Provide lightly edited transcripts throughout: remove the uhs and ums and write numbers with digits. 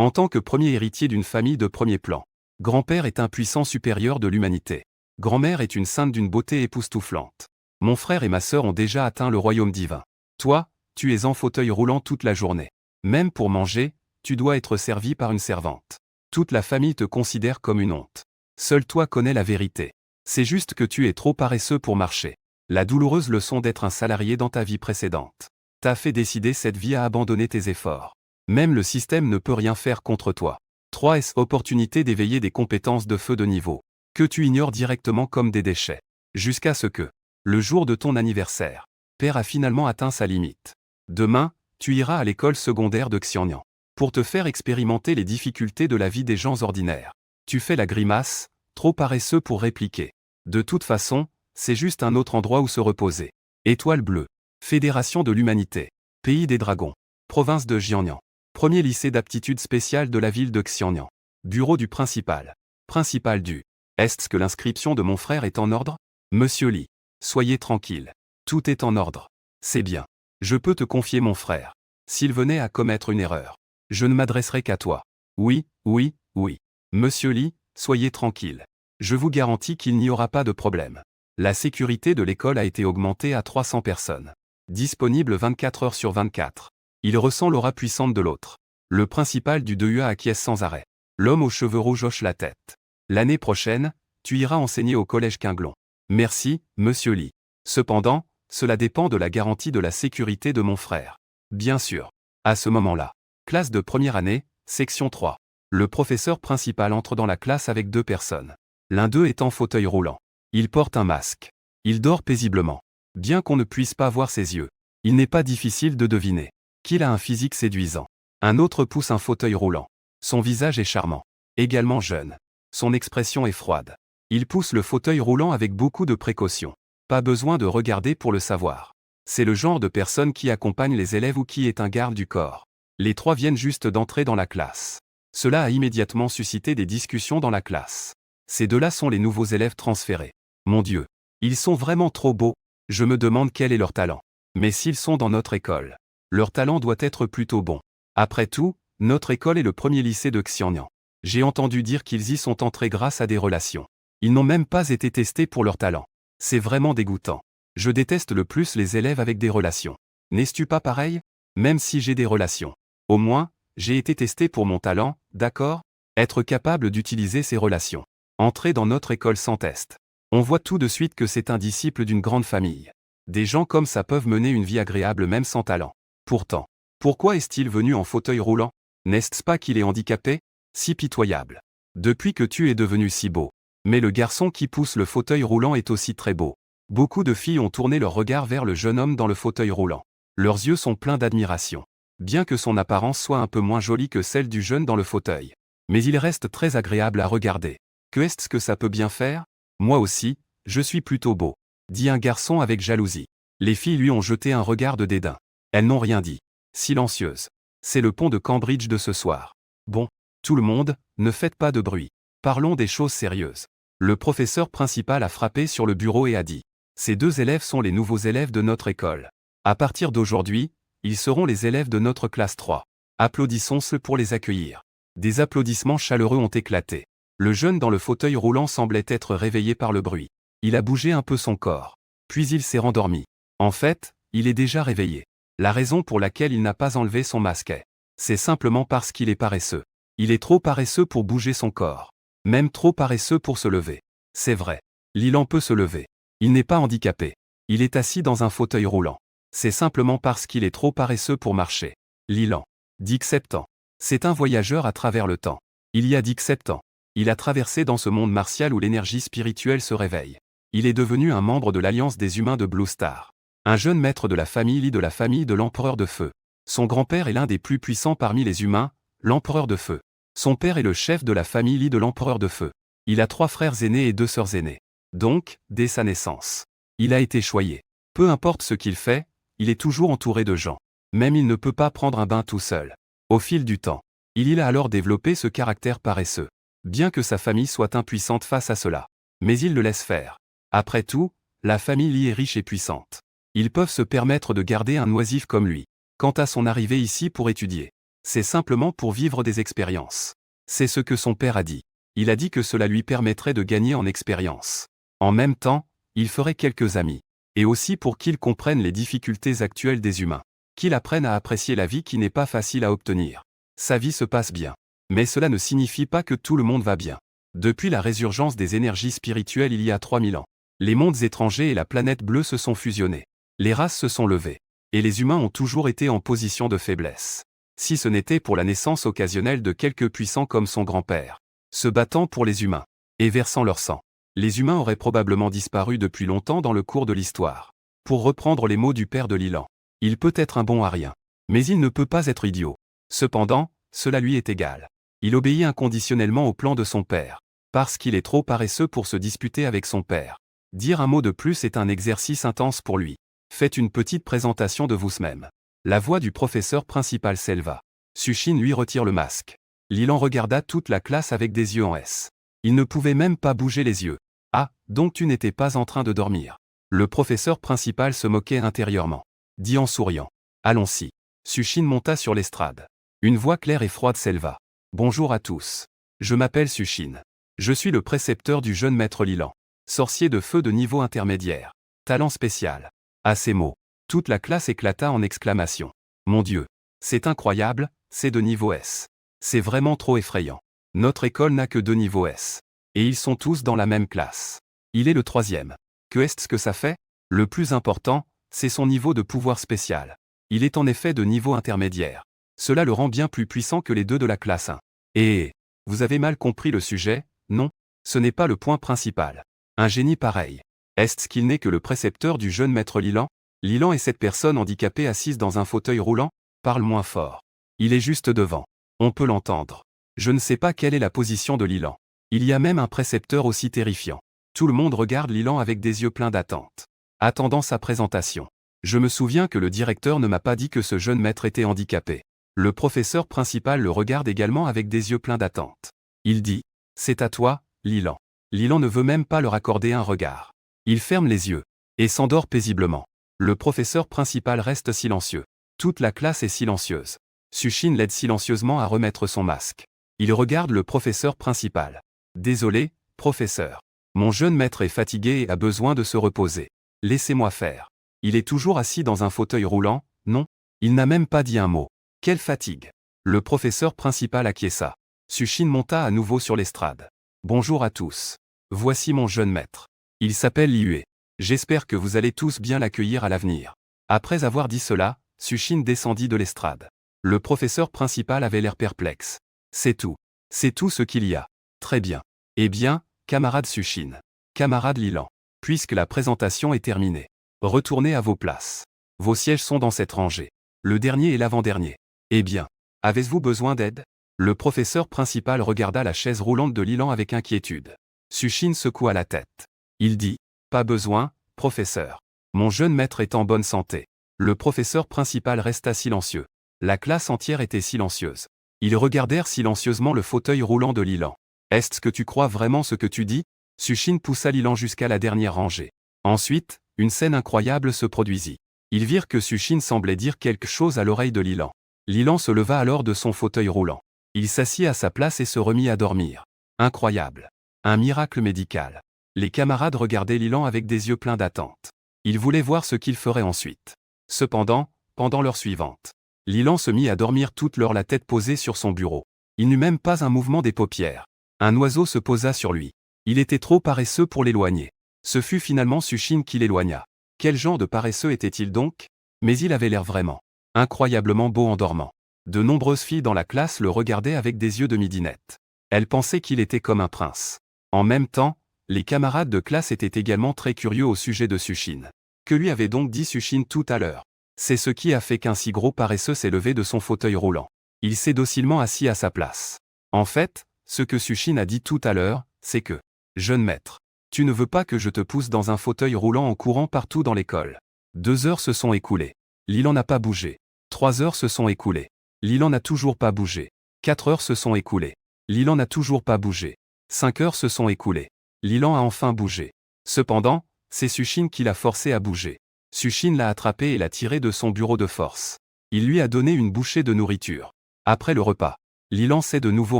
En tant que premier héritier d'une famille de premier plan, grand-père est un puissant supérieur de l'humanité. Grand-mère est une sainte d'une beauté époustouflante. Mon frère et ma sœur ont déjà atteint le royaume divin. Toi, tu es en fauteuil roulant toute la journée. Même pour manger, tu dois être servi par une servante. Toute la famille te considère comme une honte. Seul toi connais la vérité. C'est juste que tu es trop paresseux pour marcher. La douloureuse leçon d'être un salarié dans ta vie précédente t'a fait décider cette vie à abandonner tes efforts. Même le système ne peut rien faire contre toi. 3S opportunité d'éveiller des compétences de feu de niveau que tu ignores directement comme des déchets. Jusqu'à ce que, le jour de ton anniversaire, Père a finalement atteint sa limite. Demain, tu iras à l'école secondaire de Xianyang pour te faire expérimenter les difficultés de la vie des gens ordinaires. Tu fais la grimace, trop paresseux pour répliquer. De toute façon, c'est juste un autre endroit où se reposer. Étoile bleue. Fédération de l'humanité. Pays des dragons. Province de Jiangnan. Premier lycée d'aptitude spéciale de la ville de Xianyang. Bureau du principal. Principal du. Est-ce que l'inscription de mon frère est en ordre? Monsieur Li. Soyez tranquille. Tout est en ordre. C'est bien. Je peux te confier mon frère. S'il venait à commettre une erreur, je ne m'adresserai qu'à toi. Oui, oui, oui. Monsieur Li, soyez tranquille. Je vous garantis qu'il n'y aura pas de problème. La sécurité de l'école a été augmentée à 300 personnes. Disponible 24 heures sur 24. Il ressent l'aura puissante de l'autre. Le principal du 2UA acquiesce sans arrêt. L'homme aux cheveux rouges hoche la tête. L'année prochaine, tu iras enseigner au collège Qinglong. Merci, monsieur Li. Cependant, cela dépend de la garantie de la sécurité de mon frère. Bien sûr. À ce moment-là. Classe de première année, section 3. Le professeur principal entre dans la classe avec 2 personnes. L'un d'eux est en fauteuil roulant. Il porte un masque. Il dort paisiblement. Bien qu'on ne puisse pas voir ses yeux, il n'est pas difficile de deviner qu'il a un physique séduisant. Un autre pousse un fauteuil roulant. Son visage est charmant. Également jeune. Son expression est froide. Il pousse le fauteuil roulant avec beaucoup de précaution. Pas besoin de regarder pour le savoir. C'est le genre de personne qui accompagne les élèves ou qui est un garde du corps. Les 3 viennent juste d'entrer dans la classe. Cela a immédiatement suscité des discussions dans la classe. Ces 2-là sont les nouveaux élèves transférés. Mon Dieu, ils sont vraiment trop beaux. Je me demande quel est leur talent. Mais s'ils sont dans notre école, leur talent doit être plutôt bon. Après tout, notre école est le premier lycée de Xianyang. J'ai entendu dire qu'ils y sont entrés grâce à des relations. Ils n'ont même pas été testés pour leur talent. C'est vraiment dégoûtant. Je déteste le plus les élèves avec des relations. N'es-tu pas pareil? Même si j'ai des relations. Au moins, j'ai été testé pour mon talent, d'accord? Être capable d'utiliser ces relations. Entrer dans notre école sans test. On voit tout de suite que c'est un disciple d'une grande famille. Des gens comme ça peuvent mener une vie agréable même sans talent. Pourtant, pourquoi est-il venu en fauteuil roulant? N'est-ce pas qu'il est handicapé? Si pitoyable. Depuis que tu es devenu si beau. Mais le garçon qui pousse le fauteuil roulant est aussi très beau. Beaucoup de filles ont tourné leur regard vers le jeune homme dans le fauteuil roulant. Leurs yeux sont pleins d'admiration. Bien que son apparence soit un peu moins jolie que celle du jeune dans le fauteuil. Mais il reste très agréable à regarder. Que est-ce que ça peut bien faire? Moi aussi, je suis plutôt beau, dit un garçon avec jalousie. Les filles lui ont jeté un regard de dédain. Elles n'ont rien dit. Silencieuses. C'est le pont de Cambridge de ce soir. Bon, tout le monde, ne faites pas de bruit. Parlons des choses sérieuses. Le professeur principal a frappé sur le bureau et a dit. Ces 2 élèves sont les nouveaux élèves de notre école. À partir d'aujourd'hui, ils seront les élèves de notre classe 3. Applaudissons-le pour les accueillir. Des applaudissements chaleureux ont éclaté. Le jeune dans le fauteuil roulant semblait être réveillé par le bruit. Il a bougé un peu son corps. Puis il s'est rendormi. En fait, il est déjà réveillé. La raison pour laquelle il n'a pas enlevé son masque c'est simplement parce qu'il est paresseux. Il est trop paresseux pour bouger son corps. Même trop paresseux pour se lever. C'est vrai. Lilan peut se lever. Il n'est pas handicapé. Il est assis dans un fauteuil roulant. C'est simplement parce qu'il est trop paresseux pour marcher. Lilan. Dick 7 ans. C'est un voyageur à travers le temps. Il y a Dick 7 ans. Il a traversé dans ce monde martial où l'énergie spirituelle se réveille. Il est devenu un membre de l'Alliance des humains de Blue Star. Un jeune maître de la famille Li de la famille de l'Empereur de Feu. Son grand-père est l'un des plus puissants parmi les humains, l'Empereur de Feu. Son père est le chef de la famille Li de l'Empereur de Feu. Il a 3 frères aînés et 2 sœurs aînées. Donc, dès sa naissance, il a été choyé. Peu importe ce qu'il fait, il est toujours entouré de gens. Même il ne peut pas prendre un bain tout seul. Au fil du temps, il a alors développé ce caractère paresseux. Bien que sa famille soit impuissante face à cela. Mais il le laisse faire. Après tout, la famille Li est riche et puissante. Ils peuvent se permettre de garder un oisif comme lui. Quant à son arrivée ici pour étudier, C'est simplement pour vivre des expériences. C'est ce que son père a dit. Il a dit que cela lui permettrait de gagner en expérience. En même temps, il ferait quelques amis. Et aussi pour qu'il comprenne les difficultés actuelles des humains. Qu'il apprenne à apprécier la vie qui n'est pas facile à obtenir. Sa vie se passe bien. Mais cela ne signifie pas que tout le monde va bien. Depuis la résurgence des énergies spirituelles il y a 3000 ans, les mondes étrangers et la planète bleue se sont fusionnés. Les races se sont levées. Et les humains ont toujours été en position de faiblesse. Si ce n'était pour la naissance occasionnelle de quelques puissants comme son grand-père, se battant pour les humains, et versant leur sang, les humains auraient probablement disparu depuis longtemps dans le cours de l'histoire. Pour reprendre les mots du père de Lilan, il peut être un bon à rien, mais il ne peut pas être idiot. Cependant, cela lui est égal. Il obéit inconditionnellement au plan de son père, parce qu'il est trop paresseux pour se disputer avec son père. Dire un mot de plus est un exercice intense pour lui. Faites une petite présentation de vous-même. La voix du professeur principal s'éleva. Sushin lui retire le masque. Lilan regarda toute la classe avec des yeux en S. Il ne pouvait même pas bouger les yeux. Ah, donc tu n'étais pas en train de dormir. Le professeur principal se moquait intérieurement. Dit en souriant. Allons-y. Sushin monta sur l'estrade. Une voix claire et froide s'éleva. Bonjour à tous. Je m'appelle Sushin. Je suis le précepteur du jeune maître Lilan. Sorcier de feu de niveau intermédiaire. Talent spécial. À ces mots, toute la classe éclata en exclamations. Mon Dieu. C'est incroyable, c'est de niveau S. C'est vraiment trop effrayant. Notre école n'a que 2 niveaux S. Et ils sont tous dans la même classe. Il est le 3e. Que est-ce que ça fait? Le plus important, c'est son niveau de pouvoir spécial. Il est en effet de niveau intermédiaire. Cela le rend bien plus puissant que les 2 de la classe 1. Et vous avez mal compris le sujet? Non, ce n'est pas le point principal. Un génie pareil. Est-ce qu'il n'est que le précepteur du jeune maître Lilan? Lilan est cette personne handicapée assise dans un fauteuil roulant? Parle moins fort. Il est juste devant. On peut l'entendre. Je ne sais pas quelle est la position de Lilan. Il y a même un précepteur aussi terrifiant. Tout le monde regarde Lilan avec des yeux pleins d'attente. Attendant sa présentation. Je me souviens que le directeur ne m'a pas dit que ce jeune maître était handicapé. Le professeur principal le regarde également avec des yeux pleins d'attente. Il dit, c'est à toi, Lilan. Lilan ne veut même pas leur accorder un regard. Il ferme les yeux et s'endort paisiblement. Le professeur principal reste silencieux. Toute la classe est silencieuse. Sushin l'aide silencieusement à remettre son masque. Il regarde le professeur principal. Désolé, professeur. Mon jeune maître est fatigué et a besoin de se reposer. Laissez-moi faire. Il est toujours assis dans un fauteuil roulant, non? Il n'a même pas dit un mot. Quelle fatigue. Le professeur principal acquiesça. Sushin monta à nouveau sur l'estrade. Bonjour à tous. Voici mon jeune maître. Il s'appelle Liue. J'espère que vous allez tous bien l'accueillir à l'avenir. Après avoir dit cela, Sushin descendit de l'estrade. Le professeur principal avait l'air perplexe. C'est tout. C'est tout ce qu'il y a. Très bien. Eh bien, camarade Sushin. Camarade Lilan. Puisque la présentation est terminée, retournez à vos places. Vos sièges sont dans cette rangée. Le dernier et l'avant-dernier. Eh bien, avez-vous besoin d'aide? Le professeur principal regarda la chaise roulante de Lilan avec inquiétude. Sushin secoua la tête. Il dit, pas besoin, professeur. Mon jeune maître est en bonne santé. Le professeur principal resta silencieux. La classe entière était silencieuse. Ils regardèrent silencieusement le fauteuil roulant de Lilan. Est-ce que tu crois vraiment ce que tu dis? Sushin poussa Lilan jusqu'à la dernière rangée. Ensuite, une scène incroyable se produisit. Ils virent que Sushin semblait dire quelque chose à l'oreille de Lilan. Lilan se leva alors de son fauteuil roulant. Il s'assit à sa place et se remit à dormir. Incroyable. Un miracle médical. Les camarades regardaient Lilan avec des yeux pleins d'attente. Ils voulaient voir ce qu'il ferait ensuite. Cependant, pendant l'heure suivante, Lilan se mit à dormir toute l'heure la tête posée sur son bureau. Il n'eut même pas un mouvement des paupières. Un oiseau se posa sur lui. Il était trop paresseux pour l'éloigner. Ce fut finalement Sushin qui l'éloigna. Quel genre de paresseux était-il donc? Mais il avait l'air vraiment incroyablement beau en dormant. De nombreuses filles dans la classe le regardaient avec des yeux de midinette. Elles pensaient qu'il était comme un prince. En même temps, les camarades de classe étaient également très curieux au sujet de Sushin. Que lui avait donc dit Sushin tout à l'heure? C'est ce qui a fait qu'un si gros paresseux s'est levé de son fauteuil roulant. Il s'est docilement assis à sa place. En fait, ce que Sushin a dit tout à l'heure, c'est que, jeune maître, tu ne veux pas que je te pousse dans un fauteuil roulant en courant partout dans l'école. 2 heures se sont écoulées. Lilan n'a pas bougé. 3 heures se sont écoulées. Lilan n'a toujours pas bougé. 4 heures se sont écoulées. Lilan n'a toujours pas bougé. 5 heures se sont écoulées. Lilan a enfin bougé. Cependant, c'est Sushin qui l'a forcé à bouger. Sushin l'a attrapé et l'a tiré de son bureau de force. Il lui a donné une bouchée de nourriture. Après le repas, Lilan s'est de nouveau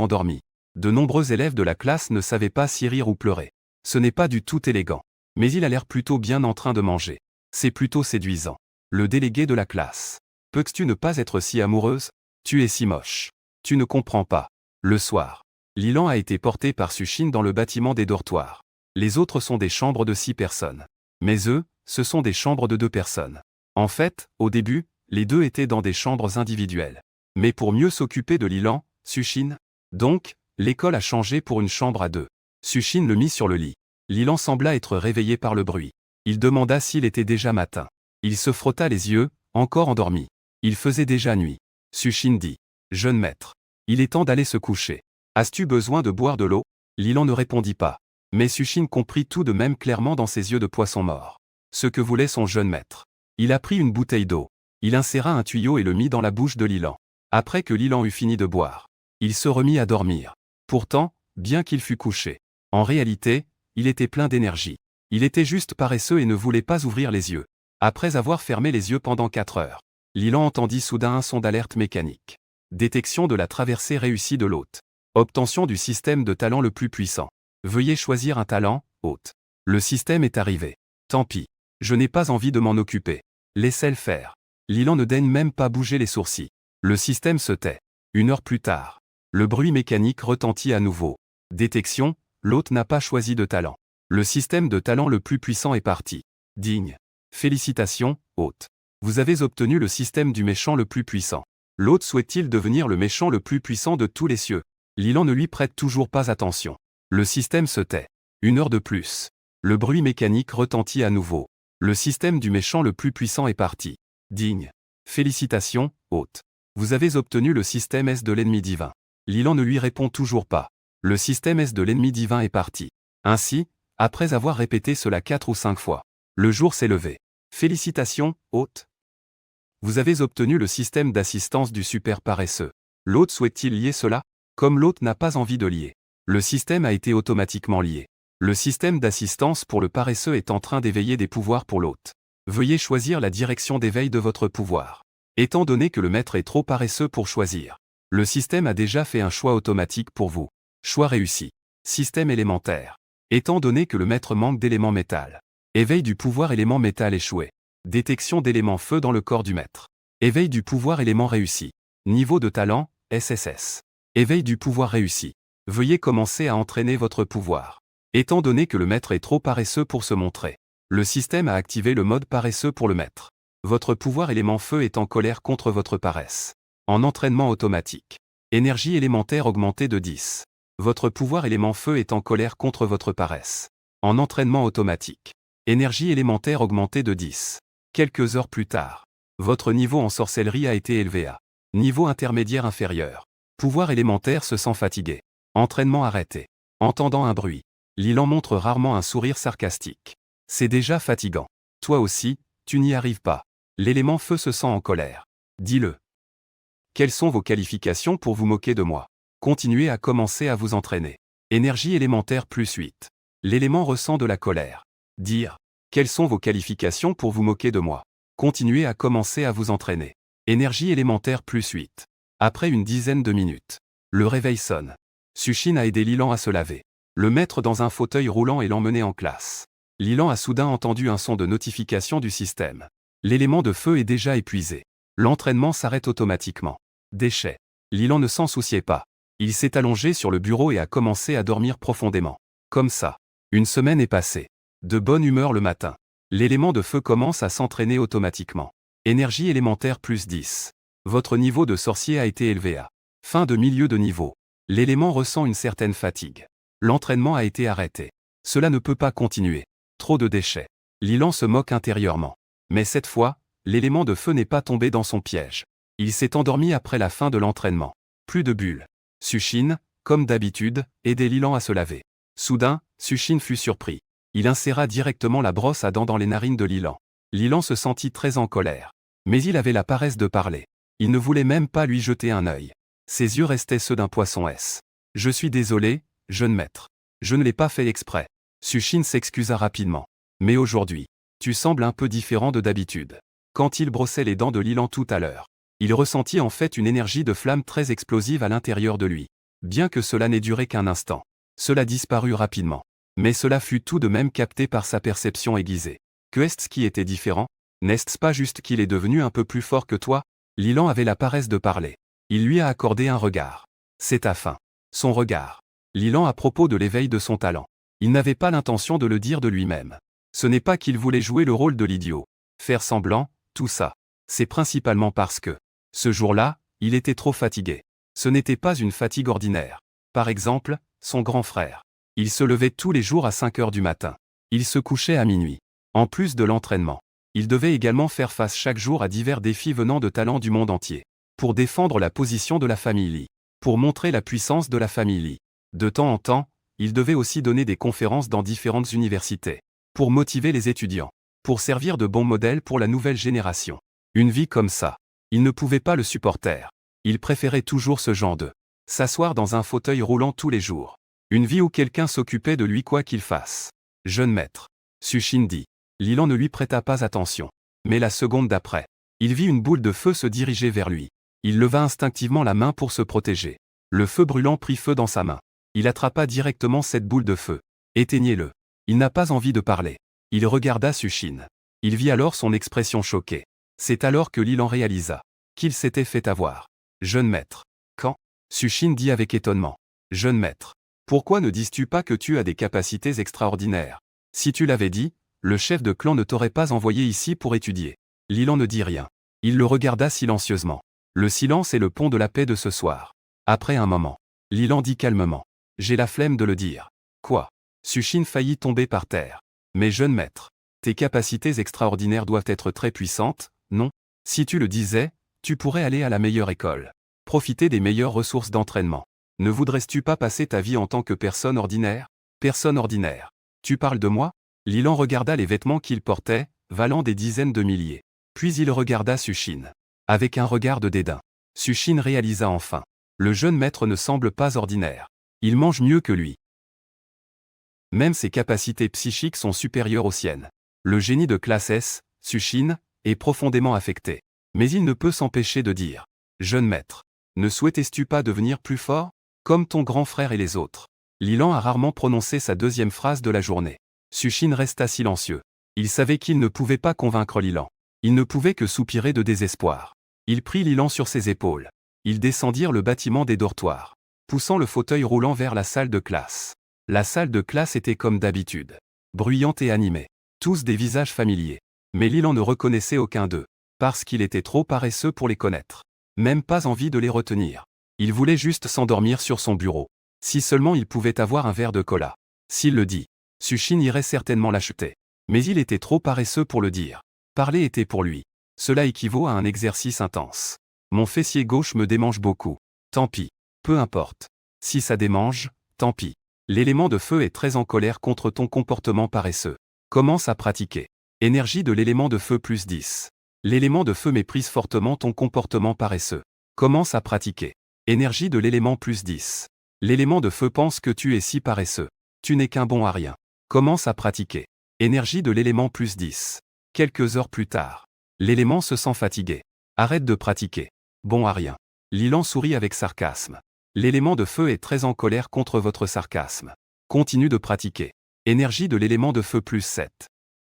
endormi. De nombreux élèves de la classe ne savaient pas si rire ou pleurer. Ce n'est pas du tout élégant. Mais il a l'air plutôt bien en train de manger. C'est plutôt séduisant. Le délégué de la classe. Peux-tu ne pas être si amoureuse? Tu es si moche. Tu ne comprends pas. Le soir, Lilan a été porté par Sushine dans le bâtiment des dortoirs. Les autres sont des chambres de 6 personnes. Mais eux, ce sont des chambres de 2 personnes. En fait, au début, les deux étaient dans des chambres individuelles. Mais pour mieux s'occuper de Lilan, Sushine, donc, l'école a changé pour une chambre à 2. Sushine le mit sur le lit. Lilan sembla être réveillé par le bruit. Il demanda s'il était déjà matin. Il se frotta les yeux, encore endormi. Il faisait déjà nuit. Sushine dit. Jeune maître. Il est temps d'aller se coucher. As-tu besoin de boire de l'eau? Lilan ne répondit pas. Mais Sushine comprit tout de même clairement dans ses yeux de poisson mort ce que voulait son jeune maître. Il a pris une bouteille d'eau. Il inséra un tuyau et le mit dans la bouche de Lilan. Après que Lilan eut fini de boire, il se remit à dormir. Pourtant, bien qu'il fût couché, en réalité, il était plein d'énergie. Il était juste paresseux et ne voulait pas ouvrir les yeux. Après avoir fermé les yeux pendant 4 heures, Lilan entendit soudain un son d'alerte mécanique. Détection de la traversée réussie de l'hôte. Obtention du système de talent le plus puissant. Veuillez choisir un talent, hôte. Le système est arrivé. Tant pis. Je n'ai pas envie de m'en occuper. Laissez-le faire. Lilan ne daigne même pas bouger les sourcils. Le système se tait. 1 heure plus tard, le bruit mécanique retentit à nouveau. Détection, l'hôte n'a pas choisi de talent. Le système de talent le plus puissant est parti. Digne. Félicitations, hôte. Vous avez obtenu le système du méchant le plus puissant. L'hôte souhaite-t-il devenir le méchant le plus puissant de tous les cieux? Lilan ne lui prête toujours pas attention. Le système se tait. 1 heure de plus. Le bruit mécanique retentit à nouveau. Le système du méchant le plus puissant est parti. Digne. Félicitations, hôte. Vous avez obtenu le système S de l'ennemi divin. Lilan ne lui répond toujours pas. Le système S de l'ennemi divin est parti. Ainsi, après avoir répété cela 4 ou 5 fois, le jour s'est levé. Félicitations, hôte. Vous avez obtenu le système d'assistance du super paresseux. L'hôte souhaite-t-il lier cela? Comme l'hôte n'a pas envie de lier, le système a été automatiquement lié. Le système d'assistance pour le paresseux est en train d'éveiller des pouvoirs pour l'hôte. Veuillez choisir la direction d'éveil de votre pouvoir. Étant donné que le maître est trop paresseux pour choisir, le système a déjà fait un choix automatique pour vous. Choix réussi. Système élémentaire. Étant donné que le maître manque d'élément métal. Éveil du pouvoir élément métal échoué. Détection d'élément feu dans le corps du maître. Éveil du pouvoir élément réussi. Niveau de talent, SSS. Éveil du pouvoir réussi. Veuillez commencer à entraîner votre pouvoir. Étant donné que le maître est trop paresseux pour se montrer, le système a activé le mode paresseux pour le maître. Votre pouvoir élément feu est en colère contre votre paresse. En entraînement automatique. Énergie élémentaire augmentée de 10. Votre pouvoir élément feu est en colère contre votre paresse. En entraînement automatique. Énergie élémentaire augmentée de 10. Quelques heures plus tard. Votre niveau en sorcellerie a été élevé à niveau intermédiaire inférieur. Pouvoir élémentaire se sent fatigué. Entraînement arrêté. Entendant un bruit. Lilan montre rarement un sourire sarcastique. C'est déjà fatigant. Toi aussi, tu n'y arrives pas. L'élément feu se sent en colère. Dis-le. Quelles sont vos qualifications pour vous moquer de moi? Continuez à commencer à vous entraîner. Énergie élémentaire plus 8. L'élément ressent de la colère. Dire. Quelles sont vos qualifications pour vous moquer de moi? Continuez à commencer à vous entraîner. Énergie élémentaire plus 8. Après une dizaine de minutes. Le réveil sonne. Sushine a aidé Lilan à se laver. Le mettre dans un fauteuil roulant et l'emmener en classe. Lilan a soudain entendu un son de notification du système. L'élément de feu est déjà épuisé. L'entraînement s'arrête automatiquement. Déchet. Lilan ne s'en souciait pas. Il s'est allongé sur le bureau et a commencé à dormir profondément. Comme ça. Une semaine est passée. De bonne humeur le matin. L'élément de feu commence à s'entraîner automatiquement. Énergie élémentaire plus 10. Votre niveau de sorcier a été élevé à fin de milieu de niveau. L'élément ressent une certaine fatigue. L'entraînement a été arrêté. Cela ne peut pas continuer. Trop de déchets. Lilan se moque intérieurement. Mais cette fois, l'élément de feu n'est pas tombé dans son piège. Il s'est endormi après la fin de l'entraînement. Plus de bulles. Sushine, comme d'habitude, aidait Lilan à se laver. Soudain, Sushine fut surpris. Il inséra directement la brosse à dents dans les narines de Lilan. Lilan se sentit très en colère. Mais il avait la paresse de parler. Il ne voulait même pas lui jeter un œil. Ses yeux restaient ceux d'un poisson S. Je suis désolé, jeune maître. Je ne l'ai pas fait exprès. Sushine s'excusa rapidement. Mais aujourd'hui, tu sembles un peu différent de d'habitude. Quand il brossait les dents de Lilan tout à l'heure, Il ressentit en fait une énergie de flamme très explosive à l'intérieur de lui. Bien que cela n'ait duré qu'un instant, cela disparut rapidement. Mais cela fut tout de même capté par sa perception aiguisée. Qu'est-ce qui était différent? N'est-ce pas juste qu'il est devenu un peu plus fort que toi? Lilan avait la paresse de parler. Il lui a accordé un regard. C'est à fin. Son regard. Lilan à propos de l'éveil de son talent. Il n'avait pas l'intention de le dire de lui-même. Ce n'est pas qu'il voulait jouer le rôle de l'idiot. Faire semblant, tout ça. C'est principalement parce que, ce jour-là, il était trop fatigué. Ce n'était pas une fatigue ordinaire. Par exemple, son grand frère. Il se levait tous les jours à 5 heures du matin. Il se couchait à minuit. En plus de l'entraînement, il devait également faire face chaque jour à divers défis venant de talents du monde entier. Pour défendre la position de la famille Lee. Pour montrer la puissance de la famille Lee. De temps en temps, il devait aussi donner des conférences dans différentes universités. Pour motiver les étudiants. Pour servir de bon modèle pour la nouvelle génération. Une vie comme ça. Il ne pouvait pas le supporter. Il préférait toujours ce genre de s'asseoir dans un fauteuil roulant tous les jours. Une vie où quelqu'un s'occupait de lui quoi qu'il fasse. Jeune maître. Sushin dit. Lilan ne lui prêta pas attention. Mais la seconde d'après, il vit une boule de feu se diriger vers lui. Il leva instinctivement la main pour se protéger. Le feu brûlant prit feu dans sa main. Il attrapa directement cette boule de feu. Éteignez-le. Il n'a pas envie de parler. Il regarda Sushin. Il vit alors son expression choquée. C'est alors que Lilan réalisa qu'il s'était fait avoir. Jeune maître. Quand? Sushin dit avec étonnement. Jeune maître. Pourquoi ne dis-tu pas que tu as des capacités extraordinaires? Si tu l'avais dit, le chef de clan ne t'aurait pas envoyé ici pour étudier. Lilan ne dit rien. Il le regarda silencieusement. Le silence est le pont de la paix de ce soir. Après un moment, Lilan dit calmement. J'ai la flemme de le dire. Quoi? Sushin faillit tomber par terre. Mais jeune maître, tes capacités extraordinaires doivent être très puissantes, non? Si tu le disais, tu pourrais aller à la meilleure école. Profiter des meilleures ressources d'entraînement. Ne voudrais-tu pas passer ta vie en tant que personne ordinaire? Personne ordinaire. Tu parles de moi? Lilan regarda les vêtements qu'il portait, valant des dizaines de milliers. Puis il regarda Sushin. Avec un regard de dédain. Sushin réalisa enfin. Le jeune maître ne semble pas ordinaire. Il mange mieux que lui. Même ses capacités psychiques sont supérieures aux siennes. Le génie de classe S, Sushin, est profondément affecté. Mais il ne peut s'empêcher de dire. Jeune maître. Ne souhaitais-tu pas devenir plus fort? Comme ton grand frère et les autres. Lilan a rarement prononcé sa deuxième phrase de la journée. Sushin resta silencieux. Il savait qu'il ne pouvait pas convaincre Lilan. Il ne pouvait que soupirer de désespoir. Il prit Lilan sur ses épaules. Ils descendirent le bâtiment des dortoirs, poussant le fauteuil roulant vers la salle de classe. La salle de classe était comme d'habitude. Bruyante et animée. Tous des visages familiers. Mais Lilan ne reconnaissait aucun d'eux. Parce qu'il était trop paresseux pour les connaître. Même pas envie de les retenir. Il voulait juste s'endormir sur son bureau. Si seulement il pouvait avoir un verre de cola. S'il le dit, Sushin irait certainement l'acheter. Mais il était trop paresseux pour le dire. Parler était pour lui. Cela équivaut à un exercice intense. Mon fessier gauche me démange beaucoup. Tant pis. Peu importe. Si ça démange, tant pis. L'élément de feu est très en colère contre ton comportement paresseux. Commence à pratiquer. Énergie de l'élément de feu plus 10. L'élément de feu méprise fortement ton comportement paresseux. Commence à pratiquer. Énergie de l'élément plus 10. L'élément de feu pense que tu es si paresseux. Tu n'es qu'un bon à rien. Commence à pratiquer. Énergie de l'élément plus 10. Quelques heures plus tard. L'élément se sent fatigué. Arrête de pratiquer. Bon à rien. Lilan sourit avec sarcasme. L'élément de feu est très en colère contre votre sarcasme. Continue de pratiquer. Énergie de l'élément de feu plus 7.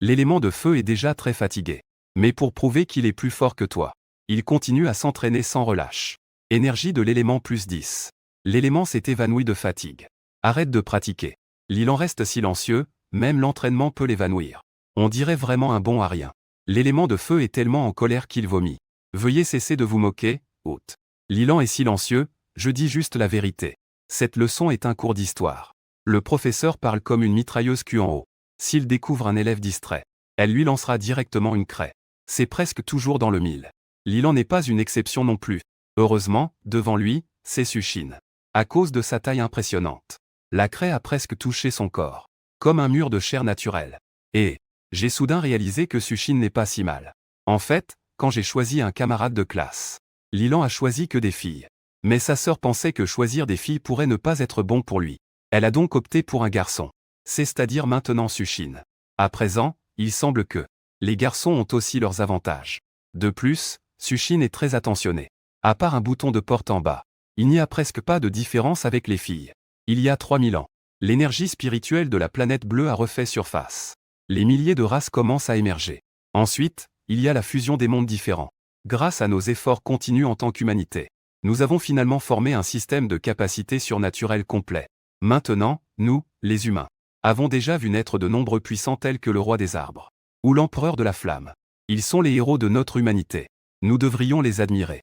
L'élément de feu est déjà très fatigué. Mais pour prouver qu'il est plus fort que toi, il continue à s'entraîner sans relâche. Énergie de l'élément plus 10. L'élément s'est évanoui de fatigue. Arrête de pratiquer. Lilan reste silencieux, même l'entraînement peut l'évanouir. On dirait vraiment un bon à rien. L'élément de feu est tellement en colère qu'il vomit. Veuillez cesser de vous moquer, hôte. Lilan est silencieux, je dis juste la vérité. Cette leçon est un cours d'histoire. Le professeur parle comme une mitrailleuse cul en haut. S'il découvre un élève distrait, elle lui lancera directement une craie. C'est presque toujours dans le mille. Lilan n'est pas une exception non plus. Heureusement, devant lui, c'est Sushin. À cause de sa taille impressionnante. La craie a presque touché son corps. Comme un mur de chair naturelle. Et j'ai soudain réalisé que Sushin n'est pas si mal. En fait, quand j'ai choisi un camarade de classe, Lilan a choisi que des filles. Mais sa sœur pensait que choisir des filles pourrait ne pas être bon pour lui. Elle a donc opté pour un garçon. C'est-à-dire maintenant Sushin. À présent, il semble que les garçons ont aussi leurs avantages. De plus, Sushine est très attentionné. À part un bouton de porte en bas, il n'y a presque pas de différence avec les filles. Il y a 3000 ans, l'énergie spirituelle de la planète bleue a refait surface. Les milliers de races commencent à émerger. Ensuite, il y a la fusion des mondes différents. Grâce à nos efforts continus en tant qu'humanité, nous avons finalement formé un système de capacités surnaturelles complet. Maintenant, nous, les humains, avons déjà vu naître de nombreux puissants tels que le roi des arbres, ou l'empereur de la flamme. Ils sont les héros de notre humanité. Nous devrions les admirer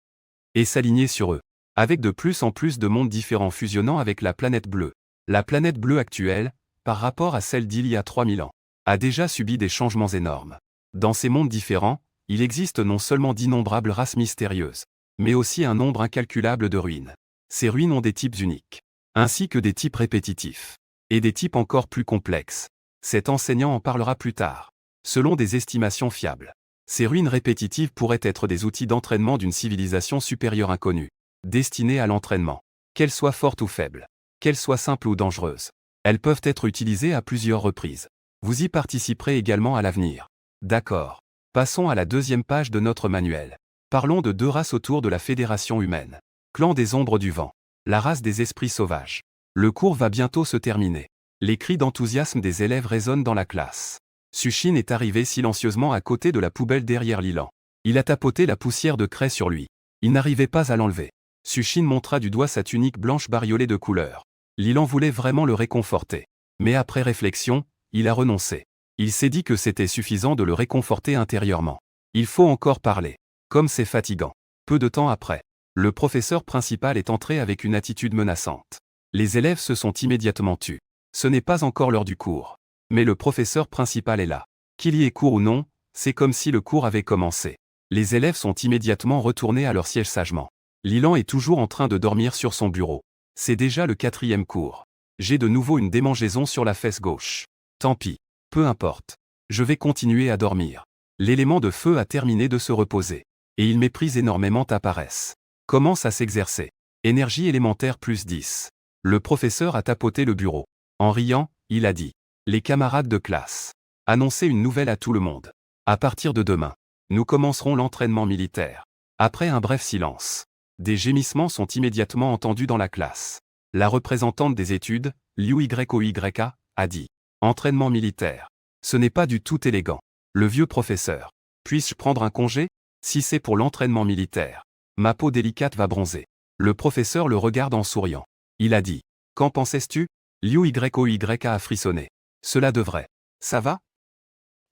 et s'aligner sur eux. Avec de plus en plus de mondes différents fusionnant avec la planète bleue. La planète bleue actuelle, par rapport à celle d'il y a 3000 ans, a déjà subi des changements énormes. Dans ces mondes différents, il existe non seulement d'innombrables races mystérieuses, mais aussi un nombre incalculable de ruines. Ces ruines ont des types uniques, ainsi que des types répétitifs, et des types encore plus complexes. Cet enseignant en parlera plus tard. Selon des estimations fiables, ces ruines répétitives pourraient être des outils d'entraînement d'une civilisation supérieure inconnue, destinée à l'entraînement. Qu'elle soit forte ou faible, qu'elle soit simple ou dangereuse, elles peuvent être utilisées à plusieurs reprises. Vous y participerez également à l'avenir. D'accord. Passons à la deuxième page de notre manuel. Parlons de deux races autour de la Fédération humaine. Clan des ombres du vent. La race des esprits sauvages. Le cours va bientôt se terminer. Les cris d'enthousiasme des élèves résonnent dans la classe. Sushine est arrivé silencieusement à côté de la poubelle derrière Lilan. Il a tapoté la poussière de craie sur lui. Il n'arrivait pas à l'enlever. Sushine montra du doigt sa tunique blanche bariolée de couleurs. Lilan voulait vraiment le réconforter. Mais après réflexion, il a renoncé. Il s'est dit que c'était suffisant de le réconforter intérieurement. Il faut encore parler. Comme c'est fatigant. Peu de temps après, le professeur principal est entré avec une attitude menaçante. Les élèves se sont immédiatement tus. Ce n'est pas encore l'heure du cours. Mais le professeur principal est là. Qu'il y ait cours ou non, c'est comme si le cours avait commencé. Les élèves sont immédiatement retournés à leur siège sagement. Lilan est toujours en train de dormir sur son bureau. C'est déjà le 4e cours. J'ai de nouveau une démangeaison sur la fesse gauche. Tant pis. Peu importe. Je vais continuer à dormir. L'élément de feu a terminé de se reposer. Et il méprise énormément ta paresse. Commence à s'exercer. Énergie élémentaire plus 10. Le professeur a tapoté le bureau. En riant, il a dit. Les camarades de classe. Annoncez une nouvelle à tout le monde. À partir de demain, nous commencerons l'entraînement militaire. Après un bref silence, des gémissements sont immédiatement entendus dans la classe. La représentante des études, Liu Yoyka, a dit. Entraînement militaire. Ce n'est pas du tout élégant. Le vieux professeur. Puis-je prendre un congé? Si c'est pour l'entraînement militaire. Ma peau délicate va bronzer. Le professeur le regarde en souriant. Il a dit. Qu'en pensais-tu? Liu Yoyka a frissonné. Cela devrait. Ça va?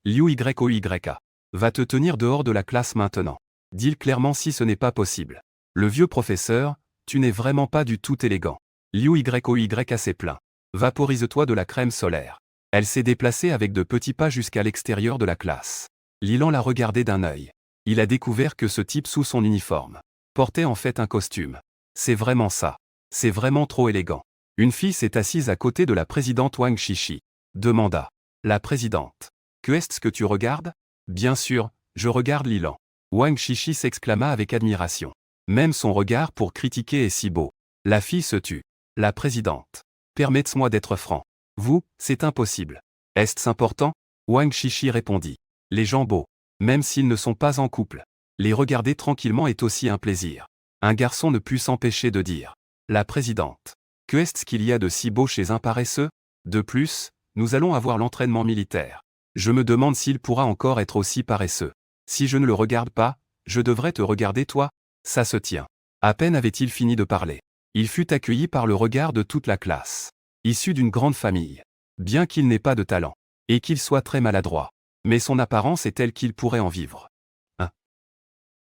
Liu Yoyka. Va te tenir dehors de la classe maintenant. Dis-le clairement si ce n'est pas possible. Le vieux professeur, tu n'es vraiment pas du tout élégant. Liu Yoyka s'est plaint. Vaporise-toi de la crème solaire. Elle s'est déplacée avec de petits pas jusqu'à l'extérieur de la classe. Lilan l'a regardé d'un œil. Il a découvert que ce type sous son uniforme portait en fait un costume. C'est vraiment ça. C'est vraiment trop élégant. Une fille s'est assise à côté de la présidente Wang Shishi. Demanda. La présidente. Que est-ce que tu regardes? Bien sûr, je regarde Lilan. Wang Shishi s'exclama avec admiration. Même son regard pour critiquer est si beau. La fille se tut. La présidente. Permettez-moi d'être franc. Vous, c'est impossible. Est-ce important? Wang Shishi répondit. Les gens beaux, même s'ils ne sont pas en couple, les regarder tranquillement est aussi un plaisir. Un garçon ne put s'empêcher de dire. La présidente. Que est-ce qu'il y a de si beau chez un paresseux? De plus, nous allons avoir l'entraînement militaire. Je me demande s'il pourra encore être aussi paresseux. Si je ne le regarde pas, je devrais te regarder toi? Ça se tient. À peine avait-il fini de parler. Il fut accueilli par le regard de toute la classe. Issu d'une grande famille. Bien qu'il n'ait pas de talent, et qu'il soit très maladroit, mais son apparence est telle qu'il pourrait en vivre.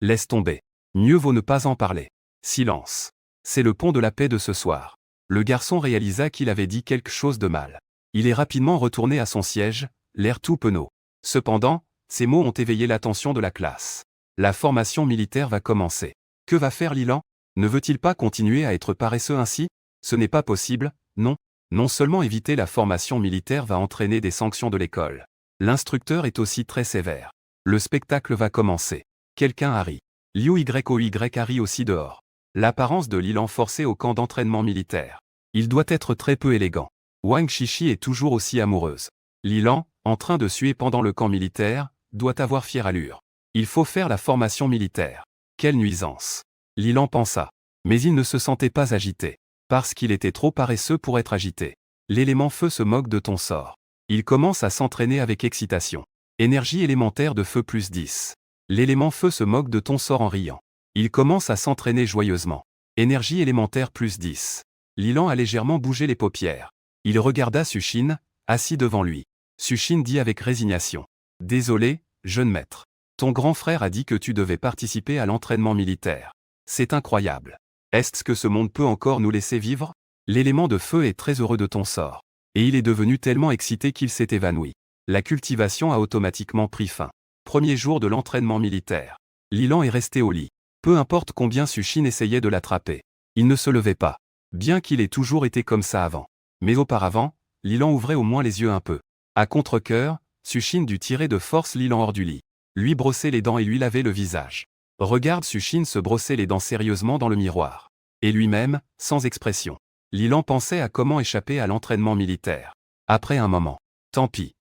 Laisse tomber. Mieux vaut ne pas en parler. Silence. C'est le pont de la paix de ce soir. Le garçon réalisa qu'il avait dit quelque chose de mal. Il est rapidement retourné à son siège, l'air tout penaud. Cependant, ces mots ont éveillé l'attention de la classe. La formation militaire va commencer. Que va faire Lilan? Ne veut-il pas continuer à être paresseux ainsi? Ce n'est pas possible, non. Non seulement éviter la formation militaire va entraîner des sanctions de l'école. L'instructeur est aussi très sévère. Le spectacle va commencer. Quelqu'un a ri. Liu Yoyka rit aussi dehors. L'apparence de Lilan forcé au camp d'entraînement militaire. Il doit être très peu élégant. Wang Shishi est toujours aussi amoureuse. Lilan, en train de suer pendant le camp militaire, doit avoir fière allure. Il faut faire la formation militaire. Quelle nuisance. Lilan pensa. Mais il ne se sentait pas agité. Parce qu'il était trop paresseux pour être agité. L'élément feu se moque de ton sort. Il commence à s'entraîner avec excitation. Énergie élémentaire de feu plus 10. L'élément feu se moque de ton sort en riant. Il commence à s'entraîner joyeusement. Énergie élémentaire plus 10. Lilan a légèrement bougé les paupières. Il regarda Sushine, assis devant lui. Sushine dit avec résignation. Désolé, jeune maître. Ton grand frère a dit que tu devais participer à l'entraînement militaire. C'est incroyable. Est-ce que ce monde peut encore nous laisser vivre? L'élément de feu est très heureux de ton sort. Et il est devenu tellement excité qu'il s'est évanoui. La cultivation a automatiquement pris fin. Premier jour de l'entraînement militaire. Lilan est resté au lit. Peu importe combien Sushine essayait de l'attraper. Il ne se levait pas. Bien qu'il ait toujours été comme ça avant. Mais auparavant, Lilan ouvrait au moins les yeux un peu. À contre-cœur, Sushine dut tirer de force Lilan hors du lit. Lui brosser les dents et lui laver le visage. Regarde Sushine se brosser les dents sérieusement dans le miroir. Et lui-même, sans expression. Lilan pensait à comment échapper à l'entraînement militaire. Après un moment. Tant pis.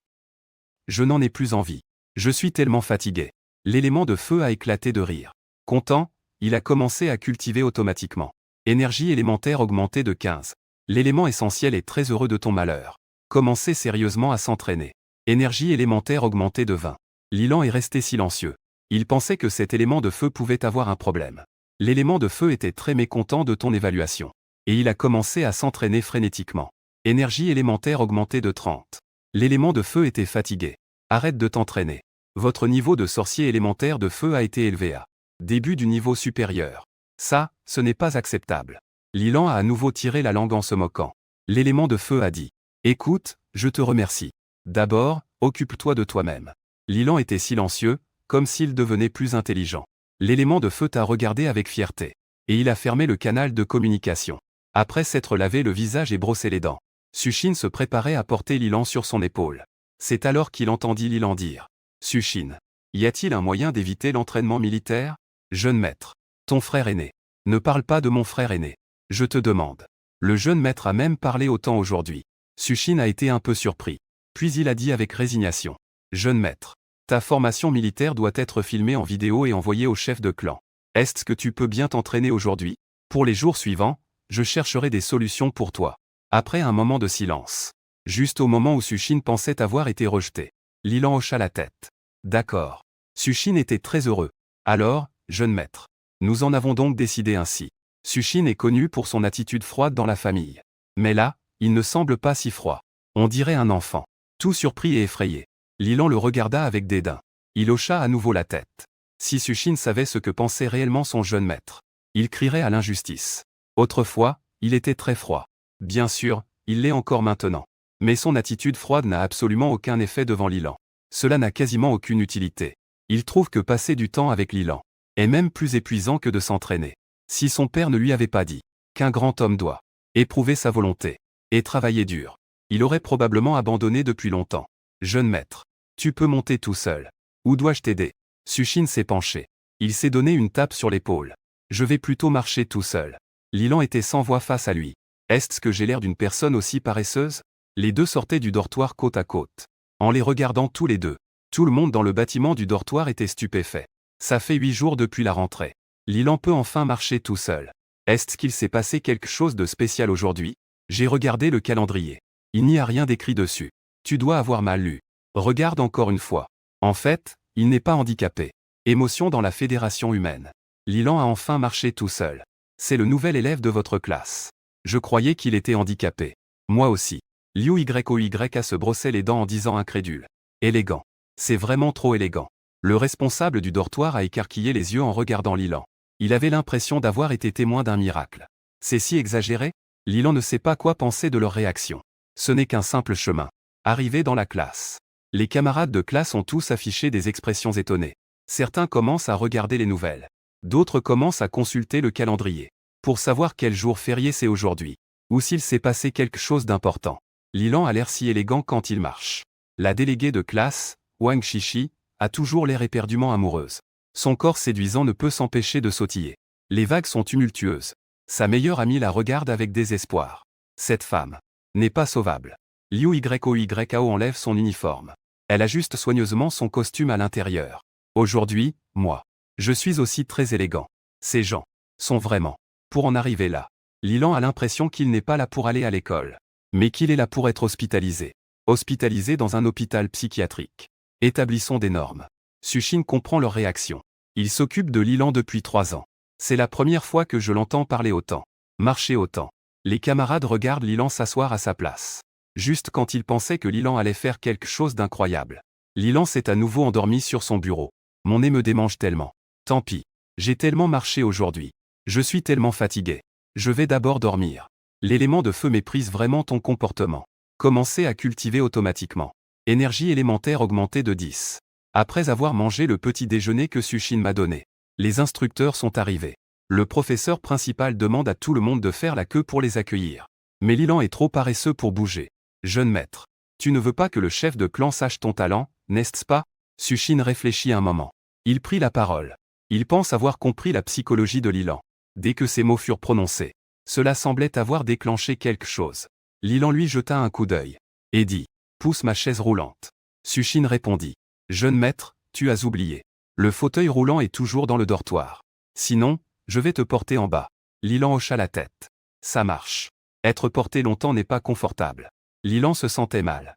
Je n'en ai plus envie. Je suis tellement fatigué. L'élément de feu a éclaté de rire. Content, il a commencé à cultiver automatiquement. Énergie élémentaire augmentée de 15. L'élément essentiel est très heureux de ton malheur. Commencez sérieusement à s'entraîner. Énergie élémentaire augmentée de 20. Lilan est resté silencieux. Il pensait que cet élément de feu pouvait avoir un problème. L'élément de feu était très mécontent de ton évaluation. Et il a commencé à s'entraîner frénétiquement. Énergie élémentaire augmentée de 30. L'élément de feu était fatigué. Arrête de t'entraîner. Votre niveau de sorcier élémentaire de feu a été élevé à début du niveau supérieur. Ça, ce n'est pas acceptable. Lilan a à nouveau tiré la langue en se moquant. L'élément de feu a dit. Écoute, je te remercie. D'abord, occupe-toi de toi-même. Lilan était silencieux, comme s'il devenait plus intelligent. L'élément de feu t'a regardé avec fierté. Et il a fermé le canal de communication. Après s'être lavé le visage et brossé les dents, Sushine se préparait à porter Lilan sur son épaule. C'est alors qu'il entendit Lilan dire. Sushine. Y a-t-il un moyen d'éviter l'entraînement militaire? Jeune maître. Ton frère aîné. Ne parle pas de mon frère aîné. Je te demande. Le jeune maître a même parlé autant aujourd'hui. Sushine a été un peu surpris. Puis il a dit avec résignation. Jeune maître. Ta formation militaire doit être filmée en vidéo et envoyée au chef de clan. Est-ce que tu peux bien t'entraîner aujourd'hui? Pour les jours suivants, je chercherai des solutions pour toi. Après un moment de silence. Juste au moment où Sushine pensait avoir été rejeté. Lilan hocha la tête. D'accord. Sushine était très heureux. Alors, jeune maître. Nous en avons donc décidé ainsi. Sushine est connu pour son attitude froide dans la famille. Mais là, il ne semble pas si froid. On dirait un enfant. Tout surpris et effrayé. Lilan le regarda avec dédain. Il hocha à nouveau la tête. Si Sushine savait ce que pensait réellement son jeune maître, il crierait à l'injustice. Autrefois, il était très froid. Bien sûr, il l'est encore maintenant. Mais son attitude froide n'a absolument aucun effet devant Lilan. Cela n'a quasiment aucune utilité. Il trouve que passer du temps avec Lilan est même plus épuisant que de s'entraîner. Si son père ne lui avait pas dit qu'un grand homme doit éprouver sa volonté et travailler dur, il aurait probablement abandonné depuis longtemps. Jeune maître, tu peux monter tout seul. Où dois-je t'aider? Sushine s'est penché. Il s'est donné une tape sur l'épaule. Je vais plutôt marcher tout seul. Lilan était sans voix face à lui. Est-ce que j'ai l'air d'une personne aussi paresseuse? Les deux sortaient du dortoir côte à côte. En les regardant tous les deux, tout le monde dans le bâtiment du dortoir était stupéfait. Ça fait 8 jours depuis la rentrée. Lilan peut enfin marcher tout seul. Est-ce qu'il s'est passé quelque chose de spécial aujourd'hui? J'ai regardé le calendrier. Il n'y a rien d'écrit dessus. Tu dois avoir mal lu. Regarde encore une fois. En fait, il n'est pas handicapé. Émotion dans la fédération humaine. Lilan a enfin marché tout seul. C'est le nouvel élève de votre classe. Je croyais qu'il était handicapé. Moi aussi. Liu Yoyka se brossait les dents en disant incrédule. Élégant. C'est vraiment trop élégant. Le responsable du dortoir a écarquillé les yeux en regardant Lilan. Il avait l'impression d'avoir été témoin d'un miracle. C'est si exagéré? Lilan ne sait pas quoi penser de leur réaction. Ce n'est qu'un simple chemin. Arrivé dans la classe. Les camarades de classe ont tous affiché des expressions étonnées. Certains commencent à regarder les nouvelles. D'autres commencent à consulter le calendrier. Pour savoir quel jour férié c'est aujourd'hui. Ou s'il s'est passé quelque chose d'important. Lilan a l'air si élégant quand il marche. La déléguée de classe, Wang Shishi, a toujours l'air éperdument amoureuse. Son corps séduisant ne peut s'empêcher de sautiller. Les vagues sont tumultueuses. Sa meilleure amie la regarde avec désespoir. Cette femme n'est pas sauvable. Liu Yoyko enlève son uniforme. Elle ajuste soigneusement son costume à l'intérieur. Aujourd'hui, moi. Je suis aussi très élégant. Ces gens sont vraiment pour en arriver là. Lilan a l'impression qu'il n'est pas là pour aller à l'école, mais qu'il est là pour être hospitalisé. Hospitalisé dans un hôpital psychiatrique. Établissons des normes. Sushine comprend leur réaction. Il s'occupe de Lilan depuis 3 ans. C'est la première fois que je l'entends parler autant, marcher autant. Les camarades regardent Lilan s'asseoir à sa place. Juste quand ils pensaient que Lilan allait faire quelque chose d'incroyable. Lilan s'est à nouveau endormi sur son bureau. Mon nez me démange tellement. Tant pis. J'ai tellement marché aujourd'hui. Je suis tellement fatigué. Je vais d'abord dormir. L'élément de feu méprise vraiment ton comportement. Commencez à cultiver automatiquement. Énergie élémentaire augmentée de 10. Après avoir mangé le petit déjeuner que Sushine m'a donné. Les instructeurs sont arrivés. Le professeur principal demande à tout le monde de faire la queue pour les accueillir. Mais Lilan est trop paresseux pour bouger. Jeune maître. Tu ne veux pas que le chef de clan sache ton talent, n'est-ce pas? Sushine réfléchit un moment. Il prit la parole. Il pense avoir compris la psychologie de Lilan. Dès que ces mots furent prononcés, cela semblait avoir déclenché quelque chose. Lilan lui jeta un coup d'œil. Et dit, pousse ma chaise roulante. Sushine répondit, jeune maître, tu as oublié. Le fauteuil roulant est toujours dans le dortoir. Sinon, je vais te porter en bas. Lilan hocha la tête. Ça marche. Être porté longtemps n'est pas confortable. Lilan se sentait mal.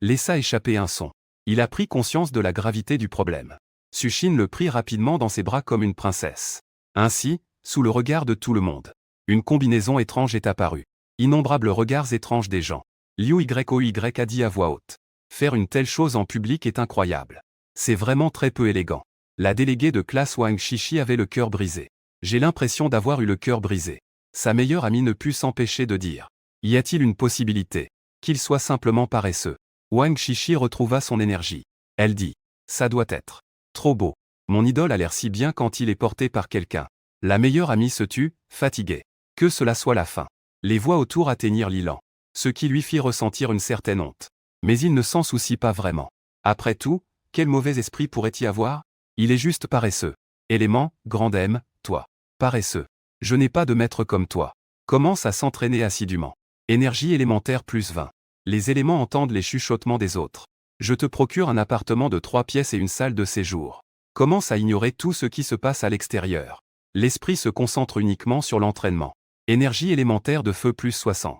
Laissa échapper un son. Il a pris conscience de la gravité du problème. Sushine le prit rapidement dans ses bras comme une princesse. Ainsi, sous le regard de tout le monde, une combinaison étrange est apparue. Innombrables regards étranges des gens. Liu Yoy a dit à voix haute. Faire une telle chose en public est incroyable. C'est vraiment très peu élégant. La déléguée de classe Wang Shishi avait le cœur brisé. J'ai l'impression d'avoir eu le cœur brisé. Sa meilleure amie ne put s'empêcher de dire. Y a-t-il une possibilité qu'il soit simplement paresseux? Wang Shishi retrouva son énergie. Elle dit. Ça doit être trop beau. Mon idole a l'air si bien quand il est porté par quelqu'un. La meilleure amie se tut, fatiguée. Que cela soit la fin. Les voix autour atteignirent Lilan. Ce qui lui fit ressentir une certaine honte. Mais il ne s'en soucie pas vraiment. Après tout, quel mauvais esprit pourrait y avoir? Il est juste paresseux. Élément, grande M, toi. Paresseux. Je n'ai pas de maître comme toi. Commence à s'entraîner assidûment. Énergie élémentaire plus 20. Les éléments entendent les chuchotements des autres. Je te procure un appartement de 3 pièces et une salle de séjour. Commence à ignorer tout ce qui se passe à l'extérieur. L'esprit se concentre uniquement sur l'entraînement. Énergie élémentaire de feu plus 60.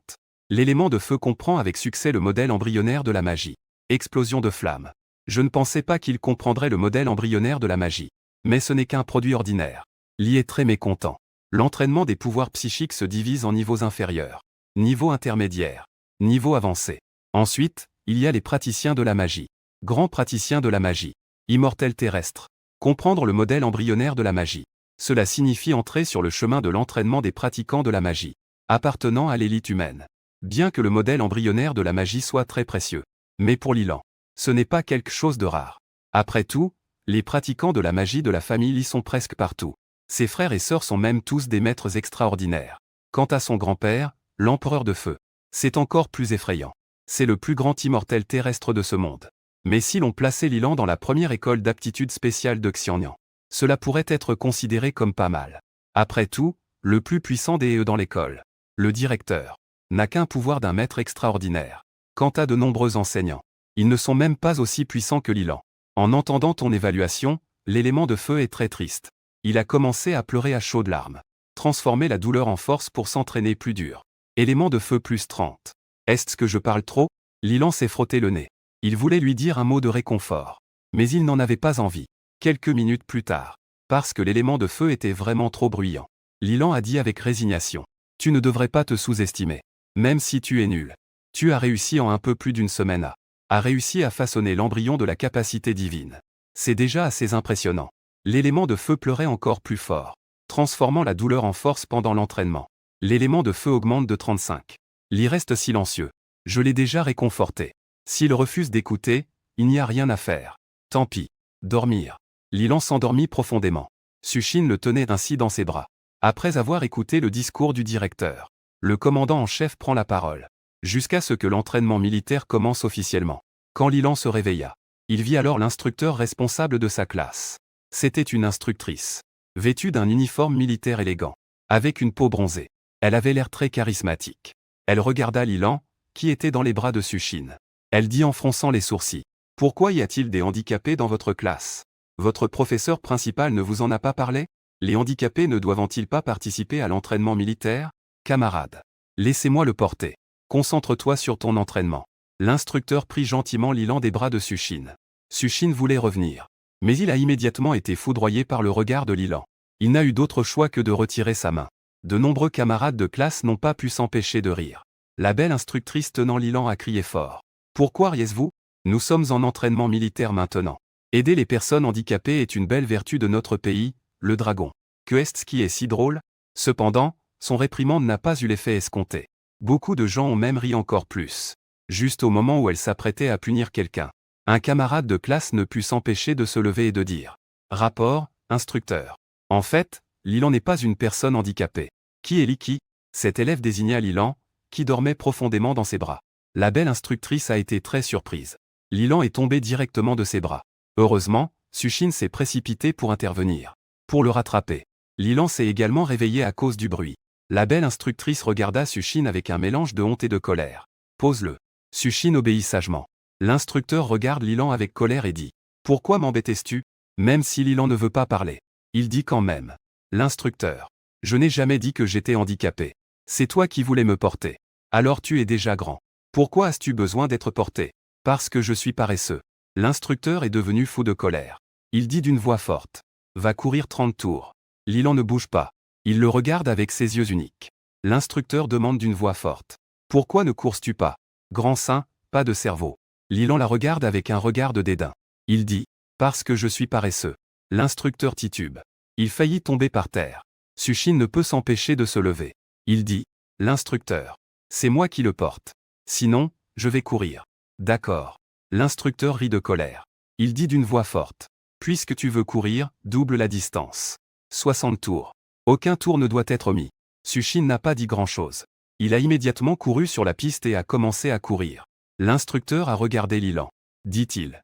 L'élément de feu comprend avec succès le modèle embryonnaire de la magie. Explosion de flammes. Je ne pensais pas qu'il comprendrait le modèle embryonnaire de la magie. Mais ce n'est qu'un produit ordinaire. Li est très mécontent. L'entraînement des pouvoirs psychiques se divise en niveaux inférieurs. Niveau intermédiaire. Niveau avancé. Ensuite, il y a les praticiens de la magie. Grands praticiens de la magie. Immortels terrestres. Comprendre le modèle embryonnaire de la magie. Cela signifie entrer sur le chemin de l'entraînement des pratiquants de la magie, appartenant à l'élite humaine. Bien que le modèle embryonnaire de la magie soit très précieux. Mais pour Lilan, ce n'est pas quelque chose de rare. Après tout, les pratiquants de la magie de la famille y sont presque partout. Ses frères et sœurs sont même tous des maîtres extraordinaires. Quant à son grand-père, l'empereur de feu, c'est encore plus effrayant. C'est le plus grand immortel terrestre de ce monde. Mais si l'on plaçait Lilan dans la première école d'aptitude spéciale de Xianyang, cela pourrait être considéré comme pas mal. Après tout, le plus puissant des dans l'école, le directeur, n'a qu'un pouvoir d'un maître extraordinaire. Quant à de nombreux enseignants, ils ne sont même pas aussi puissants que Lilan. En entendant ton évaluation, l'élément de feu est très triste. Il a commencé à pleurer à chaudes larmes. Transformer la douleur en force pour s'entraîner plus dur. Élément de feu plus 30. Est-ce que je parle trop? Lilan s'est frotté le nez. Il voulait lui dire un mot de réconfort. Mais il n'en avait pas envie. Quelques minutes plus tard. Parce que l'élément de feu était vraiment trop bruyant. Lilan a dit avec résignation. Tu ne devrais pas te sous-estimer. Même si tu es nul. Tu as réussi en un peu plus d'une semaine à réussi à façonner l'embryon de la capacité divine. C'est déjà assez impressionnant. L'élément de feu pleurait encore plus fort, transformant la douleur en force pendant l'entraînement. L'élément de feu augmente de 35. Li reste silencieux. Je l'ai déjà réconforté. S'il refuse d'écouter, il n'y a rien à faire. Tant pis. Dormir. Lilan s'endormit profondément. Sushine le tenait ainsi dans ses bras. Après avoir écouté le discours du directeur, le commandant en chef prend la parole. Jusqu'à ce que l'entraînement militaire commence officiellement. Quand Lilan se réveilla, il vit alors l'instructeur responsable de sa classe. C'était une instructrice, vêtue d'un uniforme militaire élégant, avec une peau bronzée. Elle avait l'air très charismatique. Elle regarda Lilan, qui était dans les bras de Sushine. Elle dit en fronçant les sourcils. Pourquoi y a-t-il des handicapés dans votre classe? Votre professeur principal ne vous en a pas parlé? Les handicapés ne doivent-ils pas participer à l'entraînement militaire? Camarade. Laissez-moi le porter. Concentre-toi sur ton entraînement. L'instructeur prit gentiment Lilan des bras de Sushine. Sushine voulait revenir. Mais il a immédiatement été foudroyé par le regard de Lilan. Il n'a eu d'autre choix que de retirer sa main. De nombreux camarades de classe n'ont pas pu s'empêcher de rire. La belle instructrice tenant Lilan a crié fort. Pourquoi riez-vous? Nous sommes en entraînement militaire maintenant. Aider les personnes handicapées est une belle vertu de notre pays, le dragon. Que est-ce qui est si drôle? Cependant, son réprimande n'a pas eu l'effet escompté. Beaucoup de gens ont même ri encore plus. Juste au moment où elle s'apprêtait à punir quelqu'un. Un camarade de classe ne put s'empêcher de se lever et de dire. Rapport, instructeur. En fait, Lilan n'est pas une personne handicapée. Qui est Liki? Cet élève désigna Lilan, qui dormait profondément dans ses bras. La belle instructrice a été très surprise. Lilan est tombé directement de ses bras. Heureusement, Sushine s'est précipité pour intervenir. Pour le rattraper. Lilan s'est également réveillé à cause du bruit. La belle instructrice regarda Sushine avec un mélange de honte et de colère. Pose-le. Sushine obéit sagement. L'instructeur regarde Lilan avec colère et dit. Pourquoi m'embêtes-tu? Même si Lilan ne veut pas parler. Il dit quand même. L'instructeur. Je n'ai jamais dit que j'étais handicapé. C'est toi qui voulais me porter. Alors tu es déjà grand. Pourquoi as-tu besoin d'être porté? Parce que je suis paresseux. L'instructeur est devenu fou de colère. Il dit d'une voix forte. Va courir 30 tours. Lilan ne bouge pas. Il le regarde avec ses yeux uniques. L'instructeur demande d'une voix forte. Pourquoi ne cours-tu pas? Grand sein, pas de cerveau. Lilan la regarde avec un regard de dédain. Il dit. Parce que je suis paresseux. L'instructeur titube. Il faillit tomber par terre. Sushine ne peut s'empêcher de se lever. Il dit. L'instructeur. C'est moi qui le porte. Sinon, je vais courir. D'accord. L'instructeur rit de colère. Il dit d'une voix forte. Puisque tu veux courir, double la distance. 60 tours. Aucun tour ne doit être omis. Sushine n'a pas dit grand-chose. Il a immédiatement couru sur la piste et a commencé à courir. L'instructeur a regardé Lilan. Dit-il.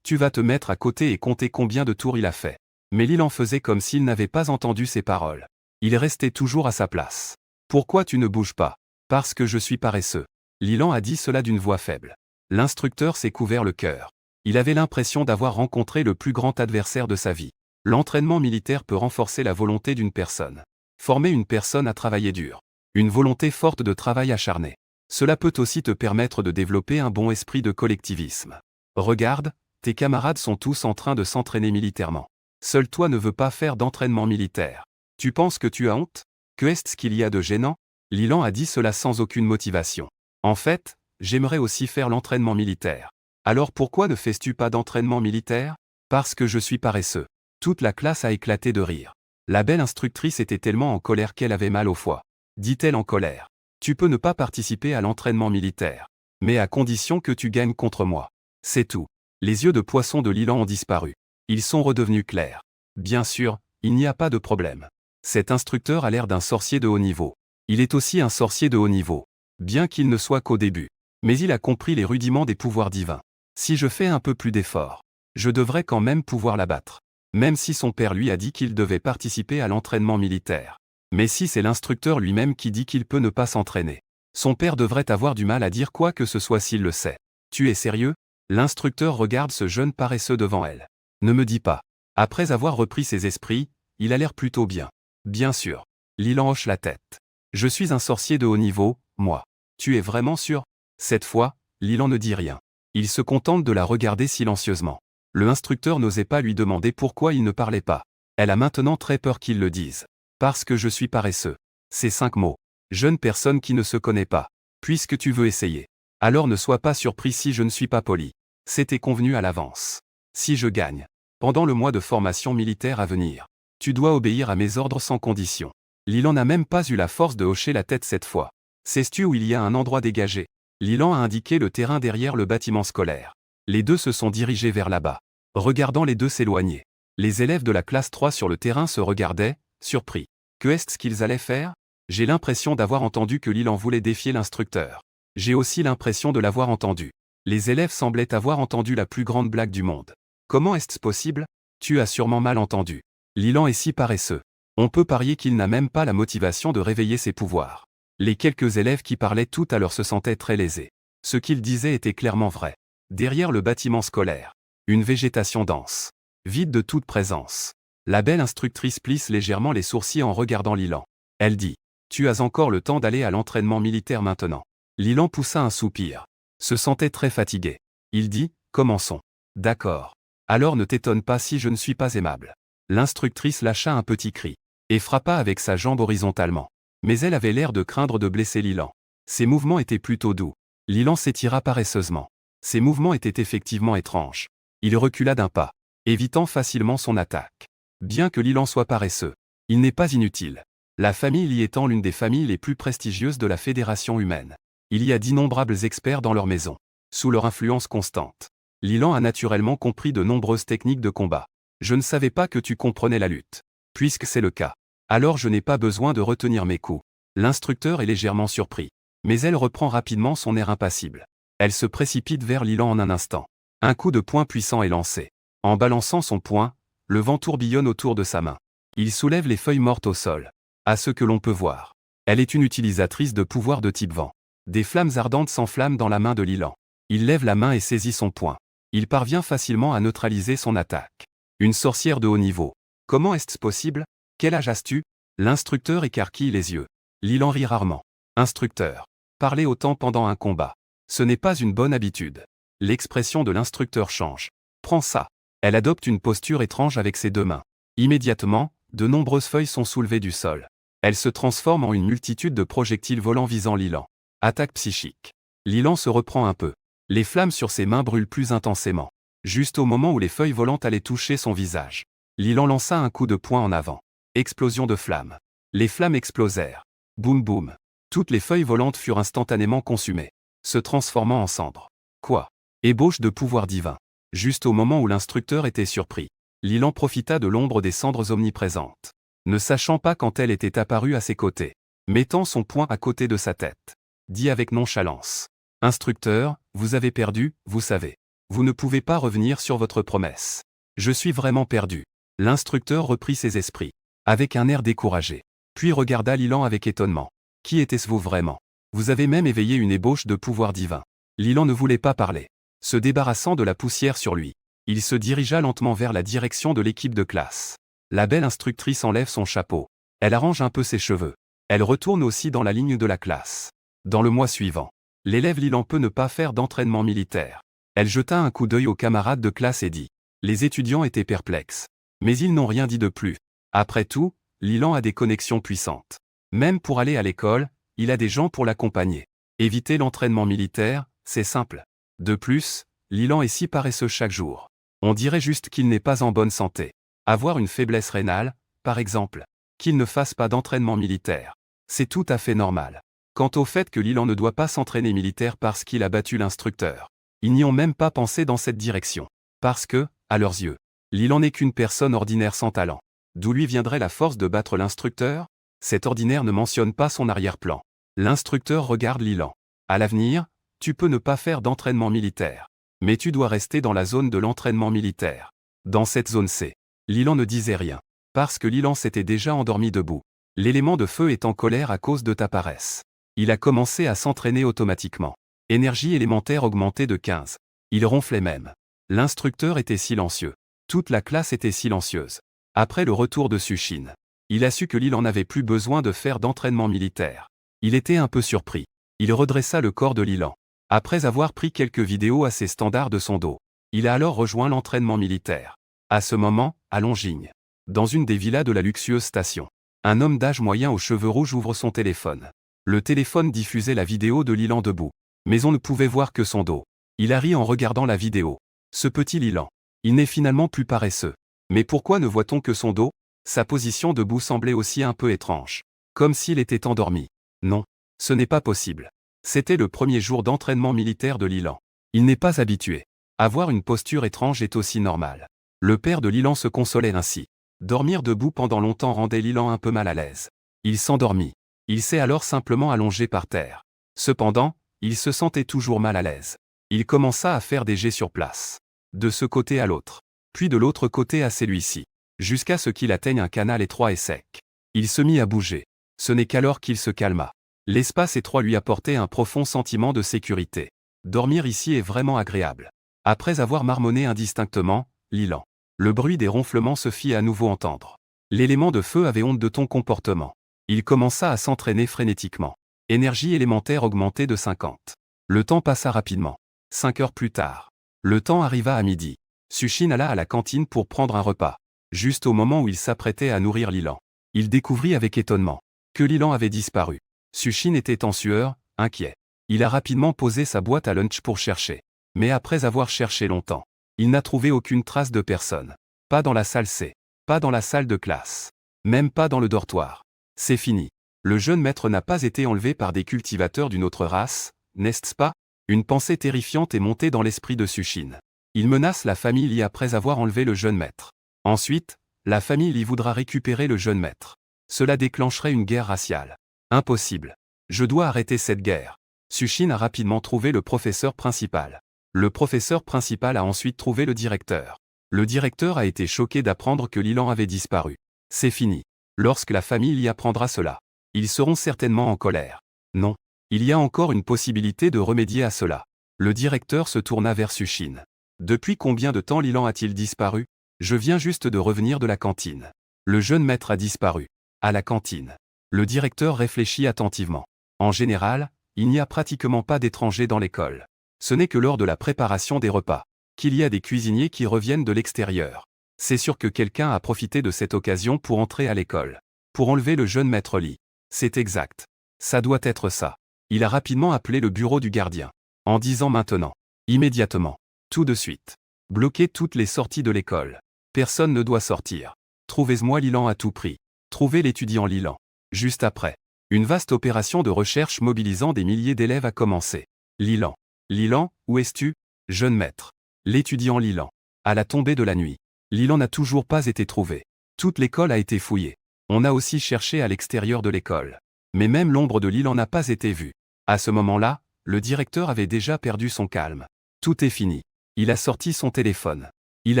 Tu vas te mettre à côté et compter combien de tours il a fait. Mais Lilan faisait comme s'il n'avait pas entendu ces paroles. Il restait toujours à sa place. Pourquoi tu ne bouges pas? Parce que je suis paresseux. Lilan a dit cela d'une voix faible. L'instructeur s'est couvert le cœur. Il avait l'impression d'avoir rencontré le plus grand adversaire de sa vie. L'entraînement militaire peut renforcer la volonté d'une personne. Former une personne à travailler dur. Une volonté forte de travail acharné. Cela peut aussi te permettre de développer un bon esprit de collectivisme. Regarde, tes camarades sont tous en train de s'entraîner militairement. Seul toi ne veux pas faire d'entraînement militaire. Tu penses que tu as honte? Que est-ce qu'il y a de gênant? Lilan a dit cela sans aucune motivation. En fait, j'aimerais aussi faire l'entraînement militaire. Alors pourquoi ne fais-tu pas d'entraînement militaire? Parce que je suis paresseux. Toute la classe a éclaté de rire. La belle instructrice était tellement en colère qu'elle avait mal au foie. Dit-elle en colère. Tu peux ne pas participer à l'entraînement militaire. Mais à condition que tu gagnes contre moi. C'est tout. Les yeux de poisson de Lilan ont disparu. Ils sont redevenus clairs. Bien sûr, il n'y a pas de problème. Cet instructeur a l'air d'un sorcier de haut niveau. Il est aussi un sorcier de haut niveau. Bien qu'il ne soit qu'au début. Mais il a compris les rudiments des pouvoirs divins. Si je fais un peu plus d'efforts, je devrais quand même pouvoir l'abattre. Même si son père lui a dit qu'il devait participer à l'entraînement militaire. Mais si c'est l'instructeur lui-même qui dit qu'il peut ne pas s'entraîner. Son père devrait avoir du mal à dire quoi que ce soit s'il le sait. Tu es sérieux? L'instructeur regarde ce jeune paresseux devant elle. Ne me dis pas. Après avoir repris ses esprits, il a l'air plutôt bien. Bien sûr. Lilan hoche la tête. Je suis un sorcier de haut niveau, moi. Tu es vraiment sûr? Cette fois, Lilan ne dit rien. Il se contente de la regarder silencieusement. Le instructeur n'osait pas lui demander pourquoi il ne parlait pas. Elle a maintenant très peur qu'il le dise. Parce que je suis paresseux. Ces 5 mots. Jeune personne qui ne se connaît pas. Puisque tu veux essayer. Alors ne sois pas surpris si je ne suis pas poli. C'était convenu à l'avance. Si je gagne. Pendant le mois de formation militaire à venir. Tu dois obéir à mes ordres sans condition. Lilan n'a même pas eu la force de hocher la tête cette fois. Sais-tu où il y a un endroit dégagé? Lilan a indiqué le terrain derrière le bâtiment scolaire. Les deux se sont dirigés vers là-bas. Regardant les deux s'éloigner. Les élèves de la classe 3 sur le terrain se regardaient, surpris. Que est-ce qu'ils allaient faire? J'ai l'impression d'avoir entendu que Lilan voulait défier l'instructeur. J'ai aussi l'impression de l'avoir entendu. Les élèves semblaient avoir entendu la plus grande blague du monde. Comment est-ce possible? Tu as sûrement mal entendu. Lilan est si paresseux. On peut parier qu'il n'a même pas la motivation de réveiller ses pouvoirs. Les quelques élèves qui parlaient tout à l'heure se sentaient très lésés. Ce qu'ils disaient était clairement vrai. Derrière le bâtiment scolaire. Une végétation dense. vide de toute présence. La belle instructrice plisse légèrement les sourcils en regardant Lilan. Elle dit « Tu as encore le temps d'aller à l'entraînement militaire maintenant. » Lilan poussa un soupir. Se sentait très fatigué. Il dit « Commençons. » D'accord. Alors ne t'étonne pas si je ne suis pas aimable. L'instructrice lâcha un petit cri et frappa avec sa jambe horizontalement. Mais elle avait l'air de craindre de blesser Lilan. Ses mouvements étaient plutôt doux. Lilan s'étira paresseusement. Ses mouvements étaient effectivement étranges. Il recula d'un pas, évitant facilement son attaque. Bien que Lilan soit paresseux, il n'est pas inutile. La famille Li étant l'une des familles les plus prestigieuses de la Fédération humaine. Il y a d'innombrables experts dans leur maison, sous leur influence constante. Lilan a naturellement compris de nombreuses techniques de combat. Je ne savais pas que tu comprenais la lutte. Puisque c'est le cas, alors je n'ai pas besoin de retenir mes coups. L'instructeur est légèrement surpris. Mais elle reprend rapidement son air impassible. Elle se précipite vers Lilan en un instant. Un coup de poing puissant est lancé. En balançant son poing, le vent tourbillonne autour de sa main. Il soulève les feuilles mortes au sol. À ce que l'on peut voir, elle est une utilisatrice de pouvoir de type vent. Des flammes ardentes s'enflamment dans la main de Lilan. Il lève la main et saisit son poing. Il parvient facilement à neutraliser son attaque. Une sorcière de haut niveau. Comment est-ce possible? Quel âge as-tu? L'instructeur écarquille les yeux. Lilan rit rarement. Instructeur. Parler autant pendant un combat. Ce n'est pas une bonne habitude. L'expression de l'instructeur change. Prends ça. Elle adopte une posture étrange avec ses deux mains. Immédiatement, de nombreuses feuilles sont soulevées du sol. Elle se transforme en une multitude de projectiles volants visant Lilan. Attaque psychique. Lilan se reprend un peu. Les flammes sur ses mains brûlent plus intensément. Juste au moment où les feuilles volantes allaient toucher son visage. Lilan lança un coup de poing en avant. Explosion de flammes. Les flammes explosèrent. Boum boum. Toutes les feuilles volantes furent instantanément consumées, se transformant en cendres. Quoi? Ébauche de pouvoir divin. Juste au moment où l'instructeur était surpris, Lilan profita de l'ombre des cendres omniprésentes. Ne sachant pas quand elle était apparue à ses côtés, mettant son poing à côté de sa tête, dit avec nonchalance. Instructeur, vous avez perdu, vous savez. Vous ne pouvez pas revenir sur votre promesse. Je suis vraiment perdu. L'instructeur reprit ses esprits, avec un air découragé, puis regarda Lilan avec étonnement. Qui était-ce vous vraiment? Vous avez même éveillé une ébauche de pouvoir divin. Lilan ne voulait pas parler. Se débarrassant de la poussière sur lui, il se dirigea lentement vers la direction de l'équipe de classe. La belle instructrice enlève son chapeau. Elle arrange un peu ses cheveux. Elle retourne aussi dans la ligne de la classe. Dans le mois suivant, l'élève Lilan peut ne pas faire d'entraînement militaire. Elle jeta un coup d'œil aux camarades de classe et dit. Les étudiants étaient perplexes. Mais ils n'ont rien dit de plus. Après tout, Lilan a des connexions puissantes. Même pour aller à l'école, il a des gens pour l'accompagner. Éviter l'entraînement militaire, c'est simple. De plus, Lilan est si paresseux chaque jour. On dirait juste qu'il n'est pas en bonne santé. Avoir une faiblesse rénale, par exemple. Qu'il ne fasse pas d'entraînement militaire. C'est tout à fait normal. Quant au fait que Lilan ne doit pas s'entraîner militaire parce qu'il a battu l'instructeur, ils n'y ont même pas pensé dans cette direction. Parce que, à leurs yeux, Lilan n'est qu'une personne ordinaire sans talent. D'où lui viendrait la force de battre l'instructeur? Cet ordinaire ne mentionne pas son arrière-plan. L'instructeur regarde Lilan. À l'avenir, tu peux ne pas faire d'entraînement militaire. Mais tu dois rester dans la zone de l'entraînement militaire. Dans cette zone C. Lilan ne disait rien. Parce que Lilan s'était déjà endormi debout. L'élément de feu est en colère à cause de ta paresse. Il a commencé à s'entraîner automatiquement. Énergie élémentaire augmentée de 15. Il ronflait même. L'instructeur était silencieux. Toute la classe était silencieuse. Après le retour de Sushine, il a su que Lilan n'avait plus besoin de faire d'entraînement militaire. Il était un peu surpris. Il redressa le corps de Lilan. Après avoir pris quelques vidéos assez standards de son dos, il a alors rejoint l'entraînement militaire. À ce moment, à Longines, dans une des villas de la luxueuse station, un homme d'âge moyen aux cheveux rouges ouvre son téléphone. Le téléphone diffusait la vidéo de Lilan debout. Mais on ne pouvait voir que son dos. Il a ri en regardant la vidéo. Ce petit Lilan. Il n'est finalement plus paresseux. Mais pourquoi ne voit-on que son dos? Sa position debout semblait aussi un peu étrange. Comme s'il était endormi. Non. Ce n'est pas possible. C'était le premier jour d'entraînement militaire de Lilan. Il n'est pas habitué. Avoir une posture étrange est aussi normal. Le père de Lilan se consolait ainsi. Dormir debout pendant longtemps rendait Lilan un peu mal à l'aise. Il s'endormit. Il s'est alors simplement allongé par terre. Cependant, il se sentait toujours mal à l'aise. Il commença à faire des jets sur place. De ce côté à l'autre. Puis de l'autre côté à celui-ci. Jusqu'à ce qu'il atteigne un canal étroit et sec. Il se mit à bouger. Ce n'est qu'alors qu'il se calma. L'espace étroit lui apportait un profond sentiment de sécurité. Dormir ici est vraiment agréable. Après avoir marmonné indistinctement, Lilan Le bruit des ronflements se fit à nouveau entendre. L'élément de feu avait honte de ton comportement. Il commença à s'entraîner frénétiquement. Énergie élémentaire augmentée de 50. Le temps passa rapidement. 5 heures plus tard. Le temps arriva à midi. Sushin alla à la cantine pour prendre un repas. Juste au moment où il s'apprêtait à nourrir Lilan. Il découvrit avec étonnement que Lilan avait disparu. Sushin était en sueur, inquiet. Il a rapidement posé sa boîte à lunch pour chercher. Mais après avoir cherché longtemps, il n'a trouvé aucune trace de personne. Pas dans la salle C. Pas dans la salle de classe. Même pas dans le dortoir. C'est fini. Le jeune maître n'a pas été enlevé par des cultivateurs d'une autre race, n'est-ce pas? Une pensée terrifiante est montée dans l'esprit de Sushin. Il menace la famille Li après avoir enlevé le jeune maître. Ensuite, la famille Li voudra récupérer le jeune maître. Cela déclencherait une guerre raciale. Impossible. Je dois arrêter cette guerre. Sushin a rapidement trouvé le professeur principal. Le professeur principal a ensuite trouvé le directeur. Le directeur a été choqué d'apprendre que Lilan avait disparu. C'est fini. Lorsque la famille Li apprendra cela, ils seront certainement en colère. Non. Il y a encore une possibilité de remédier à cela. Le directeur se tourna vers Sushin. Depuis combien de temps Lilan a-t-il disparu? Je viens juste de revenir de la cantine. Le jeune maître a disparu. À la cantine. Le directeur réfléchit attentivement. En général, il n'y a pratiquement pas d'étrangers dans l'école. Ce n'est que lors de la préparation des repas qu'il y a des cuisiniers qui reviennent de l'extérieur. C'est sûr que quelqu'un a profité de cette occasion pour entrer à l'école. Pour enlever le jeune maître Li. C'est exact. Ça doit être ça. Il a rapidement appelé le bureau du gardien. En disant maintenant. Immédiatement. Tout de suite. Bloquez toutes les sorties de l'école. Personne ne doit sortir. Trouvez-moi Lilan à tout prix. Trouvez l'étudiant Lilan. Juste après. Une vaste opération de recherche mobilisant des milliers d'élèves a commencé. Lilan. Lilan, où es-tu? Jeune maître. L'étudiant Lilan. À la tombée de la nuit. Lilan n'a toujours pas été trouvé. Toute l'école a été fouillée. On a aussi cherché à l'extérieur de l'école. Mais même l'ombre de Lilan n'a pas été vue. À ce moment-là, le directeur avait déjà perdu son calme. Tout est fini. Il a sorti son téléphone. Il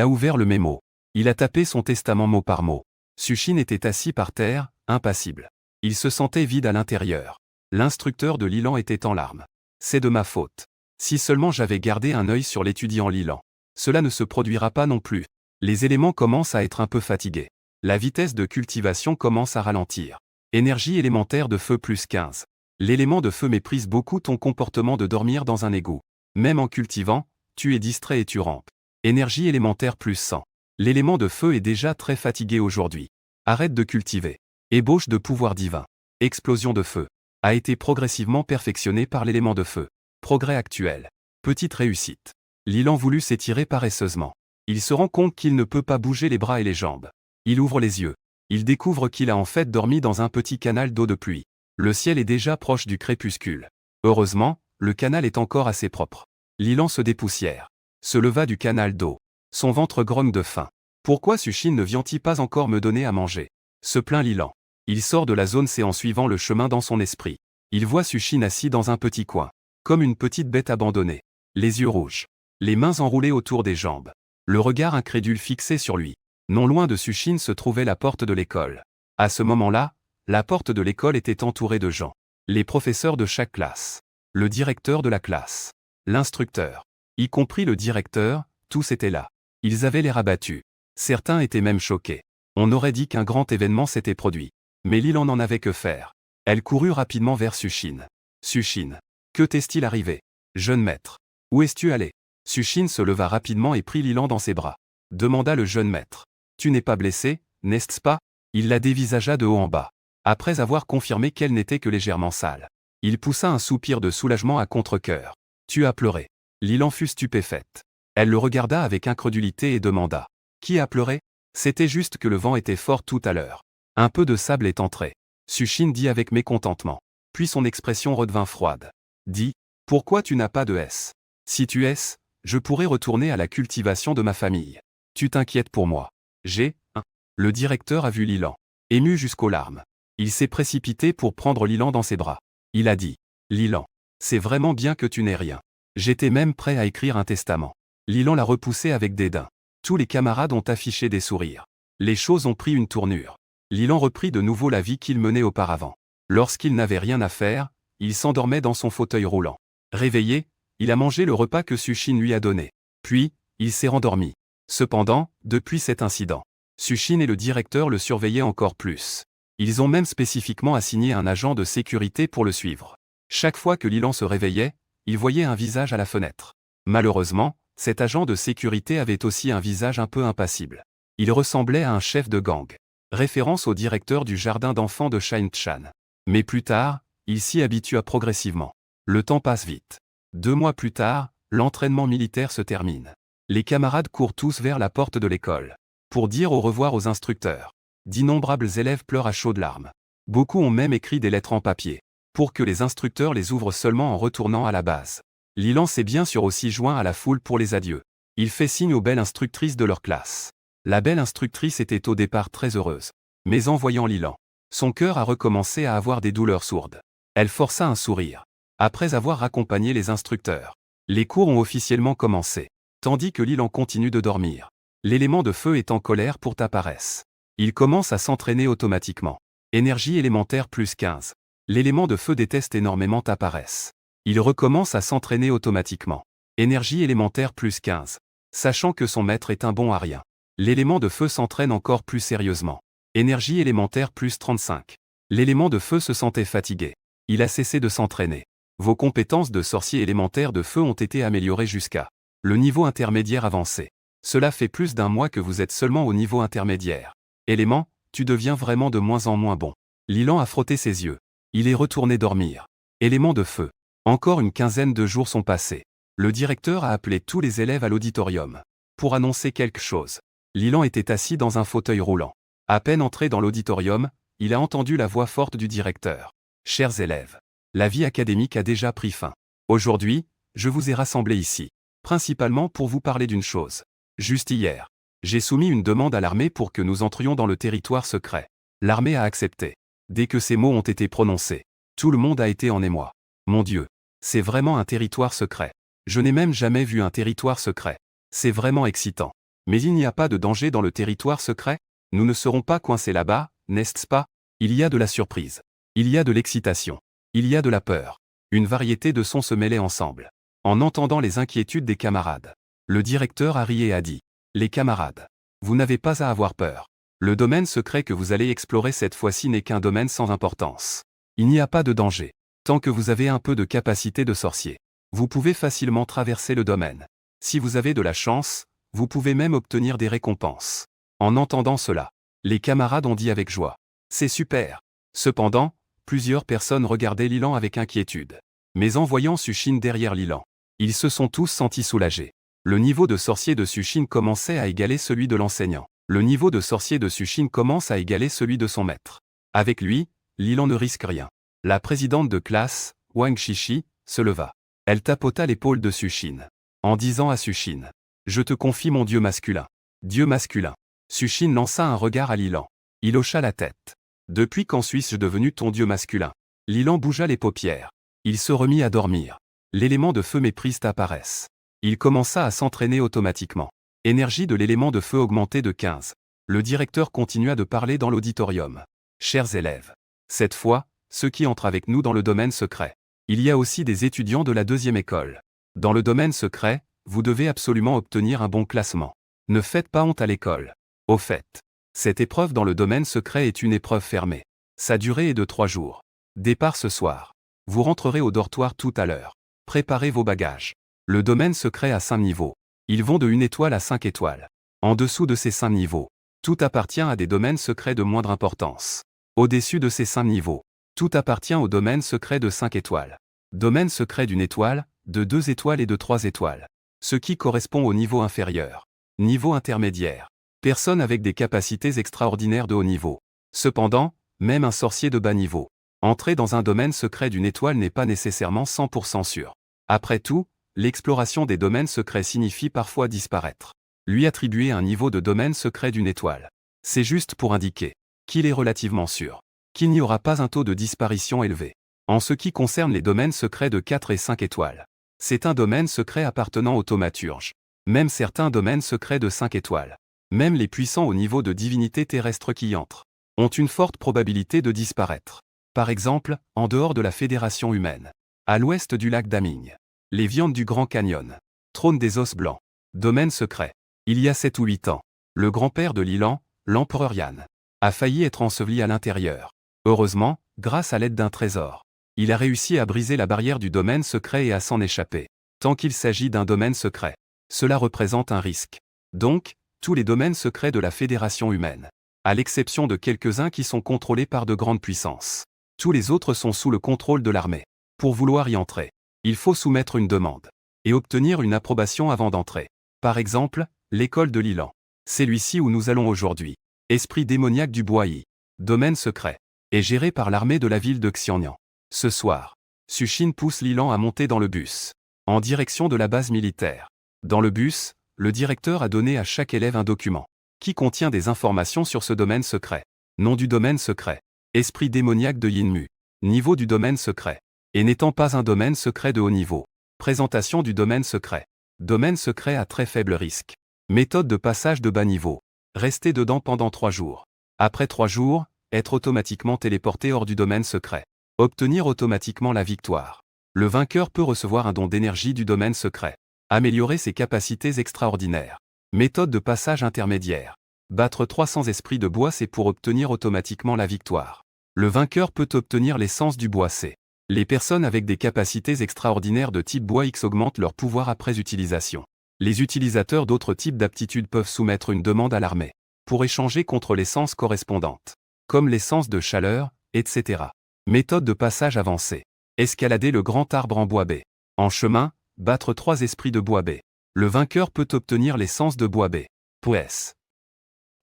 a ouvert le mémo. Il a tapé son testament mot par mot. Sushin était assis par terre, impassible. Il se sentait vide à l'intérieur. L'instructeur de Lilan était en larmes. C'est de ma faute. Si seulement j'avais gardé un œil sur l'étudiant Lilan. Cela ne se produira pas non plus. Les éléments commencent à être un peu fatigués. La vitesse de cultivation commence à ralentir. Énergie élémentaire de feu plus 15. L'élément de feu méprise beaucoup ton comportement de dormir dans un égout. Même en cultivant, tu es distrait et tu rampes. Énergie élémentaire plus 100. L'élément de feu est déjà très fatigué aujourd'hui. Arrête de cultiver. Ébauche de pouvoir divin. Explosion de feu. A été progressivement perfectionné par l'élément de feu. Progrès actuel. Petite réussite. Lilan voulut s'étirer paresseusement. Il se rend compte qu'il ne peut pas bouger les bras et les jambes. Il ouvre les yeux. Il découvre qu'il a en fait dormi dans un petit canal d'eau de pluie. Le ciel est déjà proche du crépuscule. Heureusement, le canal est encore assez propre. Lilan se dépoussière. Se leva du canal d'eau. Son ventre grogne de faim. Pourquoi Sushin ne vient-il pas encore me donner à manger? Se plaint Lilan. Il sort de la zone C en suivant le chemin dans son esprit. Il voit Sushin assis dans un petit coin. Comme une petite bête abandonnée. Les yeux rouges. Les mains enroulées autour des jambes. Le regard incrédule fixé sur lui. Non loin de Sushin se trouvait la porte de l'école. À ce moment-là, la porte de l'école était entourée de gens. Les professeurs de chaque classe. Le directeur de la classe. L'instructeur. Y compris le directeur, tous étaient là. Ils avaient l'air abattus. Certains étaient même choqués. On aurait dit qu'un grand événement s'était produit. Mais Lilan n'en avait que faire. Elle courut rapidement vers Sushin. Sushin. Que t'est-il arrivé? Jeune maître. Où es-tu allé? Sushin se leva rapidement et prit Lilan dans ses bras. Demanda le jeune maître. Tu n'es pas blessé, n'est-ce pas? Il la dévisagea de haut en bas. Après avoir confirmé qu'elle n'était que légèrement sale. Il poussa un soupir de soulagement à contre-cœur. Tu as pleuré. Lilan fut stupéfaite. Elle le regarda avec incrédulité et demanda. Qui a pleuré? C'était juste que le vent était fort tout à l'heure. Un peu de sable est entré. Sushin dit avec mécontentement. Puis son expression redevint froide. Dis, pourquoi tu n'as pas de S? Si tu es, je pourrais retourner à la cultivation de ma famille. Tu t'inquiètes pour moi. J'ai, un. Le directeur a vu Lilan. Ému jusqu'aux larmes. Il s'est précipité pour prendre Lilan dans ses bras. Il a dit. Lilan. C'est vraiment bien que tu n'aies rien. J'étais même prêt à écrire un testament. Lilan l'a repoussé avec dédain. Tous les camarades ont affiché des sourires. Les choses ont pris une tournure. Lilan reprit de nouveau la vie qu'il menait auparavant. Lorsqu'il n'avait rien à faire, il s'endormait dans son fauteuil roulant. Réveillé, il a mangé le repas que Sushin lui a donné. Puis, il s'est rendormi. Cependant, depuis cet incident, Sushin et le directeur le surveillaient encore plus. Ils ont même spécifiquement assigné un agent de sécurité pour le suivre. Chaque fois que Lilan se réveillait, il voyait un visage à la fenêtre. Malheureusement, cet agent de sécurité avait aussi un visage un peu impassible. Il ressemblait à un chef de gang. Référence au directeur du jardin d'enfants de Shin-chan. Mais plus tard, il s'y habitua progressivement. Le temps passe vite. 2 mois plus tard, l'entraînement militaire se termine. Les camarades courent tous vers la porte de l'école. Pour dire au revoir aux instructeurs. D'innombrables élèves pleurent à chaudes larmes. Beaucoup ont même écrit des lettres en papier. Pour que les instructeurs les ouvrent seulement en retournant à la base. Lilan s'est bien sûr aussi joint à la foule pour les adieux. Il fait signe aux belles instructrices de leur classe. La belle instructrice était au départ très heureuse. Mais en voyant Lilan, son cœur a recommencé à avoir des douleurs sourdes. Elle força un sourire. Après avoir accompagné les instructeurs, les cours ont officiellement commencé. Tandis que Lilan continue de dormir. L'élément de feu est en colère pour apparaître. Il commence à s'entraîner automatiquement. Énergie élémentaire plus 15. L'élément de feu déteste énormément apparaître. Il recommence à s'entraîner automatiquement. Énergie élémentaire plus 15. Sachant que son maître est un bon à rien. L'élément de feu s'entraîne encore plus sérieusement. Énergie élémentaire plus 35. L'élément de feu se sentait fatigué. Il a cessé de s'entraîner. Vos compétences de sorcier élémentaire de feu ont été améliorées jusqu'à le niveau intermédiaire avancé. Cela fait plus d'1 mois que vous êtes seulement au niveau intermédiaire. Élément, tu deviens vraiment de moins en moins bon. Lilan a frotté ses yeux. Il est retourné dormir. Élément de feu. Encore une quinzaine de jours sont passés. Le directeur a appelé tous les élèves à l'auditorium. Pour annoncer quelque chose. Lilan était assis dans un fauteuil roulant. À peine entré dans l'auditorium, il a entendu la voix forte du directeur. Chers élèves, la vie académique a déjà pris fin. Aujourd'hui, je vous ai rassemblés ici, principalement pour vous parler d'une chose. Juste hier, j'ai soumis une demande à l'armée pour que nous entrions dans le territoire secret. L'armée a accepté. Dès que ces mots ont été prononcés, tout le monde a été en émoi. Mon Dieu, c'est vraiment un territoire secret. Je n'ai même jamais vu un territoire secret. C'est vraiment excitant. Mais il n'y a pas de danger dans le territoire secret? Nous ne serons pas coincés là-bas, n'est-ce pas? Il y a de la surprise. Il y a de l'excitation. Il y a de la peur. Une variété de sons se mêlaient ensemble. En entendant les inquiétudes des camarades, le directeur a ri et a dit : les camarades, vous n'avez pas à avoir peur. Le domaine secret que vous allez explorer cette fois-ci n'est qu'un domaine sans importance. Il n'y a pas de danger. Tant que vous avez un peu de capacité de sorcier, vous pouvez facilement traverser le domaine. Si vous avez de la chance, vous pouvez même obtenir des récompenses. En entendant cela, les camarades ont dit avec joie : c'est super. Cependant, plusieurs personnes regardaient Lilan avec inquiétude. Mais en voyant Sushin derrière Lilan, ils se sont tous sentis soulagés. Le niveau de sorcier de Sushin commençait à égaler celui de l'enseignant. Le niveau de sorcier de Sushin commence à égaler celui de son maître. Avec lui, Lilan ne risque rien. La présidente de classe, Wang Shishi, se leva. Elle tapota l'épaule de Sushin. En disant à Sushin : je te confie mon dieu masculin. Dieu masculin. Sushin lança un regard à Lilan. Il hocha la tête. Depuis quand suis-je devenu ton dieu masculin? Lilan bougea les paupières. Il se remit à dormir. L'élément de feu méprise apparaisse. Il commença à s'entraîner automatiquement. Énergie de l'élément de feu augmentée de 15. Le directeur continua de parler dans l'auditorium. Chers élèves. Cette fois, ceux qui entrent avec nous dans le domaine secret. Il y a aussi des étudiants de la 2e école. Dans le domaine secret, vous devez absolument obtenir un bon classement. Ne faites pas honte à l'école. Au fait, cette épreuve dans le domaine secret est une épreuve fermée. Sa durée est de 3 jours. Départ ce soir. Vous rentrerez au dortoir tout à l'heure. Préparez vos bagages. Le domaine secret a 5 niveaux. Ils vont de 1 étoile à 5 étoiles. En dessous de ces 5 niveaux, tout appartient à des domaines secrets de moindre importance. Au-dessus de ces 5 niveaux, tout appartient au domaine secret de 5 étoiles. Domaine secret d'1 étoile, de 2 étoiles et de 3 étoiles. Ce qui correspond au niveau inférieur. Niveau intermédiaire. Personne avec des capacités extraordinaires de haut niveau. Cependant, même un sorcier de bas niveau. Entrer dans un domaine secret d'1 étoile n'est pas nécessairement 100% sûr. Après tout, l'exploration des domaines secrets signifie parfois disparaître. Lui attribuer un niveau de domaine secret d'1 étoile. C'est juste pour indiquer qu'il est relativement sûr qu'il n'y aura pas un taux de disparition élevé. En ce qui concerne les domaines secrets de 4 et 5 étoiles, c'est un domaine secret appartenant aux thaumaturges. Même certains domaines secrets de 5 étoiles, même les puissants au niveau de divinité terrestre qui y entrent, ont une forte probabilité de disparaître. Par exemple, en dehors de la Fédération humaine, à l'ouest du lac Daming, les viandes du Grand Canyon, trône des os blancs, domaine secret. Il y a 7 ou 8 ans, le grand-père de Lilan, l'empereur Yan, a failli être enseveli à l'intérieur. Heureusement, grâce à l'aide d'un trésor, il a réussi à briser la barrière du domaine secret et à s'en échapper. Tant qu'il s'agit d'un domaine secret, cela représente un risque. Donc, tous les domaines secrets de la Fédération humaine, à l'exception de quelques-uns qui sont contrôlés par de grandes puissances, tous les autres sont sous le contrôle de l'armée. Pour vouloir y entrer, il faut soumettre une demande et obtenir une approbation avant d'entrer. Par exemple, l'école de Lilan. C'est celui-ci où nous allons aujourd'hui. Esprit démoniaque du Bois-Yi. Domaine secret. Est géré par l'armée de la ville de Xianyang. Ce soir, Sushine pousse Lilan à monter dans le bus, en direction de la base militaire. Dans le bus, le directeur a donné à chaque élève un document, qui contient des informations sur ce domaine secret. Nom du domaine secret. Esprit démoniaque de Yinmu. Niveau du domaine secret. Et n'étant pas un domaine secret de haut niveau. Présentation du domaine secret. Domaine secret à très faible risque. Méthode de passage de bas niveau. Rester dedans pendant 3 jours. Après 3 jours, être automatiquement téléporté hors du domaine secret. Obtenir automatiquement la victoire. Le vainqueur peut recevoir un don d'énergie du domaine secret. Améliorer ses capacités extraordinaires. Méthode de passage intermédiaire. Battre 300 esprits de bois C pour obtenir automatiquement la victoire. Le vainqueur peut obtenir l'essence du bois C. Les personnes avec des capacités extraordinaires de type bois X augmentent leur pouvoir après utilisation. Les utilisateurs d'autres types d'aptitudes peuvent soumettre une demande à l'armée pour échanger contre l'essence correspondante, comme l'essence de chaleur, etc. Méthode de passage avancée. Escalader le grand arbre en bois B. En chemin, battre 3 esprits de bois B. Le vainqueur peut obtenir l'essence de bois B. PS.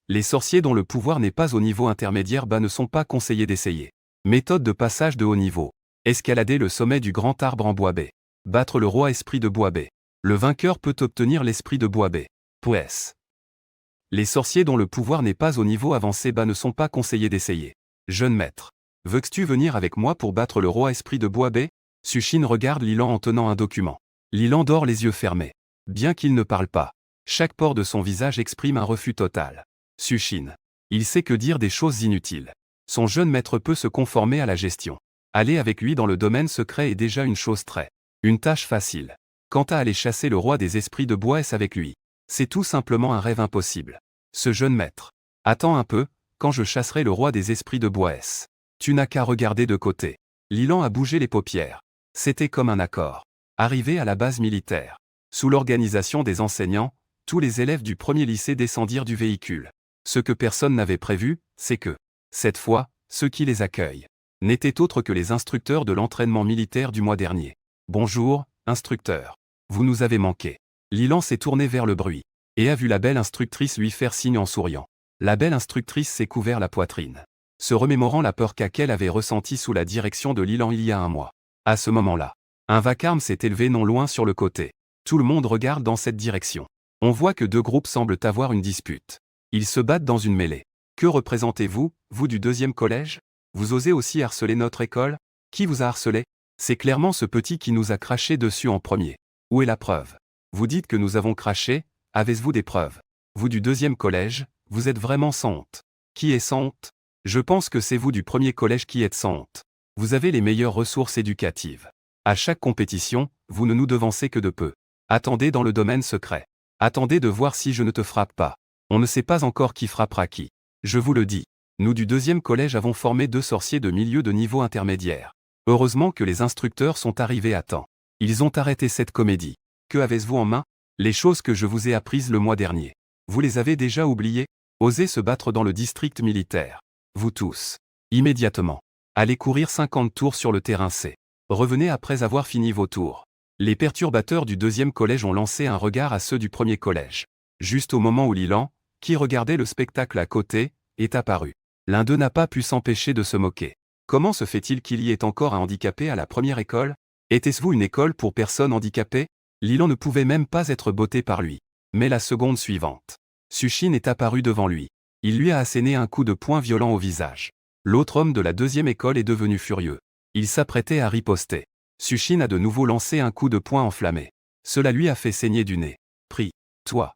Les sorciers dont le pouvoir n'est pas au niveau intermédiaire bas ne sont pas conseillés d'essayer. Méthode de passage de haut niveau. Escalader le sommet du grand arbre en bois B. Battre le roi esprit de bois B. Le vainqueur peut obtenir l'esprit de bois B. PS. Les sorciers dont le pouvoir n'est pas au niveau avancé bas ne sont pas conseillés d'essayer. Jeune maître. Veux-tu venir avec moi pour battre le roi esprit de bois B? Sushine regarde Lilan en tenant un document. Lilan dort les yeux fermés. Bien qu'il ne parle pas, chaque pore de son visage exprime un refus total. Sushine. Il sait que dire des choses inutiles. Son jeune maître peut se conformer à la gestion. Aller avec lui dans le domaine secret est déjà une tâche facile. Quant à aller chasser le roi des esprits de bois S avec lui, c'est tout simplement un rêve impossible. Ce jeune maître. Attends un peu, quand je chasserai le roi des esprits de bois S. Tu n'as qu'à regarder de côté. Lilan a bougé les paupières. C'était comme un accord. Arrivé à la base militaire. Sous l'organisation des enseignants, tous les élèves du premier lycée descendirent du véhicule. Ce que personne n'avait prévu, c'est que, cette fois, ceux qui les accueillent n'étaient autres que les instructeurs de l'entraînement militaire du mois dernier. Bonjour, instructeur. Vous nous avez manqué. Lilan s'est tourné vers le bruit, et a vu la belle instructrice lui faire signe en souriant. La belle instructrice s'est couvert la poitrine, se remémorant la peur qu'elle avait ressentie sous la direction de Lilan il y a un mois. À ce moment-là, un vacarme s'est élevé non loin sur le côté. Tout le monde regarde dans cette direction. On voit que 2 groupes semblent avoir une dispute. Ils se battent dans une mêlée. Que représentez-vous, vous du 2e collège? Vous osez aussi harceler notre école? Qui vous a harcelé? C'est clairement ce petit qui nous a craché dessus en premier. Où est la preuve? Vous dites que nous avons craché, avez-vous des preuves? Vous du 2e collège, vous êtes vraiment sans honte. Qui est sans honte? Je pense que c'est vous du 1er collège qui êtes sans honte. Vous avez les meilleures ressources éducatives. À chaque compétition, vous ne nous devancez que de peu. Attendez dans le domaine secret. Attendez de voir si je ne te frappe pas. On ne sait pas encore qui frappera qui. Je vous le dis. Nous du 2e collège avons formé 2 sorciers de milieu de niveau intermédiaire. Heureusement que les instructeurs sont arrivés à temps. Ils ont arrêté cette comédie. Que avez-vous en main? Les choses que je vous ai apprises le mois dernier. Vous les avez déjà oubliées? Osez se battre dans le district militaire. Vous tous. Immédiatement. Allez courir 50 tours sur le terrain C. Revenez après avoir fini vos tours. Les perturbateurs du 2e collège ont lancé un regard à ceux du 1er collège. Juste au moment où Lilan, qui regardait le spectacle à côté, est apparu. L'un d'eux n'a pas pu s'empêcher de se moquer. Comment se fait-il qu'il y ait encore un handicapé à la première école? Était-ce vous une école pour personnes handicapées? Lilan ne pouvait même pas être botté par lui. Mais la seconde suivante, Sushine est apparu devant lui. Il lui a asséné un coup de poing violent au visage. L'autre homme de la 2e école est devenu furieux. Il s'apprêtait à riposter. Sushine a de nouveau lancé un coup de poing enflammé. Cela lui a fait saigner du nez. Prie. Toi.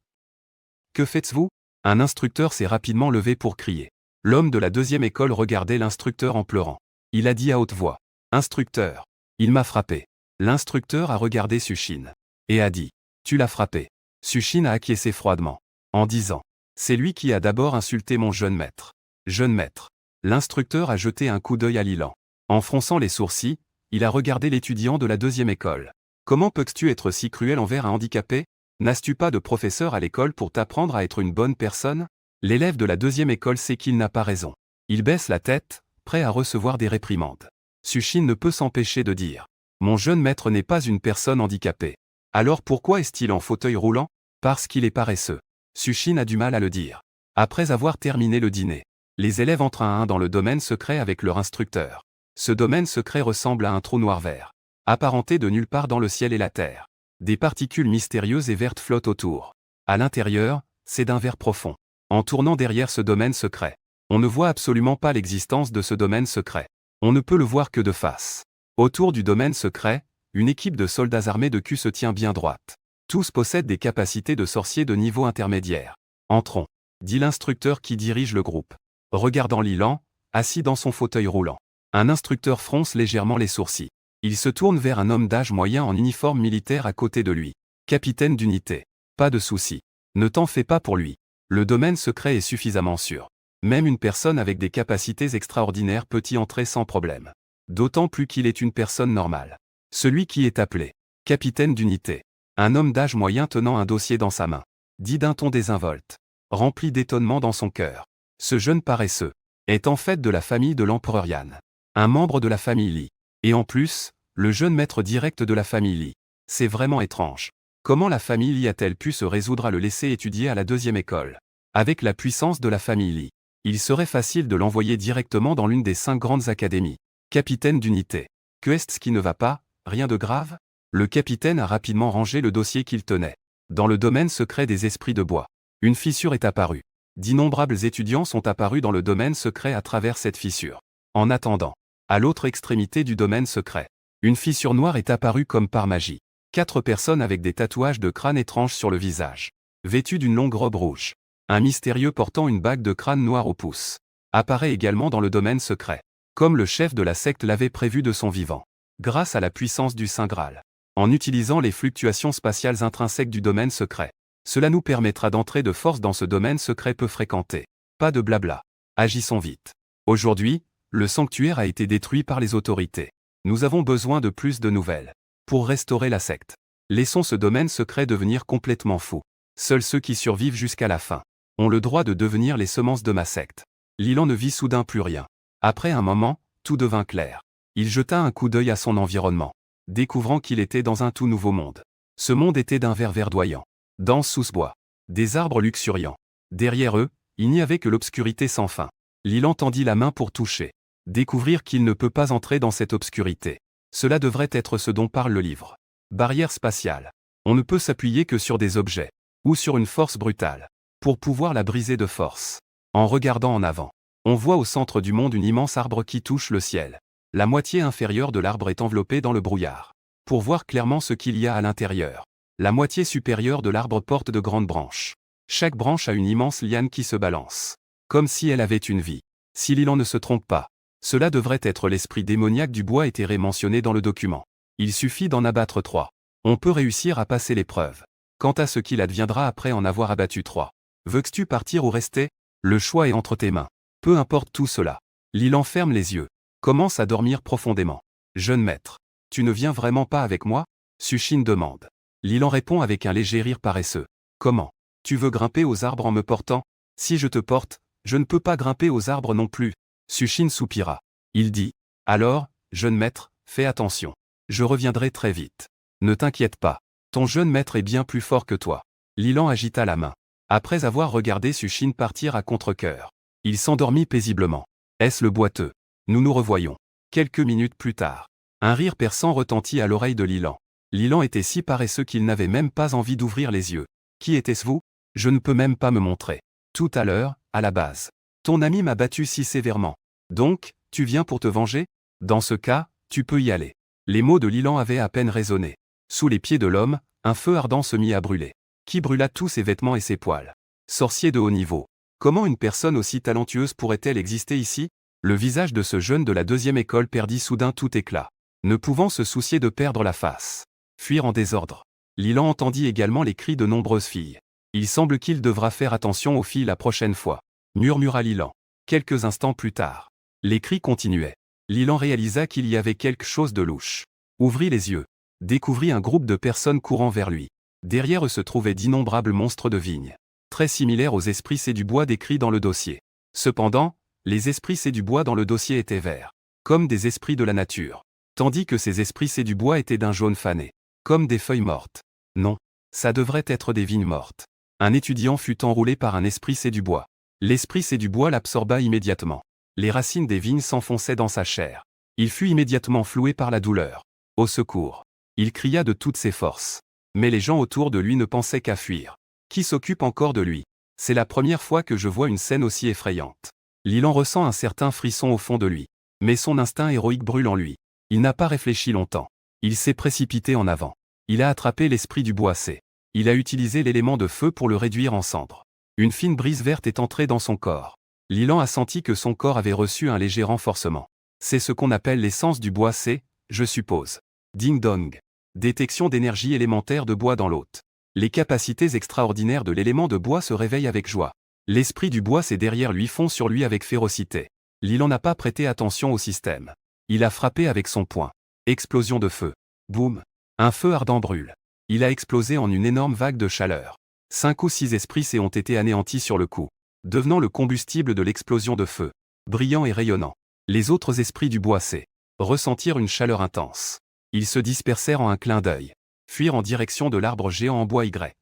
Que faites-vous? Un instructeur s'est rapidement levé pour crier. L'homme de la 2e école regardait l'instructeur en pleurant. Il a dit à haute voix. Instructeur. Il m'a frappé. L'instructeur a regardé Sushine. Et a dit. Tu l'as frappé. Sushine a acquiescé froidement. en disant « C'est lui qui a d'abord insulté mon jeune maître. » Jeune maître. L'instructeur a jeté un coup d'œil à Lilan. En fronçant les sourcils, il a regardé l'étudiant de la deuxième école. « Comment peux-tu être si cruel envers un handicapé? N'as-tu pas de professeur à l'école pour t'apprendre à être une bonne personne ?» L'élève de la deuxième école sait qu'il n'a pas raison. Il baisse la tête, prêt à recevoir des réprimandes. Sushin ne peut s'empêcher de dire « Mon jeune maître n'est pas une personne handicapée. Alors pourquoi est-il en fauteuil roulant? Parce qu'il est paresseux. » Sushin a du mal à le dire. Après avoir terminé le dîner, les élèves entrent un à un dans le domaine secret avec leur instructeur. Ce domaine secret ressemble à un trou noir vert, apparenté de nulle part dans le ciel et la terre. Des particules mystérieuses et vertes flottent autour. À l'intérieur, c'est d'un vert profond. En tournant derrière ce domaine secret, on ne voit absolument pas l'existence de ce domaine secret. On ne peut le voir que de face. Autour du domaine secret, une équipe de soldats armés de cul se tient bien droite. Tous possèdent des capacités de sorciers de niveau intermédiaire. Entrons, dit l'instructeur qui dirige le groupe. Regardant Lilan, assis dans son fauteuil roulant. Un instructeur fronce légèrement les sourcils. Il se tourne vers un homme d'âge moyen en uniforme militaire à côté de lui. Capitaine d'unité. Pas de souci. Ne t'en fais pas pour lui. Le domaine secret est suffisamment sûr. Même une personne avec des capacités extraordinaires peut y entrer sans problème. D'autant plus qu'il est une personne normale. Celui qui est appelé capitaine d'unité. Un homme d'âge moyen tenant un dossier dans sa main. Dit d'un ton désinvolte. Rempli d'étonnement dans son cœur. Ce jeune paresseux est en fait de la famille de l'empereur Yan. Un membre de la famille Li. Et en plus, le jeune maître direct de la famille Li. C'est vraiment étrange. Comment la famille Li a-t-elle pu se résoudre à le laisser étudier à la deuxième école? Avec la puissance de la famille Li, il serait facile de l'envoyer directement dans l'une des 5 grandes académies. Capitaine d'unité. Que est-ce qui ne va pas? Rien de grave? Le capitaine a rapidement rangé le dossier qu'il tenait. Dans le domaine secret des esprits de bois, une fissure est apparue. D'innombrables étudiants sont apparus dans le domaine secret à travers cette fissure. En attendant, à l'autre extrémité du domaine secret, une fissure noire est apparue comme par magie. 4 personnes avec des tatouages de crâne étranges sur le visage. Vêtues d'une longue robe rouge. Un mystérieux portant une bague de crâne noir au pouce. Apparaît également dans le domaine secret. Comme le chef de la secte l'avait prévu de son vivant. Grâce à la puissance du Saint Graal. En utilisant les fluctuations spatiales intrinsèques du domaine secret. Cela nous permettra d'entrer de force dans ce domaine secret peu fréquenté. Pas de blabla. Agissons vite. Aujourd'hui, le sanctuaire a été détruit par les autorités. Nous avons besoin de plus de nouvelles. Pour restaurer la secte. Laissons ce domaine secret devenir complètement fou. Seuls ceux qui survivent jusqu'à la fin ont le droit de devenir les semences de ma secte. Lilan ne vit soudain plus rien. Après un moment, tout devint clair. Il jeta un coup d'œil à son environnement, découvrant qu'il était dans un tout nouveau monde. Ce monde était d'un vert verdoyant, dense sous ce bois, des arbres luxuriants. Derrière eux, il n'y avait que l'obscurité sans fin. Lilan tendit la main pour toucher. Découvrir qu'il ne peut pas entrer dans cette obscurité. Cela devrait être ce dont parle le livre. Barrière spatiale. On ne peut s'appuyer que sur des objets, ou sur une force brutale, pour pouvoir la briser de force. En regardant en avant, on voit au centre du monde une immense arbre qui touche le ciel. La moitié inférieure de l'arbre est enveloppée dans le brouillard. Pour voir clairement ce qu'il y a à l'intérieur, la moitié supérieure de l'arbre porte de grandes branches. Chaque branche a une immense liane qui se balance, comme si elle avait une vie. Si Lilan ne se trompe pas, cela devrait être l'esprit démoniaque du bois éthéré mentionné dans le document. Il suffit d'en abattre 3. On peut réussir à passer l'épreuve. Quant à ce qu'il adviendra après en avoir abattu 3. Veux-tu partir ou rester? Le choix est entre tes mains. Peu importe tout cela. Lilan ferme les yeux. Commence à dormir profondément. Jeune maître, tu ne viens vraiment pas avec moi? Sushin demande. Lilan répond avec un léger rire paresseux. Comment? Tu veux grimper aux arbres en me portant? Si je te porte, je ne peux pas grimper aux arbres non plus. Sushin soupira. Il dit. Alors, jeune maître, fais attention. Je reviendrai très vite. Ne t'inquiète pas. Ton jeune maître est bien plus fort que toi. Lilan agita la main. Après avoir regardé Sushin partir à contre-cœur, il s'endormit paisiblement. Est-ce le boiteux? Nous nous revoyons. Quelques minutes plus tard, un rire perçant retentit à l'oreille de Lilan. Lilan était si paresseux qu'il n'avait même pas envie d'ouvrir les yeux. Qui était-ce vous? Je ne peux même pas me montrer. Tout à l'heure, à la base. Ton ami m'a battu si sévèrement. Donc, tu viens pour te venger? Dans ce cas, tu peux y aller. Les mots de Lilan avaient à peine résonné. Sous les pieds de l'homme, un feu ardent se mit à brûler. Qui brûla tous ses vêtements et ses poils. Sorcier de haut niveau. Comment une personne aussi talentueuse pourrait-elle exister ici? Le visage de ce jeune de la deuxième école perdit soudain tout éclat. Ne pouvant se soucier de perdre la face. Fuir en désordre. Lilan entendit également les cris de nombreuses filles. Il semble qu'il devra faire attention aux filles la prochaine fois, murmura Lilan. Quelques instants plus tard, les cris continuaient. Lilan réalisa qu'il y avait quelque chose de louche. Ouvrit les yeux, découvrit un groupe de personnes courant vers lui. Derrière eux se trouvaient d'innombrables monstres de vigne, très similaires aux esprits c'est du bois décrits dans le dossier. Cependant, les esprits c'est du bois dans le dossier étaient verts, comme des esprits de la nature, tandis que ces esprits c'est du bois étaient d'un jaune fané, comme des feuilles mortes. Non, ça devrait être des vignes mortes. Un étudiant fut enroulé par un esprit c'est du bois. L'esprit c'est du bois l'absorba immédiatement. Les racines des vignes s'enfonçaient dans sa chair. Il fut immédiatement floué par la douleur. Au secours. Il cria de toutes ses forces. Mais les gens autour de lui ne pensaient qu'à fuir. Qui s'occupe encore de lui? C'est la première fois que je vois une scène aussi effrayante. Lilan ressent un certain frisson au fond de lui. Mais son instinct héroïque brûle en lui. Il n'a pas réfléchi longtemps. Il s'est précipité en avant. Il a attrapé l'esprit du bois C. Il a utilisé l'élément de feu pour le réduire en cendres. Une fine brise verte est entrée dans son corps. Lilan a senti que son corps avait reçu un léger renforcement. C'est ce qu'on appelle l'essence du bois C, je suppose. Ding dong. Détection d'énergie élémentaire de bois dans l'hôte. Les capacités extraordinaires de l'élément de bois se réveillent avec joie. L'esprit du bois c'est derrière lui fond sur lui avec férocité. Lilan n'a pas prêté attention au système. Il a frappé avec son poing. Explosion de feu. Boum. Un feu ardent brûle. Il a explosé en une énorme vague de chaleur. 5 ou 6 esprits C ont été anéantis sur le coup, devenant le combustible de l'explosion de feu, brillant et rayonnant. Les autres esprits du bois C ressentirent une chaleur intense. Ils se dispersèrent en un clin d'œil, fuirent en direction de l'arbre géant en bois Y.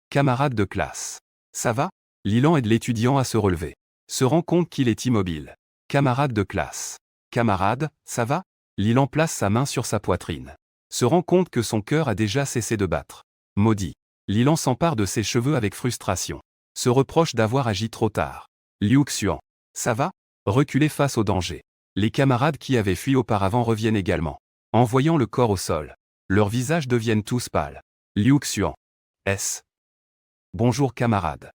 Camarade de classe. Ça va? Lilan aide l'étudiant à se relever. Se rend compte qu'il est immobile. Camarade de classe. Camarade, ça va? Lilan place sa main sur sa poitrine. Se rend compte que son cœur a déjà cessé de battre. Maudit. Lilan s'empare de ses cheveux avec frustration. Se reproche d'avoir agi trop tard. Liu Xuan. Ça va? Reculer face au danger. Les camarades qui avaient fui auparavant reviennent également. En voyant le corps au sol, leurs visages deviennent tous pâles. Liu Xuan. S. Bonjour camarade.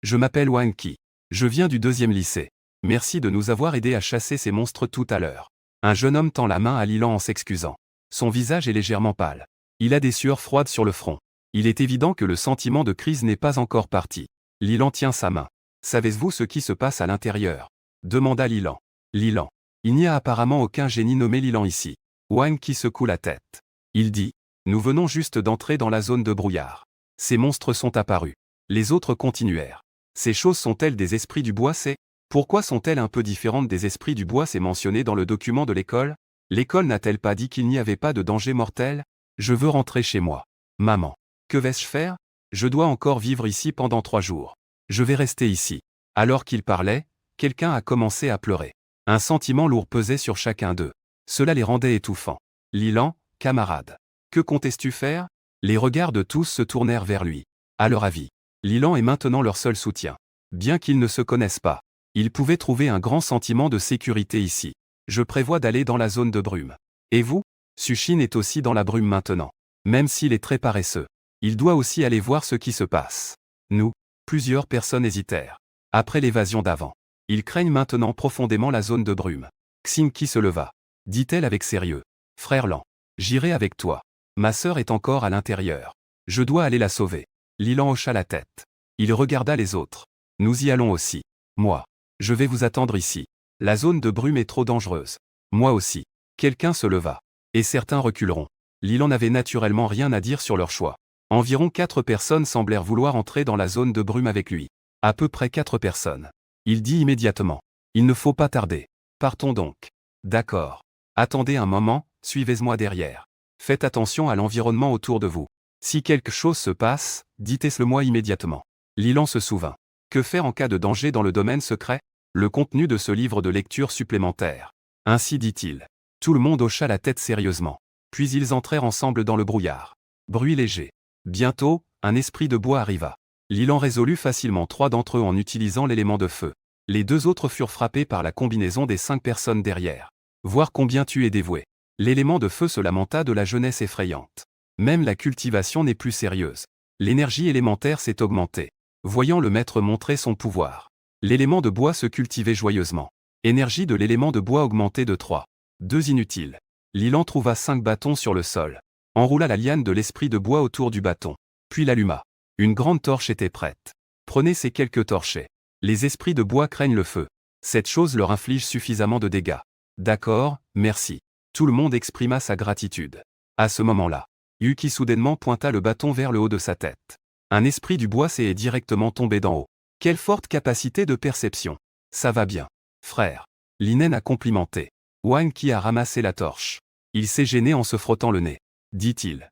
Je m'appelle Wang Qi. Je viens du 2e lycée. Merci de nous avoir aidés à chasser ces monstres tout à l'heure. Un jeune homme tend la main à Lilan en s'excusant. Son visage est légèrement pâle. Il a des sueurs froides sur le front. Il est évident que le sentiment de crise n'est pas encore parti. Lilan tient sa main. Savez-vous ce qui se passe à l'intérieur? Demanda Lilan. Lilan. Il n'y a apparemment aucun génie nommé Lilan ici. Wang Qi secoue la tête. Il dit. Nous venons juste d'entrer dans la zone de brouillard. Ces monstres sont apparus. Les autres continuèrent. Ces choses sont-elles des esprits du bois C? Pourquoi sont-elles un peu différentes des esprits du bois C mentionnés dans le document de l'école? L'école n'a-t-elle pas dit qu'il n'y avait pas de danger mortel? Je veux rentrer chez moi. Maman. Que vais-je faire? Je dois encore vivre ici pendant 3 jours. Je vais rester ici. Alors qu'il parlait, quelqu'un a commencé à pleurer. Un sentiment lourd pesait sur chacun d'eux. Cela les rendait étouffants. Lilan, camarade. Que comptais-tu faire? Les regards de tous se tournèrent vers lui. À leur avis, Lilan est maintenant leur seul soutien. Bien qu'ils ne se connaissent pas, ils pouvaient trouver un grand sentiment de sécurité ici. Je prévois d'aller dans la zone de brume. Et vous? Sushine est aussi dans la brume maintenant. Même s'il est très paresseux. Il doit aussi aller voir ce qui se passe. Nous, plusieurs personnes hésitèrent. Après l'évasion d'avant, ils craignent maintenant profondément la zone de brume. Xinqi se leva. Dit-elle avec sérieux. Frère Lan, j'irai avec toi. Ma sœur est encore à l'intérieur. Je dois aller la sauver. Lilan hocha la tête. Il regarda les autres. Nous y allons aussi. Moi. Je vais vous attendre ici. La zone de brume est trop dangereuse. Moi aussi. Quelqu'un se leva. Et certains reculeront. Lilan n'avait naturellement rien à dire sur leur choix. Environ 4 personnes semblèrent vouloir entrer dans la zone de brume avec lui. À peu près 4 personnes. Il dit immédiatement. Il ne faut pas tarder. Partons donc. D'accord. Attendez un moment, suivez-moi derrière. Faites attention à l'environnement autour de vous. Si quelque chose se passe, dites-le-moi immédiatement. Lilan se souvint. Que faire en cas de danger dans le domaine secret? Le contenu de ce livre de lecture supplémentaire. Ainsi dit-il. Tout le monde hocha la tête sérieusement. Puis ils entrèrent ensemble dans le brouillard. Bruit léger. Bientôt, un esprit de bois arriva. Lilan résolut facilement 3 d'entre eux en utilisant l'élément de feu. Les 2 autres furent frappés par la combinaison des 5 personnes derrière. Voir combien tu es dévoué. L'élément de feu se lamenta de la jeunesse effrayante. Même la cultivation n'est plus sérieuse. L'énergie élémentaire s'est augmentée. Voyant le maître montrer son pouvoir. L'élément de bois se cultivait joyeusement. Énergie de l'élément de bois augmentée de 3. 2 inutiles. Lilan trouva 5 bâtons sur le sol. Enroula la liane de l'esprit de bois autour du bâton. Puis l'alluma. Une grande torche était prête. Prenez ces quelques torchets. Les esprits de bois craignent le feu. Cette chose leur inflige suffisamment de dégâts. D'accord, merci. Tout le monde exprima sa gratitude. À ce moment-là, Yuki soudainement pointa le bâton vers le haut de sa tête. Un esprit du bois s'est directement tombé d'en haut. Quelle forte capacité de perception. Ça va bien. Frère. Linen a complimenté. Wang Qi a ramassé la torche. Il s'est gêné en se frottant le nez. Dit-il.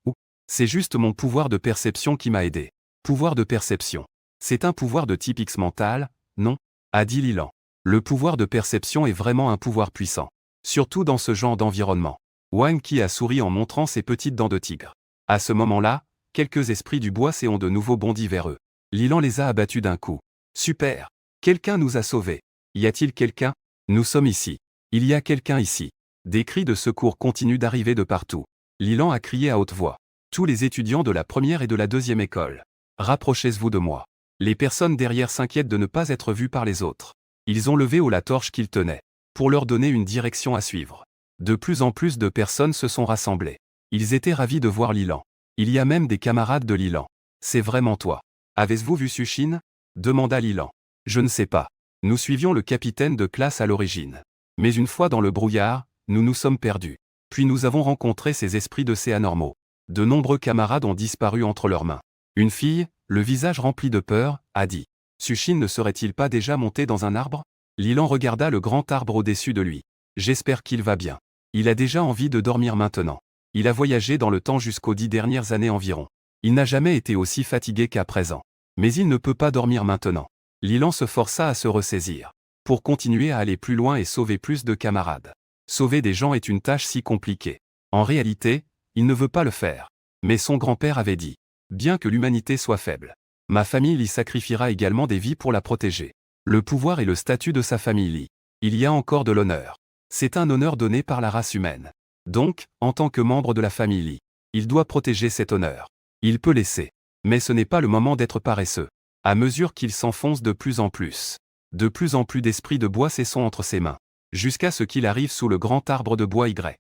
Ou, c'est juste mon pouvoir de perception qui m'a aidé. Pouvoir de perception. C'est un pouvoir de type X mental, non? A dit Lilan. Le pouvoir de perception est vraiment un pouvoir puissant. Surtout dans ce genre d'environnement. Wang Qi a souri en montrant ses petites dents de tigre. À ce moment-là, quelques esprits du bois ont de nouveau bondi vers eux. Lilan les a abattus d'un coup. Super! Quelqu'un nous a sauvés. Y a-t-il quelqu'un? Nous sommes ici. Il y a quelqu'un ici. Des cris de secours continuent d'arriver de partout. Lilan a crié à haute voix. Tous les étudiants de la première et de la deuxième école. Rapprochez-vous de moi. Les personnes derrière s'inquiètent de ne pas être vues par les autres. Ils ont levé haut la torche qu'ils tenaient, pour leur donner une direction à suivre. De plus en plus de personnes se sont rassemblées. Ils étaient ravis de voir Lilan. Il y a même des camarades de Lilan. C'est vraiment toi. Avez-vous vu Sushin? Demanda Lilan. Je ne sais pas. Nous suivions le capitaine de classe à l'origine. Mais une fois dans le brouillard, nous nous sommes perdus. Puis nous avons rencontré ces esprits de ces anormaux. De nombreux camarades ont disparu entre leurs mains. Une fille, le visage rempli de peur, a dit. Sushin ne serait-il pas déjà monté dans un arbre? Lilan regarda le grand arbre au-dessus de lui. J'espère qu'il va bien. Il a déjà envie de dormir maintenant. Il a voyagé dans le temps jusqu'aux 10 dernières années environ. Il n'a jamais été aussi fatigué qu'à présent. Mais il ne peut pas dormir maintenant. Lilan se força à se ressaisir. Pour continuer à aller plus loin et sauver plus de camarades. Sauver des gens est une tâche si compliquée. En réalité, il ne veut pas le faire. Mais son grand-père avait dit. Bien que l'humanité soit faible, ma famille y sacrifiera également des vies pour la protéger. Le pouvoir et le statut de sa famille. Il y a encore de l'honneur. C'est un honneur donné par la race humaine. Donc, en tant que membre de la famille, il doit protéger cet honneur. Il peut laisser. Mais ce n'est pas le moment d'être paresseux. À mesure qu'il s'enfonce de plus en plus d'esprits de bois sont entre ses mains. Jusqu'à ce qu'il arrive sous le grand arbre de bois Y.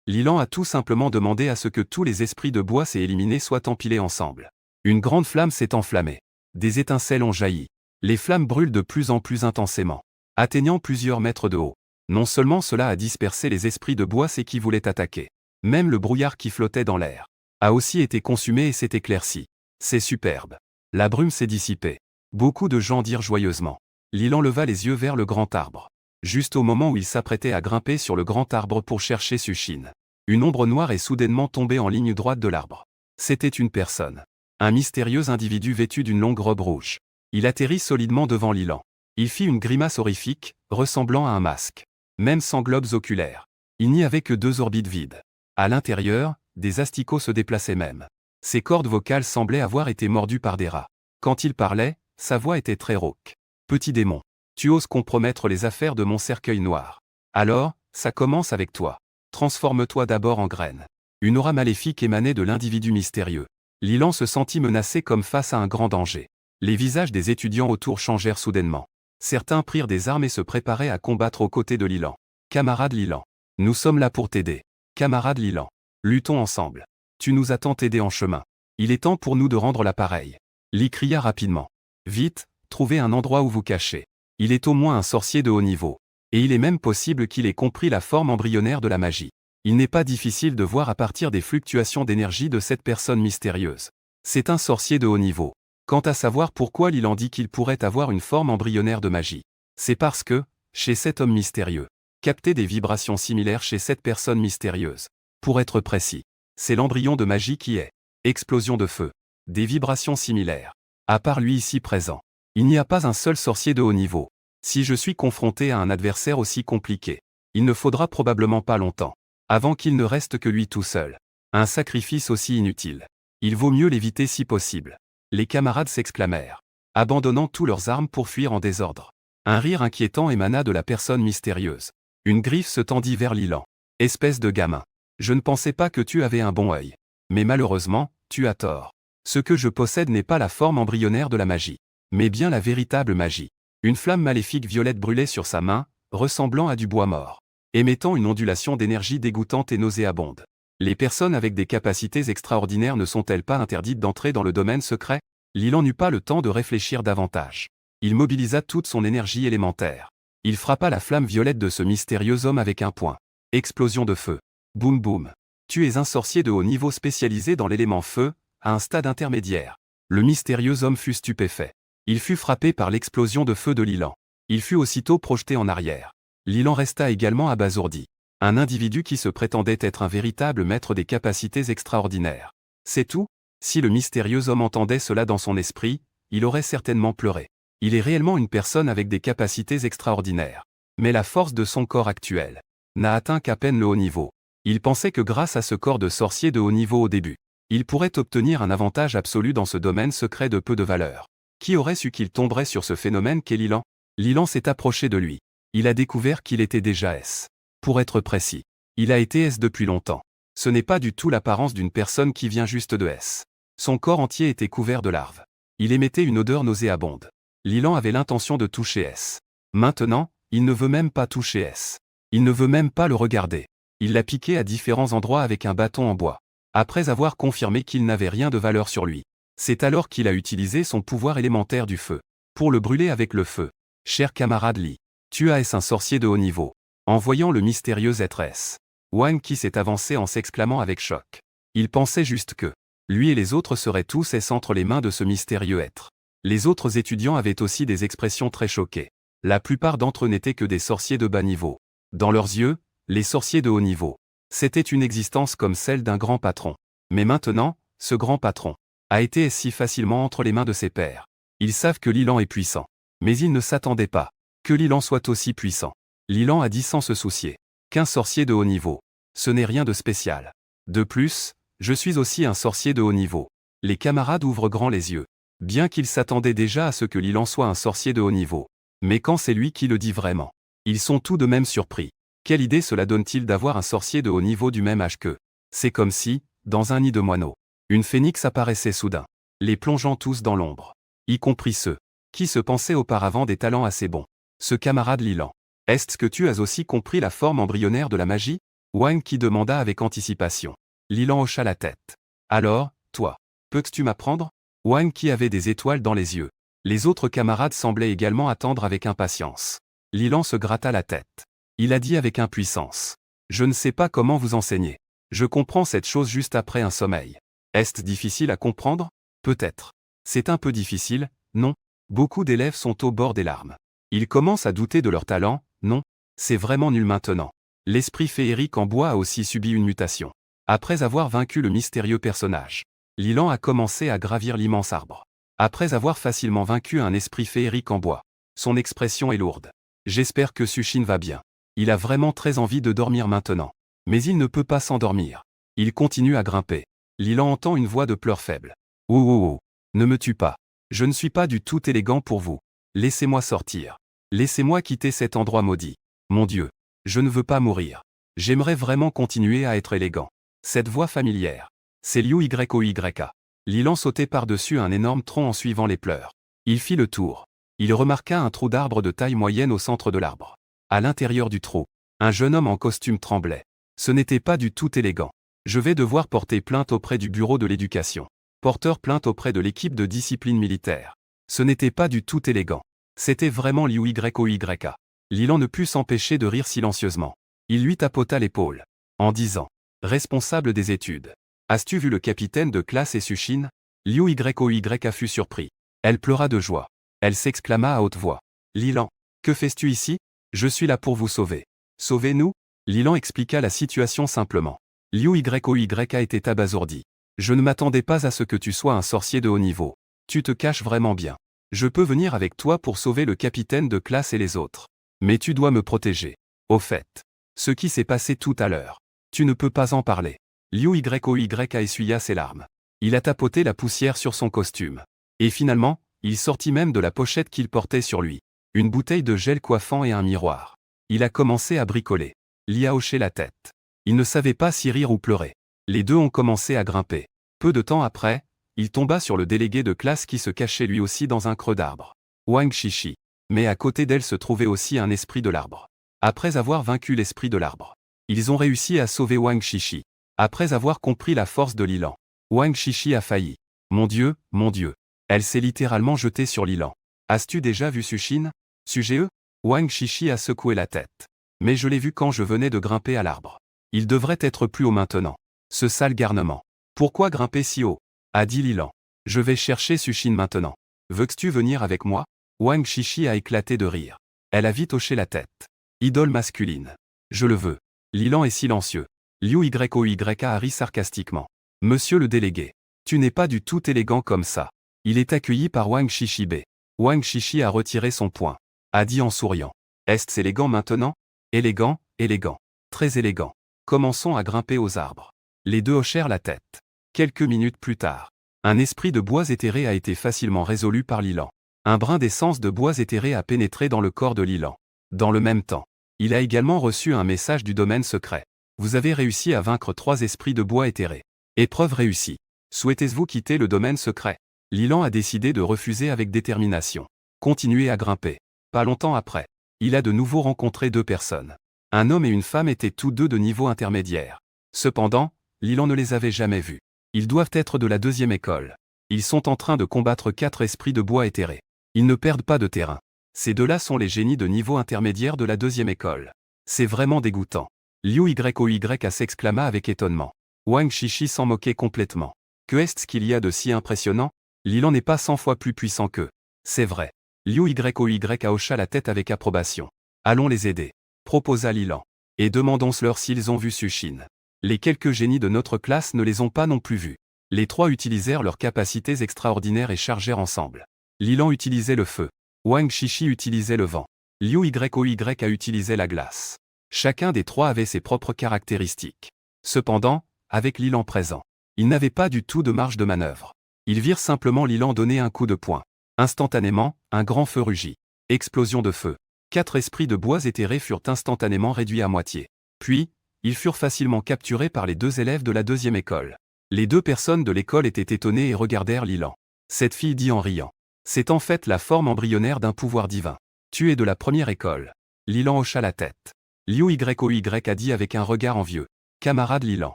Lilan a tout simplement demandé à ce que tous les esprits de bois éliminés soient empilés ensemble. Une grande flamme s'est enflammée. Des étincelles ont jailli. Les flammes brûlent de plus en plus intensément, atteignant plusieurs mètres de haut. Non seulement cela a dispersé les esprits de bois qui voulaient attaquer, même le brouillard qui flottait dans l'air a aussi été consumé et s'est éclairci. C'est superbe. La brume s'est dissipée. Beaucoup de gens dirent joyeusement. Lilan leva les yeux vers le grand arbre. Juste au moment où il s'apprêtait à grimper sur le grand arbre pour chercher Sushin. Une ombre noire est soudainement tombée en ligne droite de l'arbre. C'était une personne. Un mystérieux individu vêtu d'une longue robe rouge. Il atterrit solidement devant Lilan. Il fit une grimace horrifique, ressemblant à un masque. Même sans globes oculaires. Il n'y avait que 2 orbites vides. À l'intérieur, des asticots se déplaçaient même. Ses cordes vocales semblaient avoir été mordues par des rats. Quand il parlait, sa voix était très rauque. Petit démon. Tu oses compromettre les affaires de mon cercueil noir. Alors, ça commence avec toi. Transforme-toi d'abord en graine. Une aura maléfique émanait de l'individu mystérieux. Lilan se sentit menacé comme face à un grand danger. Les visages des étudiants autour changèrent soudainement. Certains prirent des armes et se préparaient à combattre aux côtés de Lilan. Camarade Lilan. Nous sommes là pour t'aider. Camarade Lilan. Luttons ensemble. Tu nous as tant aidés en chemin. Il est temps pour nous de rendre l'appareil. Li cria rapidement. Vite, trouvez un endroit où vous cacher. Il est au moins un sorcier de haut niveau. Et il est même possible qu'il ait compris la forme embryonnaire de la magie. Il n'est pas difficile de voir à partir des fluctuations d'énergie de cette personne mystérieuse. C'est un sorcier de haut niveau. Quant à savoir pourquoi Lilan dit qu'il pourrait avoir une forme embryonnaire de magie. C'est parce que, chez cet homme mystérieux, capter des vibrations similaires chez cette personne mystérieuse. Pour être précis, c'est l'embryon de magie qui est. Explosion de feu. Des vibrations similaires. À part lui ici présent. Il n'y a pas un seul sorcier de haut niveau. Si je suis confronté à un adversaire aussi compliqué, il ne faudra probablement pas longtemps, avant qu'il ne reste que lui tout seul. Un sacrifice aussi inutile. Il vaut mieux l'éviter si possible. Les camarades s'exclamèrent, abandonnant tous leurs armes pour fuir en désordre. Un rire inquiétant émana de la personne mystérieuse. Une griffe se tendit vers Lilan. Espèce de gamin. Je ne pensais pas que tu avais un bon œil. Mais malheureusement, tu as tort. Ce que je possède n'est pas la forme embryonnaire de la magie, mais bien la véritable magie. Une flamme maléfique violette brûlait sur sa main, ressemblant à du bois mort, émettant une ondulation d'énergie dégoûtante et nauséabonde. Les personnes avec des capacités extraordinaires ne sont-elles pas interdites d'entrer dans le domaine secret? Lilan n'eut pas le temps de réfléchir davantage. Il mobilisa toute son énergie élémentaire. Il frappa la flamme violette de ce mystérieux homme avec un poing. Explosion de feu. Boum boum. Tu es un sorcier de haut niveau spécialisé dans l'élément feu, à un stade intermédiaire. Le mystérieux homme fut stupéfait. Il fut frappé par l'explosion de feu de Lilan. Il fut aussitôt projeté en arrière. Lilan resta également abasourdi. Un individu qui se prétendait être un véritable maître des capacités extraordinaires. C'est tout? Si le mystérieux homme entendait cela dans son esprit, il aurait certainement pleuré. Il est réellement une personne avec des capacités extraordinaires. Mais la force de son corps actuel n'a atteint qu'à peine le haut niveau. Il pensait que grâce à ce corps de sorcier de haut niveau au début, il pourrait obtenir un avantage absolu dans ce domaine secret de peu de valeur. Qui aurait su qu'il tomberait sur ce phénomène qu'est Lilan? Lilan s'est approché de lui. Il a découvert qu'il était déjà S. Pour être précis, il a été S depuis longtemps. Ce n'est pas du tout l'apparence d'une personne qui vient juste de S. Son corps entier était couvert de larves. Il émettait une odeur nauséabonde. Lilan avait l'intention de toucher S. Maintenant, il ne veut même pas toucher S. Il ne veut même pas le regarder. Il l'a piqué à différents endroits avec un bâton en bois. Après avoir confirmé qu'il n'avait rien de valeur sur lui, c'est alors qu'il a utilisé son pouvoir élémentaire du feu. Pour le brûler avec le feu. Cher camarade Li, tu as S un sorcier de haut niveau. En voyant le mystérieux être S, Wang Qi s'est avancé en s'exclamant avec choc. Il pensait juste que lui et les autres seraient tous S entre les mains de ce mystérieux être. Les autres étudiants avaient aussi des expressions très choquées. La plupart d'entre eux n'étaient que des sorciers de bas niveau. Dans leurs yeux, les sorciers de haut niveau, c'était une existence comme celle d'un grand patron. Mais maintenant, ce grand patron a été si facilement entre les mains de ses pairs. Ils savent que Lilan est puissant. Mais ils ne s'attendaient pas que Lilan soit aussi puissant. Lilan a dit sans se soucier qu'un sorcier de haut niveau, ce n'est rien de spécial. De plus, je suis aussi un sorcier de haut niveau. Les camarades ouvrent grand les yeux. Bien qu'ils s'attendaient déjà à ce que Lilan soit un sorcier de haut niveau. Mais quand c'est lui qui le dit vraiment, ils sont tout de même surpris. Quelle idée cela donne-t-il d'avoir un sorcier de haut niveau du même âge qu'eux? C'est comme si, dans un nid de moineaux, une phénix apparaissait soudain, les plongeant tous dans l'ombre. Y compris ceux qui se pensaient auparavant des talents assez bons. Ce camarade Lilan. Est-ce que tu as aussi compris la forme embryonnaire de la magie? Wang Qi demanda avec anticipation. Lilan hocha la tête. Alors, toi, peux-tu m'apprendre? Wang Qi avait des étoiles dans les yeux. Les autres camarades semblaient également attendre avec impatience. Lilan se gratta la tête. Il a dit avec impuissance. Je ne sais pas comment vous enseigner. Je comprends cette chose juste après un sommeil. Est-ce difficile à comprendre? Peut-être. C'est un peu difficile, non? Beaucoup d'élèves sont au bord des larmes. Ils commencent à douter de leur talent, non? C'est vraiment nul maintenant. L'esprit féerique en bois a aussi subi une mutation. Après avoir vaincu le mystérieux personnage, Lilan a commencé à gravir l'immense arbre. Après avoir facilement vaincu un esprit féerique en bois, son expression est lourde. J'espère que Sushin va bien. Il a vraiment très envie de dormir maintenant. Mais il ne peut pas s'endormir. Il continue à grimper. Lilan entend une voix de pleurs faible. Ouh ouh ouh. Ne me tue pas. Je ne suis pas du tout élégant pour vous. Laissez-moi sortir. Laissez-moi quitter cet endroit maudit. Mon Dieu. Je ne veux pas mourir. J'aimerais vraiment continuer à être élégant. Cette voix familière. C'est Liu Yoyka. Lilan sautait par-dessus un énorme tronc en suivant les pleurs. Il fit le tour. Il remarqua un trou d'arbre de taille moyenne au centre de l'arbre. À l'intérieur du trou, un jeune homme en costume tremblait. Ce n'était pas du tout élégant. Je vais devoir porter plainte auprès du bureau de l'éducation. Porteur plainte auprès de l'équipe de discipline militaire. Ce n'était pas du tout élégant. C'était vraiment Liu Yoyka. Lilan ne put s'empêcher de rire silencieusement. Il lui tapota l'épaule. En disant. Responsable des études. As-tu vu le capitaine de classe et Sushin? Liu Yoyka fut surpris. Elle pleura de joie. Elle s'exclama à haute voix. Lilan, que fais-tu ici? Je suis là pour vous sauver. Sauvez-nous? Lilan expliqua la situation simplement. Liu Yoyka était abasourdi. Je ne m'attendais pas à ce que tu sois un sorcier de haut niveau. Tu te caches vraiment bien. Je peux venir avec toi pour sauver le capitaine de classe et les autres. Mais tu dois me protéger. Au fait. Ce qui s'est passé tout à l'heure. Tu ne peux pas en parler. Liu Yoyka essuya ses larmes. Il a tapoté la poussière sur son costume. Et finalement, il sortit même de la pochette qu'il portait sur lui. Une bouteille de gel coiffant et un miroir. Il a commencé à bricoler. Li a hoché la tête. Il ne savait pas si rire ou pleurer. Les deux ont commencé à grimper. Peu de temps après, il tomba sur le délégué de classe qui se cachait lui aussi dans un creux d'arbre. Wang Shishi. Mais à côté d'elle se trouvait aussi un esprit de l'arbre. Après avoir vaincu l'esprit de l'arbre, ils ont réussi à sauver Wang Shishi. Après avoir compris la force de Lilan, Wang Shishi a failli. Mon Dieu, mon Dieu. Elle s'est littéralement jetée sur Lilan. As-tu déjà vu Sushin? Sujet? Wang Shishi a secoué la tête. Mais je l'ai vu quand je venais de grimper à l'arbre. Il devrait être plus haut maintenant. Ce sale garnement. Pourquoi grimper si haut? A dit Lilan. Je vais chercher Sushin maintenant. Veux-tu venir avec moi? Wang Shishi a éclaté de rire. Elle a vite hoché la tête. Idole masculine. Je le veux. Lilan est silencieux. Liu Yoyka a ri sarcastiquement. Monsieur le délégué. Tu n'es pas du tout élégant comme ça. Il est accueilli par Wang Shishi B. Wang Shishi a retiré son poing. A dit en souriant. Est-ce élégant maintenant? Élégant, élégant. Très élégant. Commençons à grimper aux arbres. Les deux hochèrent la tête. Quelques minutes plus tard, un esprit de bois éthéré a été facilement résolu par Lilan. Un brin d'essence de bois éthéré a pénétré dans le corps de Lilan. Dans le même temps, il a également reçu un message du domaine secret. Vous avez réussi à vaincre 3 esprits de bois éthérés. Épreuve réussie. Souhaitez-vous quitter le domaine secret? Lilan a décidé de refuser avec détermination. Continuez à grimper. Pas longtemps après, il a de nouveau rencontré 2 personnes. Un homme et une femme étaient tous deux de niveau intermédiaire. Cependant, Lilan ne les avait jamais vus. Ils doivent être de la 2e école. Ils sont en train de combattre 4 esprits de bois éthérés. Ils ne perdent pas de terrain. Ces deux-là sont les génies de niveau intermédiaire de la 2e école. C'est vraiment dégoûtant. Liu Yoyka s'exclama avec étonnement. Wang Shishi s'en moquait complètement. Que est-ce qu'il y a de si impressionnant? Lilan n'est pas 100 fois plus puissant qu'eux. C'est vrai. Liu Yoyka hocha la tête avec approbation. Allons les aider, proposa Lilan. Et demandons-leur s'ils ont vu Sushin. Les quelques génies de notre classe ne les ont pas non plus vus. Les 3 utilisèrent leurs capacités extraordinaires et chargèrent ensemble. Lilan utilisait le feu. Wang Shishi utilisait le vent. Liu Yoyka utilisait la glace. Chacun des 3 avait ses propres caractéristiques. Cependant, avec Lilan présent, ils n'avaient pas du tout de marge de manœuvre. Ils virent simplement Lilan donner un coup de poing. Instantanément, un grand feu rugit. Explosion de feu. 4 esprits de bois éthérés furent instantanément réduits à moitié. Puis, ils furent facilement capturés par les 2 élèves de la 2e école. Les 2 personnes de l'école étaient étonnées et regardèrent Lilan. Cette fille dit en riant. C'est en fait la forme embryonnaire d'un pouvoir divin. Tu es de la 1re école. Lilan hocha la tête. Liu Yoyka a dit avec un regard envieux. Camarade Lilan.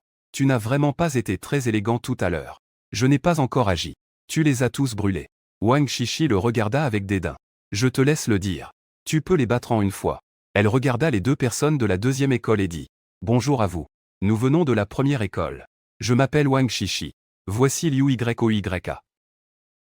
Tu n'as vraiment pas été très élégant tout à l'heure. Je n'ai pas encore agi. Tu les as tous brûlés. Wang Shishi le regarda avec dédain. Je te laisse le dire. Tu peux les battre en une fois. Elle regarda les 2 personnes de la 2e école et dit. Bonjour à vous. Nous venons de la 1re école. Je m'appelle Wang Shishi. Voici Liu Yoyka.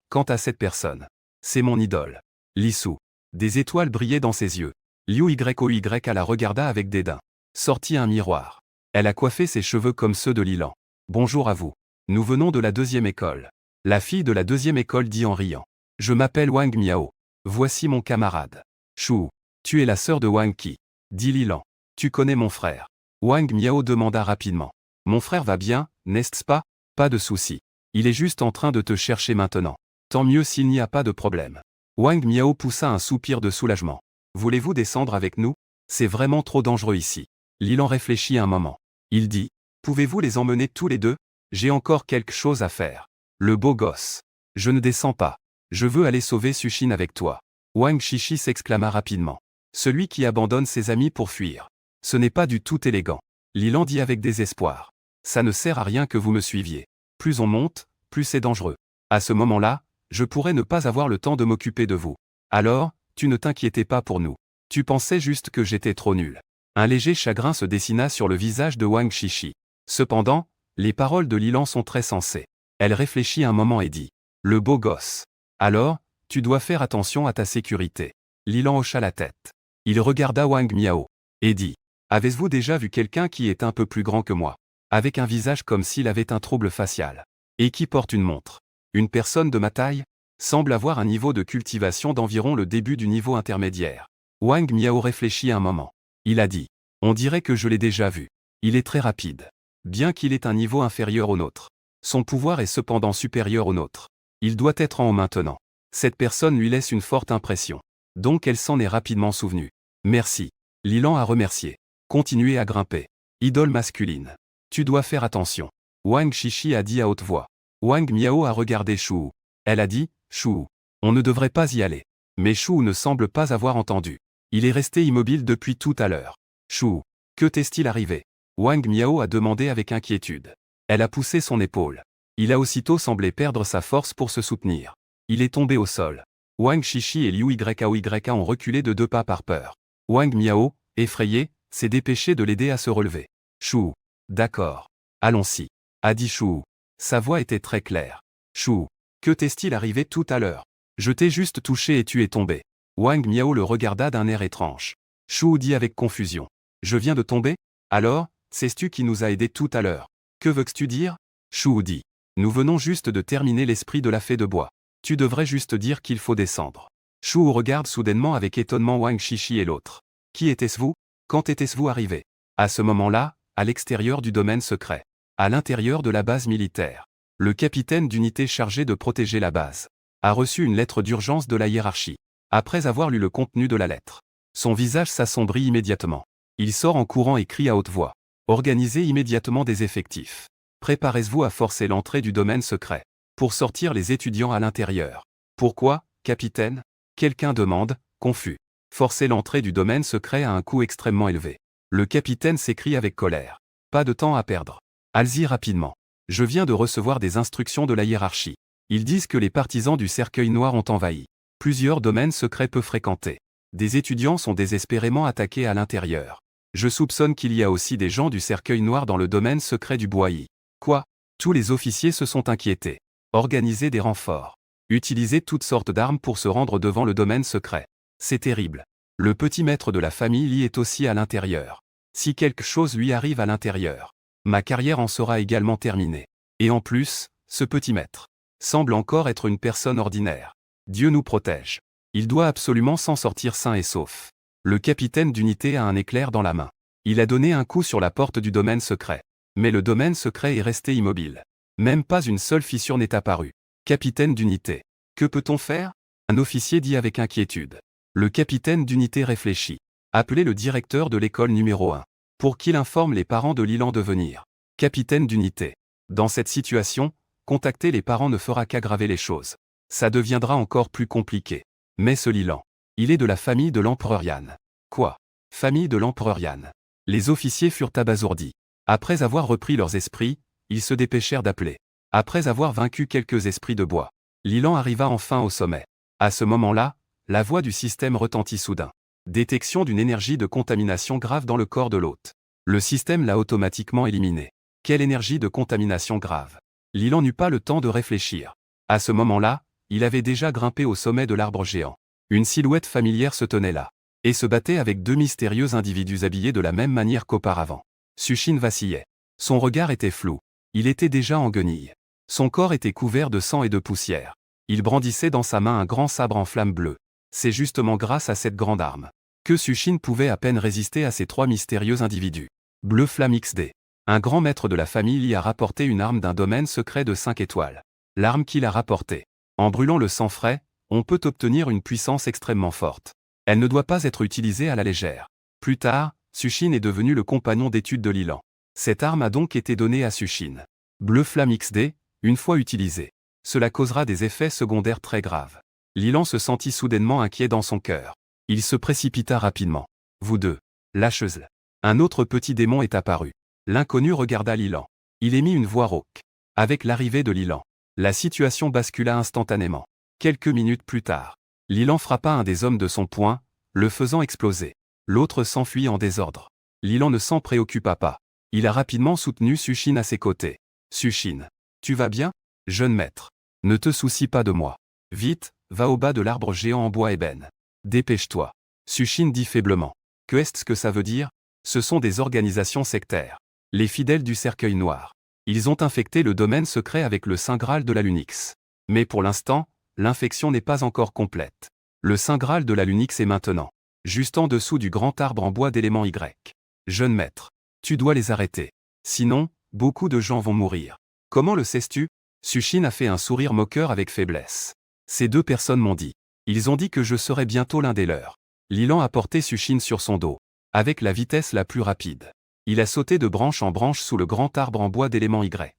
Quant à cette personne, c'est mon idole. Lisu. Des étoiles brillaient dans ses yeux. Liu Yoyka la regarda avec dédain. Sortit un miroir. Elle a coiffé ses cheveux comme ceux de Lilan. Bonjour à vous. Nous venons de la 2e école. La fille de la 2e école dit en riant. Je m'appelle Wang Miao. Voici mon camarade. Shu. Tu es la sœur de Wang Qi. Dit Lilan. Tu connais mon frère. Wang Miao demanda rapidement. Mon frère va bien, n'est-ce pas? Pas de souci. Il est juste en train de te chercher maintenant. Tant mieux s'il n'y a pas de problème. Wang Miao poussa un soupir de soulagement. Voulez-vous descendre avec nous? C'est vraiment trop dangereux ici. Lilan réfléchit un moment. Il dit. Pouvez-vous les emmener tous les 2? J'ai encore quelque chose à faire. Le beau gosse. Je ne descends pas. Je veux aller sauver Sushin avec toi. Wang Shishi s'exclama rapidement. Celui qui abandonne ses amis pour fuir. Ce n'est pas du tout élégant. Lilan dit avec désespoir. Ça ne sert à rien que vous me suiviez. Plus on monte, plus c'est dangereux. À ce moment-là, je pourrais ne pas avoir le temps de m'occuper de vous. Alors, tu ne t'inquiétais pas pour nous. Tu pensais juste que j'étais trop nul. Un léger chagrin se dessina sur le visage de Wang Shishi. Cependant, les paroles de Lilan sont très sensées. Elle réfléchit un moment et dit. Le beau gosse. Alors, tu dois faire attention à ta sécurité. Lilan hocha la tête. Il regarda Wang Miao. Et dit. Avez-vous déjà vu quelqu'un qui est un peu plus grand que moi? Avec un visage comme s'il avait un trouble facial. Et qui porte une montre. Une personne de ma taille semble avoir un niveau de cultivation d'environ le début du niveau intermédiaire. Wang Miao réfléchit un moment. Il a dit. On dirait que je l'ai déjà vu. Il est très rapide. Bien qu'il ait un niveau inférieur au nôtre. Son pouvoir est cependant supérieur au nôtre. Il doit être en haut maintenant. Cette personne lui laisse une forte impression. Donc elle s'en est rapidement souvenue. Merci. Lilan a remercié. Continuez à grimper. Idole masculine. Tu dois faire attention. Wang Shishi a dit à haute voix. Wang Miao a regardé Shu. Elle a dit, Shu. On ne devrait pas y aller. Mais Shu ne semble pas avoir entendu. Il est resté immobile depuis tout à l'heure. Shu. Que t'est-il arrivé? Wang Miao a demandé avec inquiétude. Elle a poussé son épaule. Il a aussitôt semblé perdre sa force pour se soutenir. Il est tombé au sol. Wang Shishi et Liu Yao ont reculé de 2 pas par peur. Wang Miao, effrayé, s'est dépêché de l'aider à se relever. Chou. D'accord. Allons-y. A dit Chou. Sa voix était très claire. Chou. Que t'est-il arrivé tout à l'heure? Je t'ai juste touché et tu es tombé. Wang Miao le regarda d'un air étrange. Chou dit avec confusion. Je viens de tomber? Alors, c'est-tu qui nous a aidés tout à l'heure? Que veux-tu dire? Chou dit. Nous venons juste de terminer l'esprit de la fée de bois. Tu devrais juste dire qu'il faut descendre. Chou regarde soudainement avec étonnement Wang Shishi et l'autre. Qui était-ce vous? Quand était-ce-vous arrivé? À ce moment-là, à l'extérieur du domaine secret. À l'intérieur de la base militaire. Le capitaine d'unité chargé de protéger la base a reçu une lettre d'urgence de la hiérarchie. Après avoir lu le contenu de la lettre, son visage s'assombrit immédiatement. Il sort en courant et crie à haute voix. Organisez immédiatement des effectifs. Préparez-vous à forcer l'entrée du domaine secret. Pour sortir les étudiants à l'intérieur. Pourquoi, capitaine? Quelqu'un demande, confus. Forcer l'entrée du domaine secret à un coût extrêmement élevé. Le capitaine s'écrie avec colère. Pas de temps à perdre. Allez-y rapidement. Je viens de recevoir des instructions de la hiérarchie. Ils disent que les partisans du cercueil noir ont envahi plusieurs domaines secrets peu fréquentés. Des étudiants sont désespérément attaqués à l'intérieur. Je soupçonne qu'il y a aussi des gens du cercueil noir dans le domaine secret du Boailly. Quoi? Tous les officiers se sont inquiétés. Organisez des renforts. Utilisez toutes sortes d'armes pour se rendre devant le domaine secret. C'est terrible. Le petit maître de la famille Li est aussi à l'intérieur. Si quelque chose lui arrive à l'intérieur, ma carrière en sera également terminée. Et en plus, ce petit maître semble encore être une personne ordinaire. Dieu nous protège. Il doit absolument s'en sortir sain et sauf. Le capitaine d'unité a un éclair dans la main. Il a donné un coup sur la porte du domaine secret. Mais le domaine secret est resté immobile. Même pas une seule fissure n'est apparue. Capitaine d'unité. Que peut-on faire? Un officier dit avec inquiétude. Le capitaine d'unité réfléchit. Appelez le directeur de l'école numéro 1. Pour qu'il informe les parents de Lilan de venir. Capitaine d'unité. Dans cette situation, contacter les parents ne fera qu'aggraver les choses. Ça deviendra encore plus compliqué. Mais ce Lilan, il est de la famille de l'empereur Yan. Quoi? Famille de l'empereur Yan. Les officiers furent abasourdis. Après avoir repris leurs esprits, ils se dépêchèrent d'appeler. Après avoir vaincu quelques esprits de bois, Lilan arriva enfin au sommet. À ce moment-là, la voix du système retentit soudain. Détection d'une énergie de contamination grave dans le corps de l'hôte. Le système l'a automatiquement éliminé. Quelle énergie de contamination grave? Lilan n'eut pas le temps de réfléchir. À ce moment-là, il avait déjà grimpé au sommet de l'arbre géant. Une silhouette familière se tenait là, et se battait avec 2 mystérieux individus habillés de la même manière qu'auparavant. Sushin vacillait. Son regard était flou. Il était déjà en guenilles. Son corps était couvert de sang et de poussière. Il brandissait dans sa main un grand sabre en flamme bleue. C'est justement grâce à cette grande arme que Sushin pouvait à peine résister à ces 3 mystérieux individus. Bleu Flamme XD. Un grand maître de la famille lui a rapporté une arme d'un domaine secret de 5 étoiles. L'arme qu'il a rapportée. En brûlant le sang frais, on peut obtenir une puissance extrêmement forte. Elle ne doit pas être utilisée à la légère. Plus tard, Sushin est devenu le compagnon d'études de Lilan. Cette arme a donc été donnée à Sushin. Bleu Flamme XD, une fois utilisée. Cela causera des effets secondaires très graves. Lilan se sentit soudainement inquiet dans son cœur. Il se précipita rapidement. Vous deux. Lâcheuse. Un autre petit démon est apparu. L'inconnu regarda Lilan. Il émit une voix rauque. Avec l'arrivée de Lilan, la situation bascula instantanément. Quelques minutes plus tard, Lilan frappa un des hommes de son poing, le faisant exploser. L'autre s'enfuit en désordre. Lilan ne s'en préoccupa pas. Il a rapidement soutenu Sushin à ses côtés. Sushin. Tu vas bien? Jeune maître. Ne te soucie pas de moi. Vite, va au bas de l'arbre géant en bois ébène. Dépêche-toi. Sushin dit faiblement. Que est-ce que ça veut dire? Ce sont des organisations sectaires. Les fidèles du cercueil noir. Ils ont infecté le domaine secret avec le Saint Graal de la Lunix. Mais pour l'instant, l'infection n'est pas encore complète. Le Saint Graal de la Lunix est maintenant juste en dessous du grand arbre en bois d'élément Y. Jeune maître, tu dois les arrêter. Sinon, beaucoup de gens vont mourir. Comment le sais-tu? Sushin a fait un sourire moqueur avec faiblesse. Ces 2 personnes m'ont dit. Ils ont dit que je serais bientôt l'un des leurs. Lilan a porté Sushin sur son dos, avec la vitesse la plus rapide. Il a sauté de branche en branche sous le grand arbre en bois d'élément Y.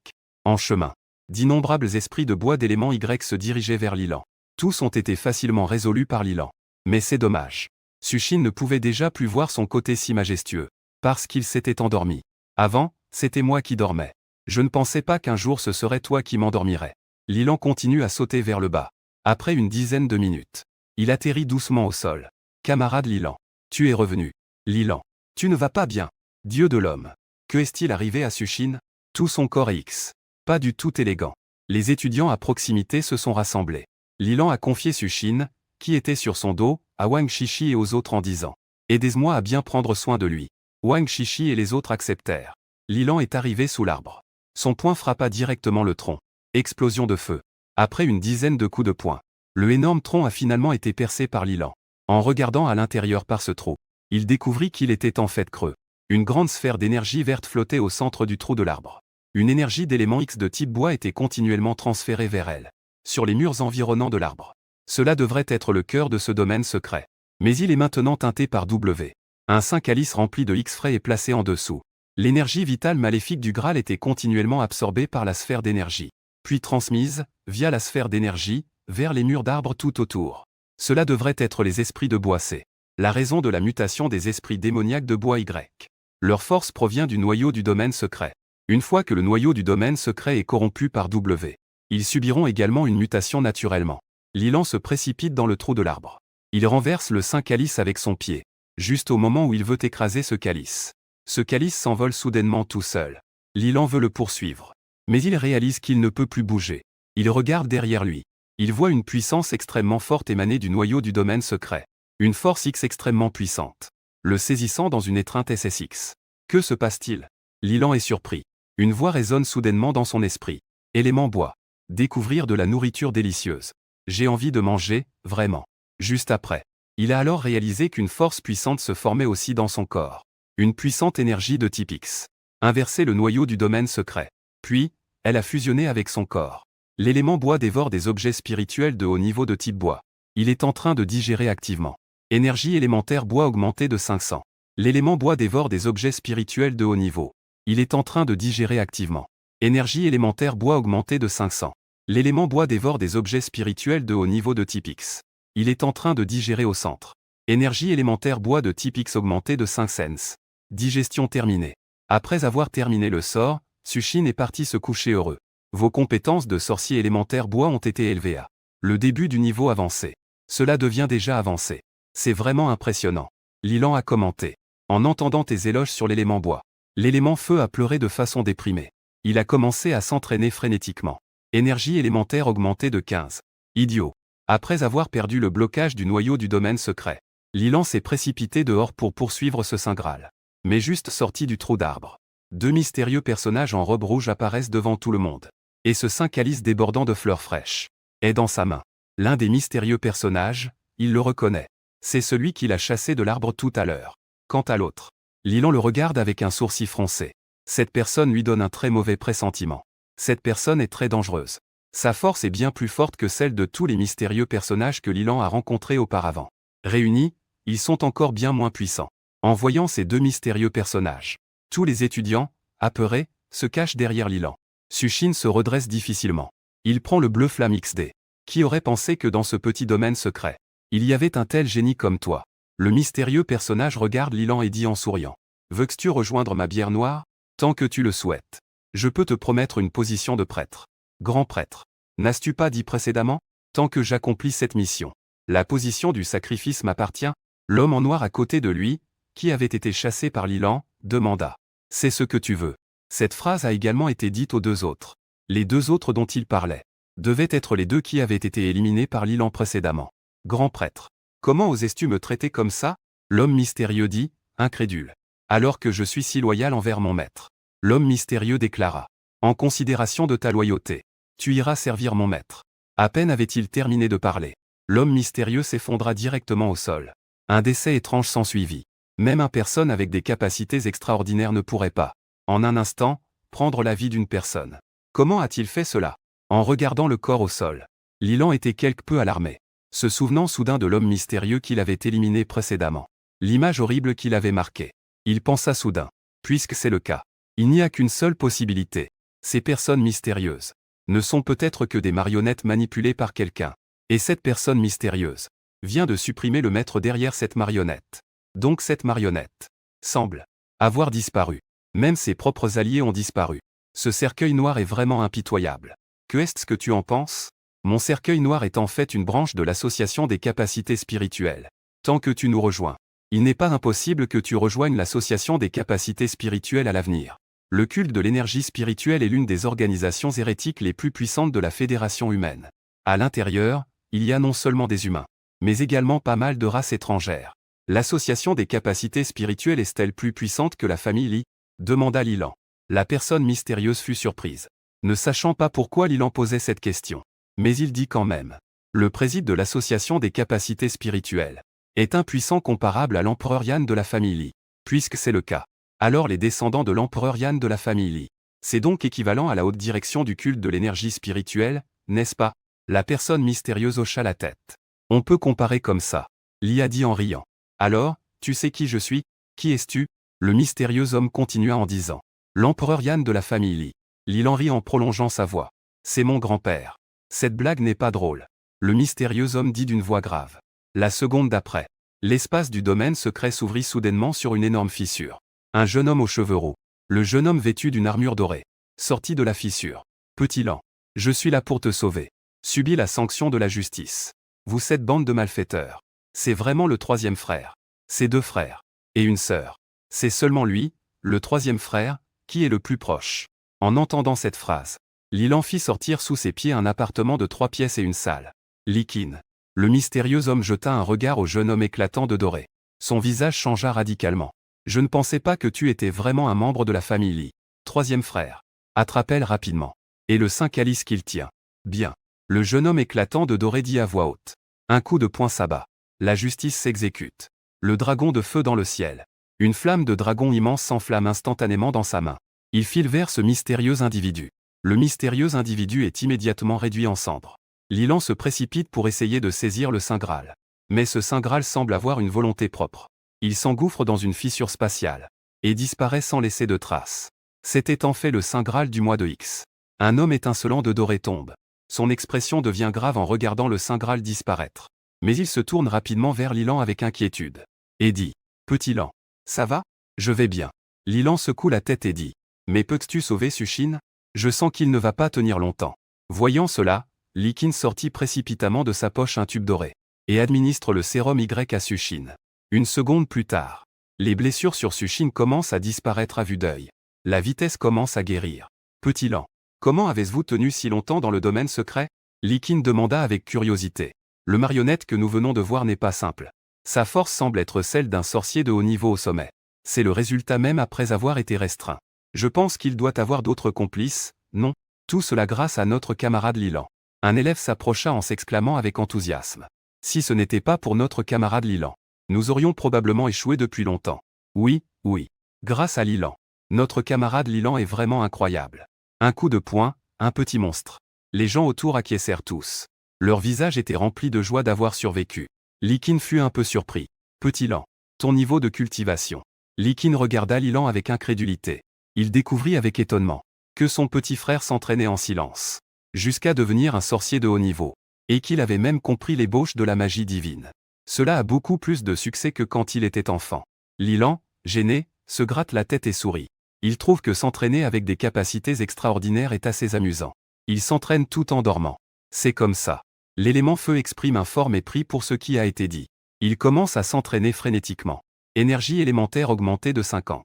En chemin, d'innombrables esprits de bois d'élément Y se dirigeaient vers Lilan. Tous ont été facilement résolus par Lilan. Mais c'est dommage. Sushin ne pouvait déjà plus voir son côté si majestueux, parce qu'il s'était endormi. Avant, c'était moi qui dormais. Je ne pensais pas qu'un jour ce serait toi qui m'endormirais. Lilan continue à sauter vers le bas. Après une dizaine de minutes, il atterrit doucement au sol. Camarade Lilan, tu es revenu. Lilan, tu ne vas pas bien. Dieu de l'homme. Que est-il arrivé à Sushin? Tout son corps est X. Pas du tout élégant. Les étudiants à proximité se sont rassemblés. Lilan a confié Sushin, qui était sur son dos, à Wang Shishi et aux autres en disant « Aidez-moi à bien prendre soin de lui ». Wang Shishi et les autres acceptèrent. Lilan est arrivé sous l'arbre. Son poing frappa directement le tronc. Explosion de feu. Après une dizaine de coups de poing, le énorme tronc a finalement été percé par Lilan. En regardant à l'intérieur par ce trou, il découvrit qu'il était en fait creux. Une grande sphère d'énergie verte flottait au centre du trou de l'arbre. Une énergie d'élément X de type bois était continuellement transférée vers elle, sur les murs environnants de l'arbre. Cela devrait être le cœur de ce domaine secret. Mais il est maintenant teinté par W. Un saint calice rempli de X frais est placé en dessous. L'énergie vitale maléfique du Graal était continuellement absorbée par la sphère d'énergie, puis transmise, via la sphère d'énergie, vers les murs d'arbres tout autour. Cela devrait être les esprits de bois C. La raison de la mutation des esprits démoniaques de bois Y. Leur force provient du noyau du domaine secret. Une fois que le noyau du domaine secret est corrompu par W, ils subiront également une mutation naturellement. Lilan se précipite dans le trou de l'arbre. Il renverse le saint calice avec son pied, juste au moment où il veut écraser ce calice. Ce calice s'envole soudainement tout seul. Lilan veut le poursuivre. Mais il réalise qu'il ne peut plus bouger. Il regarde derrière lui. Il voit une puissance extrêmement forte émaner du noyau du domaine secret. Une force X extrêmement puissante. Le saisissant dans une étreinte SSX. Que se passe-t-il? Lilan est surpris. Une voix résonne soudainement dans son esprit. Élément bois. Découvrir de la nourriture délicieuse. J'ai envie de manger, vraiment. Juste après. Il a alors réalisé qu'une force puissante se formait aussi dans son corps. Une puissante énergie de type X. Inverser le noyau du domaine secret. Puis, elle a fusionné avec son corps. L'élément bois dévore des objets spirituels de haut niveau de type bois. Il est en train de digérer activement. Énergie élémentaire bois augmentée de 500. L'élément bois dévore des objets spirituels de haut niveau. Il est en train de digérer activement. Énergie élémentaire bois augmentée de 500. L'élément bois dévore des objets spirituels de haut niveau de type X. Il est en train de digérer au centre. Énergie élémentaire bois de type X augmentée de 5 cents. Digestion terminée. Après avoir terminé le sort, Sushin est parti se coucher heureux. Vos compétences de sorcier élémentaire bois ont été élevées à le début du niveau avancé. Cela devient déjà avancé. C'est vraiment impressionnant. Lilan a commenté. En entendant tes éloges sur l'élément bois, l'élément feu a pleuré de façon déprimée. Il a commencé à s'entraîner frénétiquement. Énergie élémentaire augmentée de 15. Idiot. Après avoir perdu le blocage du noyau du domaine secret, Lilan s'est précipité dehors pour poursuivre ce saint Graal. Mais juste sorti du trou d'arbre, deux mystérieux personnages en robe rouge apparaissent devant tout le monde. Et ce saint calice débordant de fleurs fraîches est dans sa main. L'un des mystérieux personnages, il le reconnaît. C'est celui qui l'a chassé de l'arbre tout à l'heure. Quant à l'autre, Lilan le regarde avec un sourcil froncé. Cette personne lui donne un très mauvais pressentiment. Cette personne est très dangereuse. Sa force est bien plus forte que celle de tous les mystérieux personnages que Lilan a rencontrés auparavant. Réunis, ils sont encore bien moins puissants. En voyant ces deux mystérieux personnages, tous les étudiants, apeurés, se cachent derrière Lilan. Sushin se redresse difficilement. Il prend le bleu flamme XD. Qui aurait pensé que dans ce petit domaine secret, il y avait un tel génie comme toi? Le mystérieux personnage regarde Lilan et dit en souriant. Veux-tu rejoindre ma bière noire? Tant que tu le souhaites. Je peux te promettre une position de prêtre. Grand prêtre. N'as-tu pas dit précédemment? Tant que j'accomplis cette mission, la position du sacrifice m'appartient. L'homme en noir à côté de lui, qui avait été chassé par Lilan, demanda. C'est ce que tu veux. Cette phrase a également été dite aux deux autres. Les deux autres dont il parlait devaient être les deux qui avaient été éliminés par Lilan précédemment. Grand prêtre. Comment osais-tu me traiter comme ça? L'homme mystérieux dit, incrédule. Alors que je suis si loyal envers mon maître. L'homme mystérieux déclara. En considération de ta loyauté, tu iras servir mon maître. À peine avait-il terminé de parler. L'homme mystérieux s'effondra directement au sol. Un décès étrange s'ensuivit. Même une personne avec des capacités extraordinaires ne pourrait pas, en un instant, prendre la vie d'une personne. Comment a-t-il fait cela? En regardant le corps au sol, Lilan était quelque peu alarmé, se souvenant soudain de l'homme mystérieux qu'il avait éliminé précédemment. L'image horrible qu'il avait marquée. Il pensa soudain. Puisque c'est le cas, il n'y a qu'une seule possibilité. Ces personnes mystérieuses ne sont peut-être que des marionnettes manipulées par quelqu'un. Et cette personne mystérieuse vient de supprimer le maître derrière cette marionnette. Donc cette marionnette semble avoir disparu. Même ses propres alliés ont disparu. Ce cercueil noir est vraiment impitoyable. Que est-ce que tu en penses? Mon cercueil noir est en fait une branche de l'association des capacités spirituelles. Tant que tu nous rejoins, il n'est pas impossible que tu rejoignes l'association des capacités spirituelles à l'avenir. Le culte de l'énergie spirituelle est l'une des organisations hérétiques les plus puissantes de la Fédération humaine. À l'intérieur, il y a non seulement des humains, mais également pas mal de races étrangères. L'association des capacités spirituelles est-elle plus puissante que la famille Li? Demanda Lilan. La personne mystérieuse fut surprise, ne sachant pas pourquoi Lilan posait cette question. Mais il dit quand même. Le président de l'association des capacités spirituelles est un puissant comparable à l'empereur Yan de la famille Li. Puisque c'est le cas, alors les descendants de l'empereur Yan de la famille Li, c'est donc équivalent à la haute direction du culte de l'énergie spirituelle, n'est-ce pas? La personne mystérieuse hocha la tête. On peut comparer comme ça. Li a dit en riant. Alors, tu sais qui je suis? Qui es-tu? Le mystérieux homme continua en disant. L'empereur Yan de la famille Li. Lilan rit en prolongeant sa voix. C'est mon grand-père. Cette blague n'est pas drôle. Le mystérieux homme dit d'une voix grave. La seconde d'après, l'espace du domaine secret s'ouvrit soudainement sur une énorme fissure. Un jeune homme aux cheveux roux. Le jeune homme vêtu d'une armure dorée. Sortit de la fissure. Petit lent. Je suis là pour te sauver. Subis la sanction de la justice. Vous cette bande de malfaiteurs. C'est vraiment le troisième frère. Ses deux frères. Et une sœur. C'est seulement lui, le troisième frère, qui est le plus proche. En entendant cette phrase, Lilan fit sortir sous ses pieds un appartement de 3 pièces et une salle. Likin. Le mystérieux homme jeta un regard au jeune homme éclatant de doré. Son visage changea radicalement. Je ne pensais pas que tu étais vraiment un membre de la famille Li. Troisième frère. Attrape-le rapidement. Et le saint calice qu'il tient. Bien. Le jeune homme éclatant de doré dit à voix haute. Un coup de poing s'abat. La justice s'exécute. Le dragon de feu dans le ciel. Une flamme de dragon immense s'enflamme instantanément dans sa main. Il file vers ce mystérieux individu. Le mystérieux individu est immédiatement réduit en cendres. Lilan se précipite pour essayer de saisir le Saint Graal. Mais ce Saint Graal semble avoir une volonté propre. Il s'engouffre dans une fissure spatiale. Et disparaît sans laisser de traces. C'était en fait le Saint Graal du mois de X. Un homme étincelant de doré tombe. Son expression devient grave en regardant le Saint Graal disparaître. Mais il se tourne rapidement vers Lilan avec inquiétude. Et dit. Petit Lan. Ça va? Je vais bien. Lilan secoue la tête et dit. Mais peux-tu sauver Sushine? Je sens qu'il ne va pas tenir longtemps. Voyant cela, Likin sortit précipitamment de sa poche un tube doré. Et administre le sérum Y à Sushine. Une seconde plus tard. Les blessures sur Sushine commencent à disparaître à vue d'œil. La vitesse commence à guérir. Petit Lan. Comment avez-vous tenu si longtemps dans le domaine secret? Likin demanda avec curiosité. Le marionnette que nous venons de voir n'est pas simple. Sa force semble être celle d'un sorcier de haut niveau au sommet. C'est le résultat même après avoir été restreint. Je pense qu'il doit avoir d'autres complices, non? Tout cela grâce à notre camarade Lilan. Un élève s'approcha en s'exclamant avec enthousiasme. Si ce n'était pas pour notre camarade Lilan, nous aurions probablement échoué depuis longtemps. Oui, oui. Grâce à Lilan. Notre camarade Lilan est vraiment incroyable. Un coup de poing, un petit monstre. Les gens autour acquiescèrent tous. Leur visage était rempli de joie d'avoir survécu. Likin fut un peu surpris. Petit Lan. Ton niveau de cultivation. Likin regarda Lilan avec incrédulité. Il découvrit avec étonnement que son petit frère s'entraînait en silence, jusqu'à devenir un sorcier de haut niveau, et qu'il avait même compris l'ébauche de la magie divine. Cela a beaucoup plus de succès que quand il était enfant. Lilan, gêné, se gratte la tête et sourit. Il trouve que s'entraîner avec des capacités extraordinaires est assez amusant. Il s'entraîne tout en dormant. C'est comme ça. L'élément feu exprime un fort mépris pour ce qui a été dit. Il commence à s'entraîner frénétiquement. Énergie élémentaire augmentée de 50.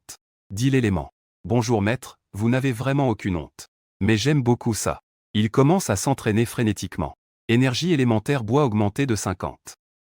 Dit l'élément. Bonjour maître, vous n'avez vraiment aucune honte. Mais j'aime beaucoup ça. Il commence à s'entraîner frénétiquement. Énergie élémentaire bois augmentée de 50.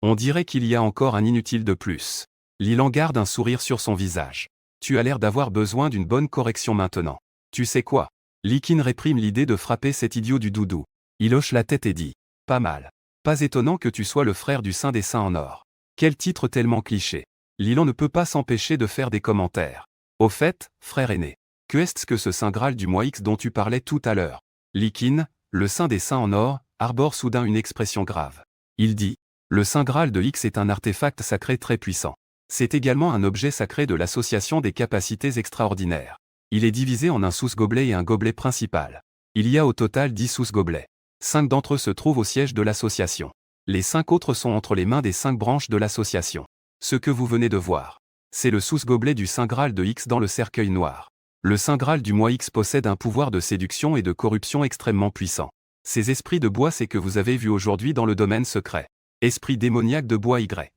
On dirait qu'il y a encore un inutile de plus. Lilan garde un sourire sur son visage. Tu as l'air d'avoir besoin d'une bonne correction maintenant. Tu sais quoi? Likin réprime l'idée de frapper cet idiot du doudou. Il hoche la tête et dit. Pas mal. Pas étonnant que tu sois le frère du Saint des Saints en or. Quel titre tellement cliché. Lilan ne peut pas s'empêcher de faire des commentaires. Au fait, frère aîné, que est-ce que ce Saint Graal du mois X dont tu parlais tout à l'heure? Likin, le Saint des Saints en or, arbore soudain une expression grave. Il dit, le Saint Graal de X est un artefact sacré très puissant. C'est également un objet sacré de l'association des capacités extraordinaires. Il est divisé en un sous-gobelet et un gobelet principal. Il y a au total 10 sous-gobelets. 5 d'entre eux se trouvent au siège de l'association. Les 5 autres sont entre les mains des 5 branches de l'association. Ce que vous venez de voir. C'est le sous-gobelet du Saint Graal de X dans le cercueil noir. Le Saint Graal du Mois X possède un pouvoir de séduction et de corruption extrêmement puissant. Ces esprits de bois, c'est que vous avez vu aujourd'hui dans le domaine secret. Esprits démoniaques de bois Y.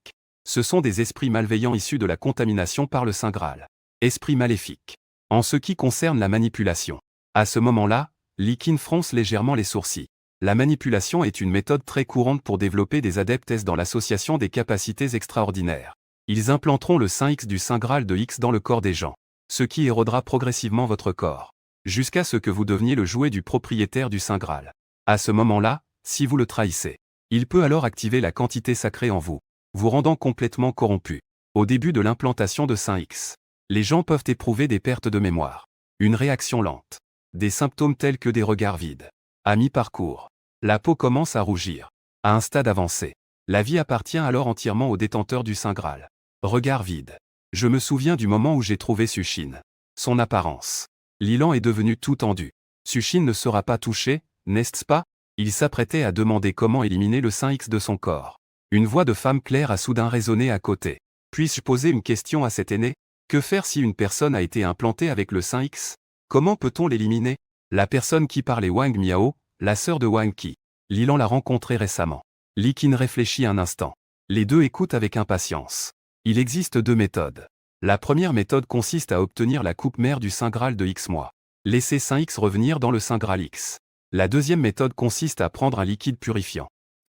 Ce sont des esprits malveillants issus de la contamination par le Saint Graal. Esprits maléfiques. En ce qui concerne la manipulation. À ce moment-là, Likin fronce légèrement les sourcils. La manipulation est une méthode très courante pour développer des adeptes dans l'association des capacités extraordinaires. Ils implanteront le Saint X du Saint Graal de X dans le corps des gens, ce qui érodera progressivement votre corps, jusqu'à ce que vous deveniez le jouet du propriétaire du Saint Graal. À ce moment-là, si vous le trahissez, il peut alors activer la quantité sacrée en vous, vous rendant complètement corrompu. Au début de l'implantation de Saint X, les gens peuvent éprouver des pertes de mémoire, une réaction lente, des symptômes tels que des regards vides. À mi-parcours, la peau commence à rougir. À un stade avancé, la vie appartient alors entièrement au détenteur du Saint Graal. Regard vide. Je me souviens du moment où j'ai trouvé Sushin. Son apparence. Lilan est devenu tout tendu. Sushin ne sera pas touché, n'est-ce pas? Il s'apprêtait à demander comment éliminer le Saint X de son corps. Une voix de femme claire a soudain résonné à côté. Puis-je poser une question à cet aîné? Que faire si une personne a été implantée avec le Saint X? Comment peut-on l'éliminer? La personne qui parle est Wang Miao, la sœur de Wang Qi. Lilan l'a rencontrée récemment. Li Qin réfléchit un instant. Les deux écoutent avec impatience. Il existe deux méthodes. La première méthode consiste à obtenir la coupe mère du Saint Graal de X mois. Laisser Saint X revenir dans le Saint Graal X. La deuxième méthode consiste à prendre un liquide purifiant.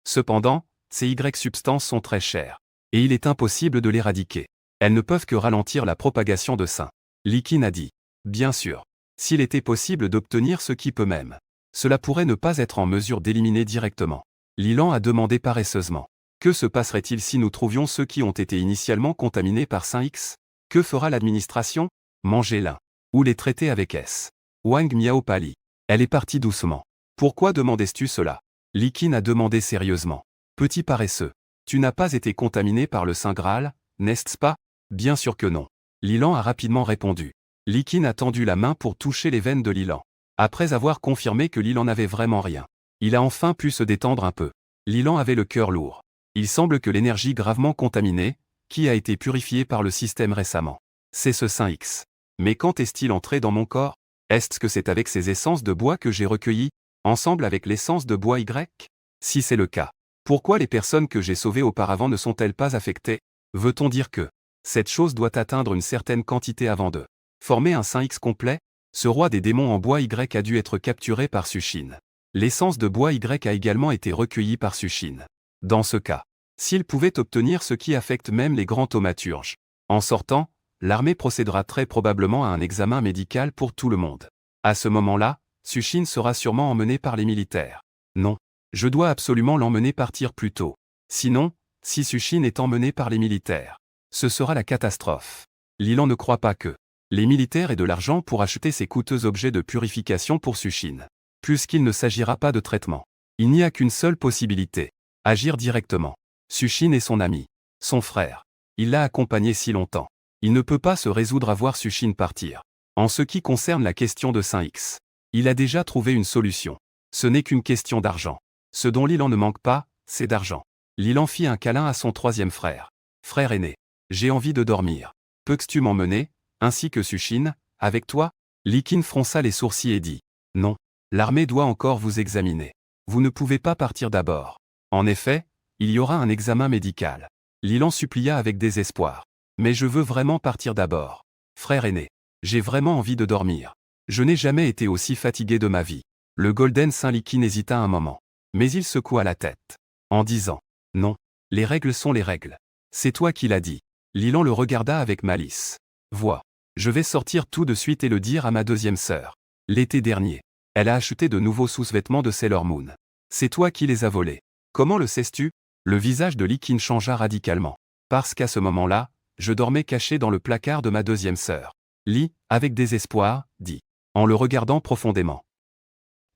Cependant, ces Y substances sont très chères. Et il est impossible de l'éradiquer. Elles ne peuvent que ralentir la propagation de Saint. Li Qin a dit. Bien sûr. S'il était possible d'obtenir ce qui peut même. Cela pourrait ne pas être en mesure d'éliminer directement. Lilan a demandé paresseusement. Que se passerait-il si nous trouvions ceux qui ont été initialement contaminés par Saint X? Que fera l'administration? Manger l'un. Ou les traiter avec S. Wang Miao pâlit. Elle est partie doucement. Pourquoi demandais-tu cela? Li Qin a demandé sérieusement. Petit paresseux. Tu n'as pas été contaminé par le Saint Graal, n'est-ce pas? Bien sûr que non. Lilan a rapidement répondu. Li Qin a tendu la main pour toucher les veines de Lilan. Après avoir confirmé que Lilan n'avait vraiment rien, il a enfin pu se détendre un peu. Lilan avait le cœur lourd. Il semble que l'énergie gravement contaminée, qui a été purifiée par le système récemment, c'est ce Saint X. Mais quand est-il entré dans mon corps? Est-ce que c'est avec ces essences de bois que j'ai recueillies, ensemble avec l'essence de bois Y? Si c'est le cas, pourquoi les personnes que j'ai sauvées auparavant ne sont-elles pas affectées? Veut-on dire que cette chose doit atteindre une certaine quantité avant de former un Saint X complet? Ce roi des démons en bois Y a dû être capturé par Sushin. L'essence de bois Y a également été recueillie par Sushin. Dans ce cas, s'il pouvait obtenir ce qui affecte même les grands thaumaturges, en sortant, l'armée procédera très probablement à un examen médical pour tout le monde. À ce moment-là, Sushin sera sûrement emmené par les militaires. Non, je dois absolument l'emmener partir plus tôt. Sinon, si Sushin est emmené par les militaires, ce sera la catastrophe. Lilan ne croit pas que les militaires aient de l'argent pour acheter ces coûteux objets de purification pour Sushin. Puisqu'il ne s'agira pas de traitement, il n'y a qu'une seule possibilité. Agir directement. Sushin est son ami. Son frère. Il l'a accompagné si longtemps. Il ne peut pas se résoudre à voir Sushin partir. En ce qui concerne la question de Saint X, il a déjà trouvé une solution. Ce n'est qu'une question d'argent. Ce dont Lilan ne manque pas, c'est d'argent. Lilan fit un câlin à son troisième frère. Frère aîné. J'ai envie de dormir. Peux-tu m'emmener, ainsi que Sushin, avec toi? Li Qin fronça les sourcils et dit. Non. L'armée doit encore vous examiner. Vous ne pouvez pas partir d'abord. En effet, il y aura un examen médical. Lilan supplia avec désespoir. Mais je veux vraiment partir d'abord. Frère aîné. J'ai vraiment envie de dormir. Je n'ai jamais été aussi fatigué de ma vie. Le Golden Saint Li Qin hésita un moment. Mais il secoua la tête. En disant. Non. Les règles sont les règles. C'est toi qui l'as dit. Lilan le regarda avec malice. Vois. Je vais sortir tout de suite et le dire à ma deuxième sœur. L'été dernier, elle a acheté de nouveaux sous-vêtements de Sailor Moon. C'est toi qui les as volés. Comment le sais-tu? Le visage de Li Qin changea radicalement. Parce qu'à ce moment-là, je dormais caché dans le placard de ma deuxième sœur. Li, avec désespoir, dit. En le regardant profondément.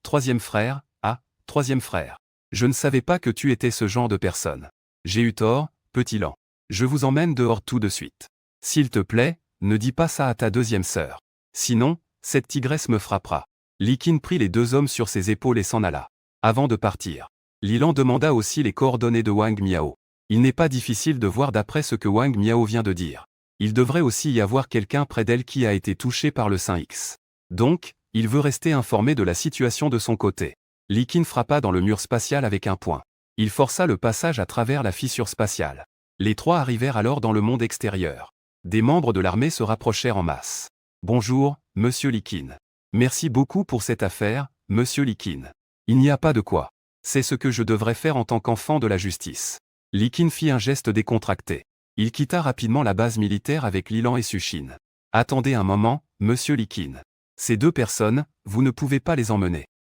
Troisième frère, troisième frère. Je ne savais pas que tu étais ce genre de personne. J'ai eu tort, petit lent. Je vous emmène dehors tout de suite. S'il te plaît, ne dis pas ça à ta deuxième sœur. Sinon, cette tigresse me frappera. Li Qin prit les deux hommes sur ses épaules et s'en alla. Avant de partir, Lilan demanda aussi les coordonnées de Wang Miao. Il n'est pas difficile de voir d'après ce que Wang Miao vient de dire. Il devrait aussi y avoir quelqu'un près d'elle qui a été touché par le saint X. Donc, il veut rester informé de la situation de son côté. Likin frappa dans le mur spatial avec un poing. Il força le passage à travers la fissure spatiale. Les trois arrivèrent alors dans le monde extérieur. Des membres de l'armée se rapprochèrent en masse. « Bonjour, monsieur Likin. Merci beaucoup pour cette affaire, monsieur Likin. Il n'y a pas de quoi. C'est ce que je devrais faire en tant qu'enfant de la justice. » Likin fit un geste décontracté. Il quitta rapidement la base militaire avec Lilan et Sushin. « Attendez un moment, monsieur Likin. Ces deux personnes, vous ne pouvez pas les emmener.